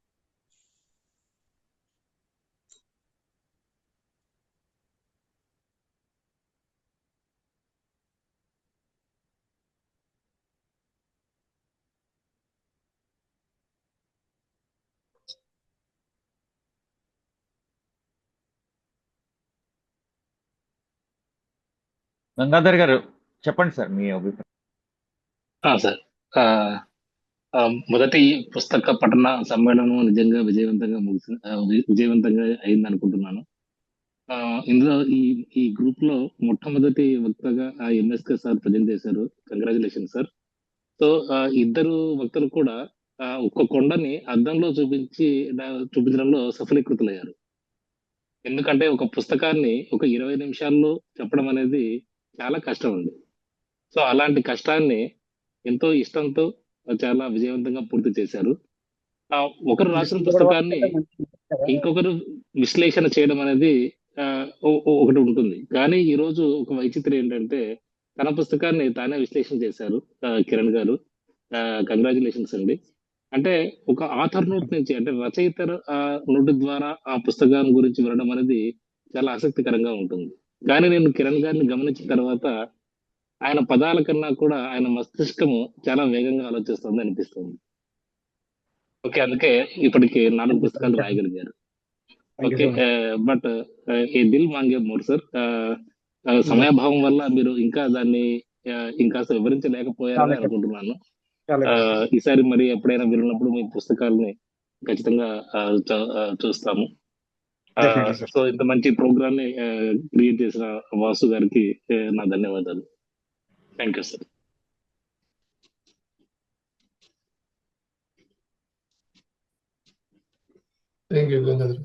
Gangadhar garu చెప్పండి సార్ మీ అభిప్రాయం. సార్ మొదటి పుస్తక పఠన సమ్మేళనం నిజంగా విజయవంతంగా అయింది అనుకుంటున్నాను. ఇందులో ఈ గ్రూప్ లో మొట్టమొదటి వక్తగా ఎంఎస్కే సార్ ప్రజెంట్ చేశారు. Congratulation sir. సో ఇద్దరు వక్తలు కూడా ఒక్క కొండని అద్దంలో చూపించడంలో సఫలీకృతులయ్యారు. ఎందుకంటే ఒక పుస్తకాన్ని ఒక 20 నిమిషాల్లో చెప్పడం అనేది చాలా కష్టం అండి. సో అలాంటి కష్టాన్ని ఎంతో ఇష్టంతో చాలా విజయవంతంగా పూర్తి చేశారు. ఒకరు రాసిన పుస్తకాన్ని ఇంకొకరు విశ్లేషణ చేయడం అనేది ఒకటి ఉంటుంది. కానీ ఈ రోజు ఒక వైచిత్రం ఏంటంటే తన పుస్తకాన్ని తానే విశ్లేషణ చేశారు కిరణ్ గారు. కంగ్రాచులేషన్స్ అండి. అంటే ఒక ఆథర్ నోట్ నుంచి, అంటే రచయిత నోటి ద్వారా ఆ పుస్తకం గురించి వినడం అనేది చాలా ఆసక్తికరంగా ఉంటుంది. కానీ నేను కిరణ్ గారిని గమనించిన తర్వాత ఆయన పదాల కన్నా కూడా ఆయన మస్తిష్కము చాలా వేగంగా ఆలోచిస్తుంది అనిపిస్తుంది. ఓకే, అందుకే ఇప్పటికి 4 పుస్తకాలు రాయగలిగారు. ఓకే, బట్ ఏ దిల్ మాంగే మోర్ సార్. సమయాభావం వల్ల మీరు ఇంకా దాన్ని ఇంకాస్త వివరించలేకపోయారని అనుకుంటున్నాను. ఈసారి మరి ఎప్పుడైనా విన్నప్పుడు మీ పుస్తకాలని ఖచ్చితంగా చూస్తాము. సో ఇంత మంచి ప్రోగ్రామ్ ని క్రియేట్ చేసిన వాసు గారికి నా ధన్యవాదాలు. Thank you sir. Thank you Gangadhar.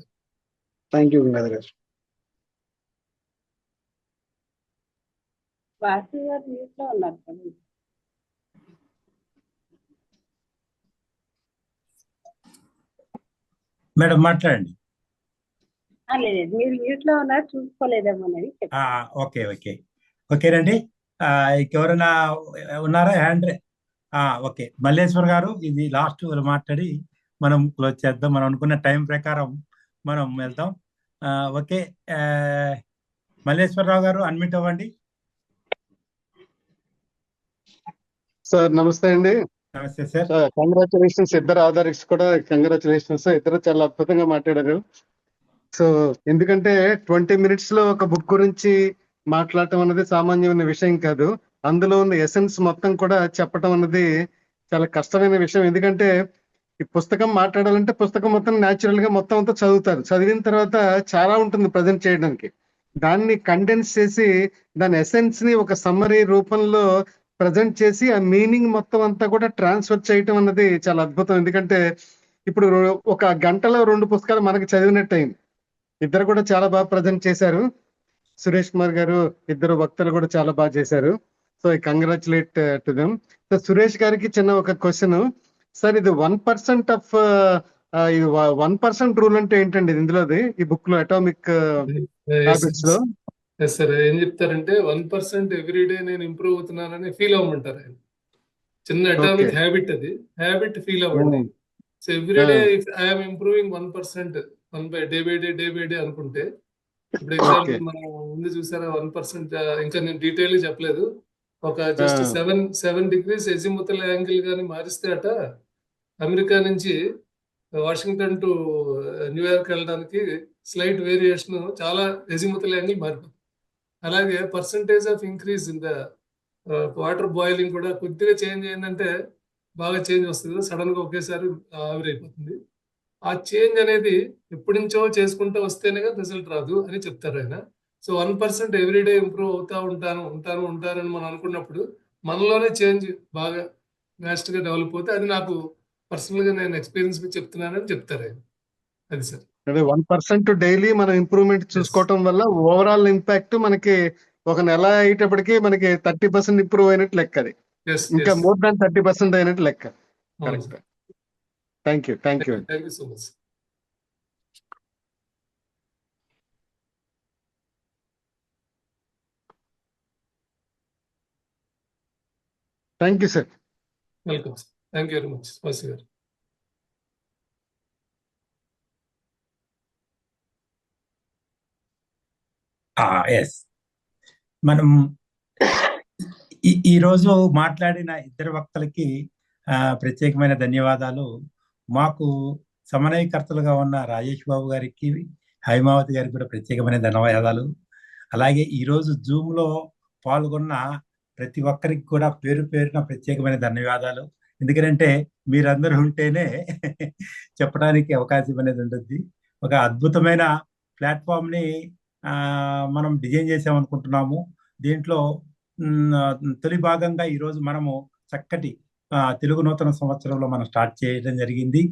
Thank you Gangadhar గారు. వాసు గారు మ్యూట్ లో ఉన్నారు కదా. మేడం మాట్లాడండి. లేదు, మీరు మ్యూట్ లో ఉన్నారు, చూసుకోలేదేమో అని ఓకే ఓకే ఓకేనండి. ఇంకెవరైనా ఉన్నారా? హ్యాండ్. ఓకే, మల్లేశ్వర్ గారు ఇది లాస్ట్ మాట్లాడి మనం క్లోజ్ చేద్దాం. మనం అనుకున్న టైం ప్రకారం మనం వెళ్తాం. ఓకే, మల్లేశ్వరరావు గారు అన్మిట్ అవ్వండి. సార్ నమస్తే అండి. నమస్తే సార్. కంగ్రాచులేషన్స్ ఇద్దరు ఆధారిక్స్ కూడా. కంగ్రాచులేషన్స్, ఇద్దరు చాలా అద్భుతంగా మాట్లాడారు. సో ఎందుకంటే 20 minutes లో ఒక బుక్ గురించి మాట్లాడటం అనేది సామాన్యమైన విషయం కాదు. అందులో ఉన్న ఎసెన్స్ మొత్తం కూడా చెప్పడం అన్నది చాలా కష్టమైన విషయం. ఎందుకంటే ఈ పుస్తకం మాట్లాడాలంటే పుస్తకం మొత్తం న్యాచురల్ గా మొత్తం అంతా చదువుతారు. చదివిన తర్వాత చాలా ఉంటుంది ప్రజెంట్ చేయడానికి. దాన్ని కండెన్స్ చేసి దాని ఎసెన్స్ ని ఒక సమ్మరీ రూపంలో ప్రజెంట్ చేసి ఆ మీనింగ్ మొత్తం అంతా కూడా ట్రాన్స్ఫర్ చేయటం అన్నది చాలా అద్భుతం. ఎందుకంటే ఇప్పుడు ఒక గంటలో 2 పుస్తకాలు మనకి చదివినట్టు అయింది. ఇద్దరు కూడా చాలా బాగా ప్రజెంట్ చేశారు. సురేష్ కుమార్ గారు, ఇద్దరు వక్తలు కూడా చాలా బాగా చేశారు. So I congratulate to them. So Suresh గారికి చిన్న ఒక క్వశ్చన్ సార్. ఇది 1% ఆఫ్ ఇది 1% రూల్ అంటే ఏంటండి ఇందులోది, ఈ బుక్ లో అటామిక్ హ్యాబిట్స్ లో? సార్ ఏం చెప్తారంటే 1% ఎవ్రీడే నేను ఇంప్రూవ్ అవుతున్నానని ఫీల్ అవ్వమంటారు ఆయన. చిన్న అటామిక్ హ్యాబిట్, అది హ్యాబిట్ ఫీల్ అవ్వండి. So everyday if I'm improving 1%, day by day అనుకుంటే, ఇప్పుడు ఎగ్జాంపుల్ మనం ముందు చూసారా 1%, ఇంకా నేను డీటెయిల్ గా చెప్పలేదు. ఒక జస్ట్ 7 degrees ఎజిముతల్ యాంగిల్ కానీ మారిస్తే అట అమెరికా నుంచి వాషింగ్టన్ టు న్యూయార్క్ వెళ్ళడానికి స్లైట్ వేరియేషన్ చాలా ఎజిముతల్ యాంగిల్ మారిపోతుంది. అలాగే percentage of increase in the water boiling కూడా కొద్దిగా చేంజ్ అయిందంటే బాగా చేంజ్ వస్తుంది, సడన్ గా ఒకేసారి ఆవిరైపోతుంది. ఆ చేంజ్ అనేది ఎప్పటి నుంచో చేసుకుంటూ వస్తేనే రిజల్ట్ రాదు అని చెప్తారు ఆయన. సో 1% ఎవ్రీడే ఇంప్రూవ్ ఉంటారని మనం అనుకున్నప్పుడు మనలోనే చేంజ్ బాగా ఫాస్ట్ గా డెవలప్ అవుతే అది నాకు పర్సనల్ గా నేను ఎక్స్పీరియన్స్ చెప్తున్నానని చెప్తారు ఆయన. అది సార్. అంటే 1% డైలీ మనం ఇంప్రూవ్మెంట్ చూసుకోవటం వల్ల ఓవరాల్ ఇంపాక్ట్ మనకి ఒక నెల అయ్యేటప్పటికి మనకి 30% ఇంప్రూవ్ అయినట్టు లెక్క. అది ఇంకా మోర్ దాన్ 30% అయినట్టు లెక్క. Correct. Thank you. Thank you so much. Thank you sir. Welcome sir. Thank you very much వాసి గారు. ఎస్, మనం ఈరోజు మాట్లాడిన ఇద్దరు వక్తలకి ప్రత్యేకమైన ధన్యవాదాలు. మాకు సమన్వయకర్తలుగా ఉన్న రాజేష్ బాబు గారికి, హైమావతి గారికి కూడా ప్రత్యేకమైన ధన్యవాదాలు. అలాగే ఈరోజు జూమ్లో పాల్గొన్న ప్రతి ఒక్కరికి కూడా పేరు పేరున ప్రత్యేకమైన ధన్యవాదాలు. ఎందుకంటే మీరందరూ ఉంటేనే చెప్పడానికి అవకాశం అనేది ఉంటుంది. ఒక అద్భుతమైన ప్లాట్ఫామ్ని మనం డిజైన్ చేసామనుకుంటున్నాము. దీంట్లో తొలి భాగంగా ఈరోజు మనము చక్కటి తెలుగు నూతన సంవత్సరంలో మనం స్టార్ట్ చేయడం జరిగింది.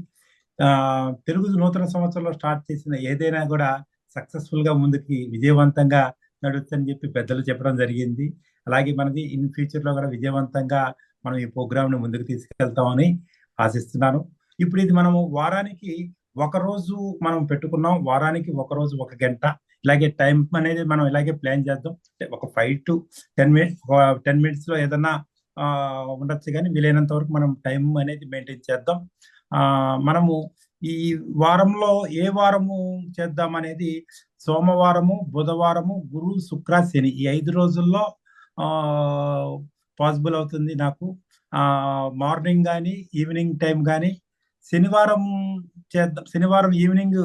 తెలుగు నూతన సంవత్సరంలో స్టార్ట్ చేసిన ఏదైనా కూడా సక్సెస్ఫుల్గా ముందుకి విజయవంతంగా నడుస్తుందని చెప్పి పెద్దలు చెప్పడం జరిగింది. అలాగే మనది ఇన్ ఫ్యూచర్లో కూడా విజయవంతంగా మనం ఈ ప్రోగ్రామ్ని ముందుకు తీసుకెళ్తామని ఆశిస్తున్నాను. ఇప్పుడు ఇది మనము వారానికి ఒకరోజు మనం పెట్టుకున్నాం, వారానికి ఒకరోజు 1 గంట. ఇలాగే టైం అనేది మనం ఇలాగే ప్లాన్ చేద్దాం. ఒక 5 to 10 minutes ఏదన్నా ఉండొచ్చు, కానీ వీలైనంత వరకు మనం టైం అనేది మెయింటైన్ చేద్దాం. మనము ఈ వారంలో ఏ వారము చేద్దాం అనేది సోమవారము, బుధవారము, గురు, శుక్ర, శని ఈ 5 రోజుల్లో పాసిబుల్ అవుతుంది నాకు. మార్నింగ్ కానీ ఈవినింగ్ టైం కానీ. శనివారం చేద్దాం. శనివారం ఈవినింగ్,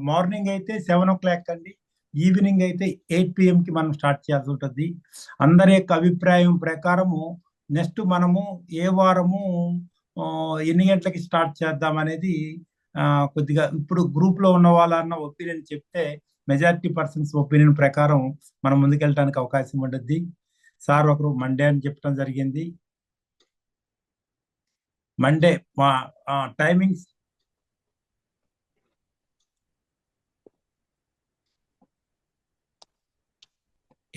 మార్నింగ్ అయితే 7 o'clock అండి, ఈవినింగ్ అయితే 8 PM మనం స్టార్ట్ చేయాల్సి ఉంటుంది. అందరి యొక్క అభిప్రాయం ప్రకారము నెక్స్ట్ మనము ఏ వారము ఎన్ని గంటలకి స్టార్ట్ చేద్దాం అనేది కొద్దిగా ఇప్పుడు గ్రూప్లో ఉన్న వాళ్ళన్న ఒపీనియన్ చెప్తే మెజారిటీ పర్సన్స్ ఒపీనియన్ ప్రకారం మనం ముందుకెళ్ళడానికి అవకాశం ఉంటుంది. సార్ ఒకరు మండే అని చెప్పడం జరిగింది. Monday timings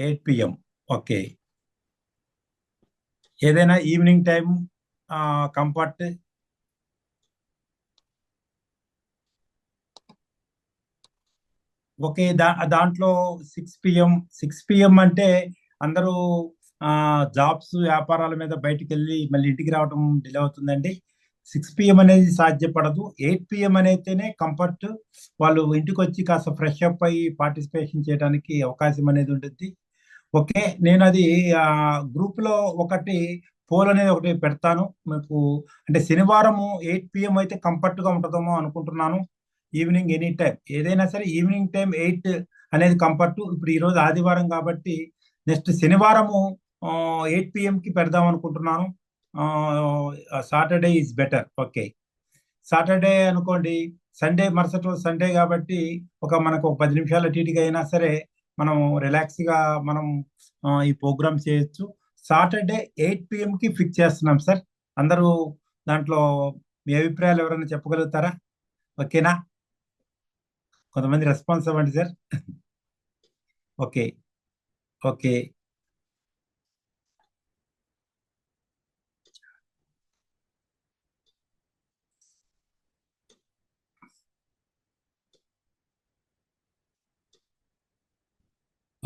8 PM. ఓకే, ఏదైనా ఈవినింగ్ టైం కంఫర్ట్. ఓకే, దాంట్లో 6 PM అంటే అందరూ జాబ్స్ వ్యాపారాల మీద బయటికి వెళ్ళి మళ్ళీ ఇంటికి రావడం డిలే అవుతుందండి. 6 PM అనేది సాధ్యపడదు. 8 PM అయితేనే కంఫర్ట్. వాళ్ళు ఇంటికి వచ్చి కాస్త ఫ్రెష్ అప్ అయ్యి పార్టిసిపేషన్ చేయడానికి అవకాశం అనేది ఉంటుంది. ఓకే, నేను అది గ్రూప్లో ఒకటి పోల్ అనేది ఒకటి పెడతాను మీకు. అంటే శనివారము 8 PM అయితే కంఫర్ట్గా ఉంటుందేమో అనుకుంటున్నాను. ఈవినింగ్ ఎనీ టైం, ఏదైనా సరే ఈవినింగ్ టైం 8 అనేది కంఫర్ట్. ఇప్పుడు ఈరోజు ఆదివారం కాబట్టి నెక్స్ట్ శనివారము 8 PMకి పెడదాం అనుకుంటున్నాను. Saturday is better. Okay, Saturday అనుకోండి. సండే మరుసటి రోజు సండే కాబట్టి మనకు 10 నిమిషాలు అటు ఇటుగా అయినా సరే మనం రిలాక్స్గా మనం ఈ ప్రోగ్రామ్ చేయొచ్చు. సాటర్డే 8 PMకి ఫిక్స్ చేస్తున్నాం సార్. అందరూ దాంట్లో మీ అభిప్రాయాలు ఎవరైనా చెప్పగలుగుతారా? ఓకేనా? కొంతమంది రెస్పాన్స్ అవ్వండి sir. Okay okay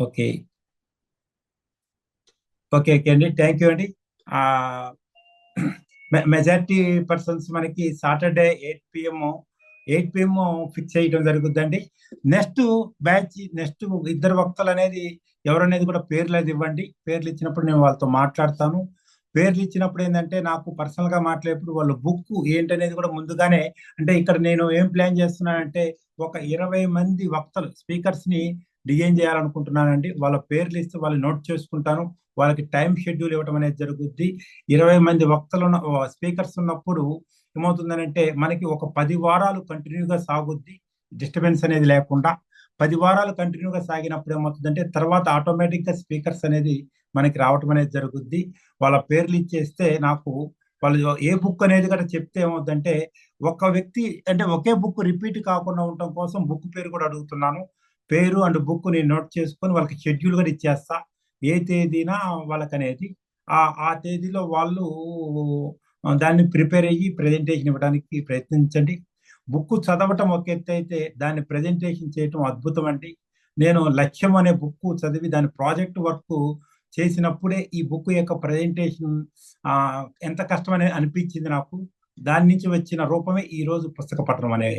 okay okay okay అండి, థ్యాంక్ యూ అండి. మెజారిటీ పర్సన్స్ మనకి సాటర్డే 8 PM ఫిక్స్ చేయడం జరుగుతుందండి. నెక్స్ట్ బ్యాచ్, నెక్స్ట్ ఇద్దరు వక్తలు అనేది ఎవరనేది కూడా పేర్లు అది ఇవ్వండి. పేర్లు ఇచ్చినప్పుడు నేను వాళ్ళతో మాట్లాడతాను. పేర్లు ఇచ్చినప్పుడు ఏంటంటే నాకు పర్సనల్ గా మాట్లాడేప్పుడు వాళ్ళు బుక్ ఏంటనేది కూడా ముందుగానే, అంటే ఇక్కడ నేను ఏం ప్లాన్ చేస్తున్నానంటే ఒక 20 మంది వక్తలు స్పీకర్స్ ని డిజైన్ చేయాలనుకుంటున్నానండి. వాళ్ళ పేర్లు ఇస్తే వాళ్ళు నోట్ చేసుకుంటాను. వాళ్ళకి టైం షెడ్యూల్ ఇవ్వడం అనేది జరుగుద్ది. 20 మంది వక్తలు స్పీకర్స్ ఉన్నప్పుడు ఏమవుతుందనంటే మనకి ఒక 10 వారాలు కంటిన్యూగా సాగుద్ది, డిస్టర్బెన్స్ అనేది లేకుండా. 10 వారాలు కంటిన్యూగా సాగినప్పుడు ఏమవుతుందంటే తర్వాత ఆటోమేటిక్ గా స్పీకర్స్ అనేది మనకి రావటం అనేది జరుగుద్ది. వాళ్ళ పేర్లు ఇచ్చేస్తే నాకు వాళ్ళు ఏ బుక్ అనేది కూడా చెప్తే ఏమవుతుందంటే ఒక వ్యక్తి అంటే ఒకే బుక్ రిపీట్ కాకుండా ఉండటం కోసం బుక్ పేరు కూడా అడుగుతున్నాను. పేరు అండ్ బుక్ నేను నోట్ చేసుకొని వాళ్ళకి షెడ్యూల్ కూడా ఇచ్చేస్తా, ఏ తేదీన వాళ్ళకనేది. ఆ తేదీలో వాళ్ళు దాన్ని ప్రిపేర్ అయ్యి ప్రెజెంటేషన్ ఇవ్వడానికి ప్రయత్నించండి. బుక్ చదవటం ఒక ఎత్తు అయితే దాన్ని ప్రెజెంటేషన్ చేయటం అద్భుతం అండి. నేను లక్ష్యం అనే బుక్ చదివి దాని ప్రాజెక్ట్ వర్క్ చేసినప్పుడే ఈ బుక్ యొక్క ప్రెజెంటేషన్ ఎంత కష్టమని అనిపించింది నాకు. దాని నుంచి వచ్చిన రూపమే ఈ రోజు పుస్తక పఠనం అనే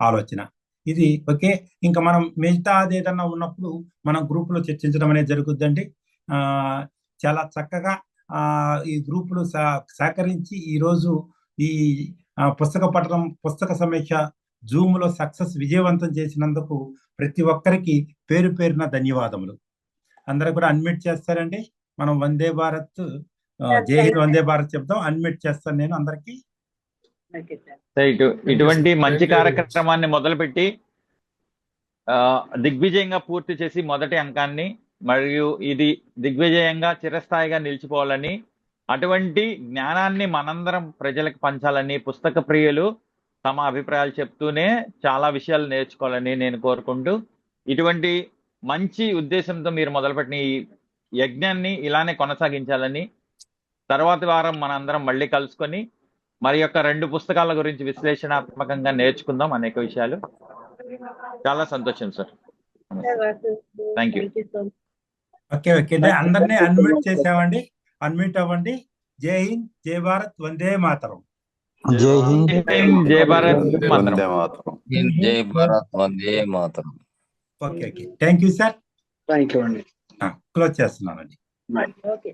ఆలోచన. ఇది ఓకే. ఇంకా మనం మిగతా ఏదన్నా ఉన్నప్పుడు మనం గ్రూప్ లో చర్చించడం అనేది జరుగుద్దండి. చాలా చక్కగా ఈ గ్రూపులు సహకరించి ఈ రోజు ఈ పుస్తక పఠనం పుస్తక సమీక్ష జూమ్ లో సక్సెస్ విజయవంతం చేసినందుకు ప్రతి ఒక్కరికి పేరు పేరున ధన్యవాదములు. అందరూ కూడా అన్మ్యూట్ చేస్తారండి. మనం వందే భారత్ జై హింద్ వందే భారత్ చెప్తాం. అన్మ్యూట్ చేస్తాను నేను అందరికి. ఇటువంటి మంచి కార్యక్రమాన్ని మొదలుపెట్టి దిగ్విజయంగా పూర్తి చేసి మొదటి అంకాన్ని మరియు ఇది దిగ్విజయంగా చిరస్థాయిగా నిలిచిపోవాలని, అటువంటి జ్ఞానాన్ని మనందరం ప్రజలకు పంచాలని, పుస్తక ప్రియులు తమ అభిప్రాయాలు చెప్తూనే చాలా విషయాలు నేర్చుకోవాలని నేను కోరుకుంటూ, ఇటువంటి మంచి ఉద్దేశంతో మీరు మొదలుపెట్టిన ఈ యజ్ఞాన్ని ఇలానే కొనసాగించాలని, తర్వాతి వారం మనందరం మళ్ళీ కలుసుకొని మరి యొక్క 2 పుస్తకాల గురించి విశ్లేషణాత్మకంగా నేర్చుకుందాం అనేక విషయాలు. చాలా సంతోషం sir. Thank you. Okay okay అందరినీ అన్మ్యూట్ చేసామండి. అన్మ్యూట్ అవ్వండి. జై హింద్, జై భారత్, వందే మాతరం. జై హింద్, జై భారత్ మాతరం. జై భారత్, వందే మాతరం. Okay okay thank you sir. Thank you అండి. క్లోజ్ చేస్తున్నానండి. ఓకే.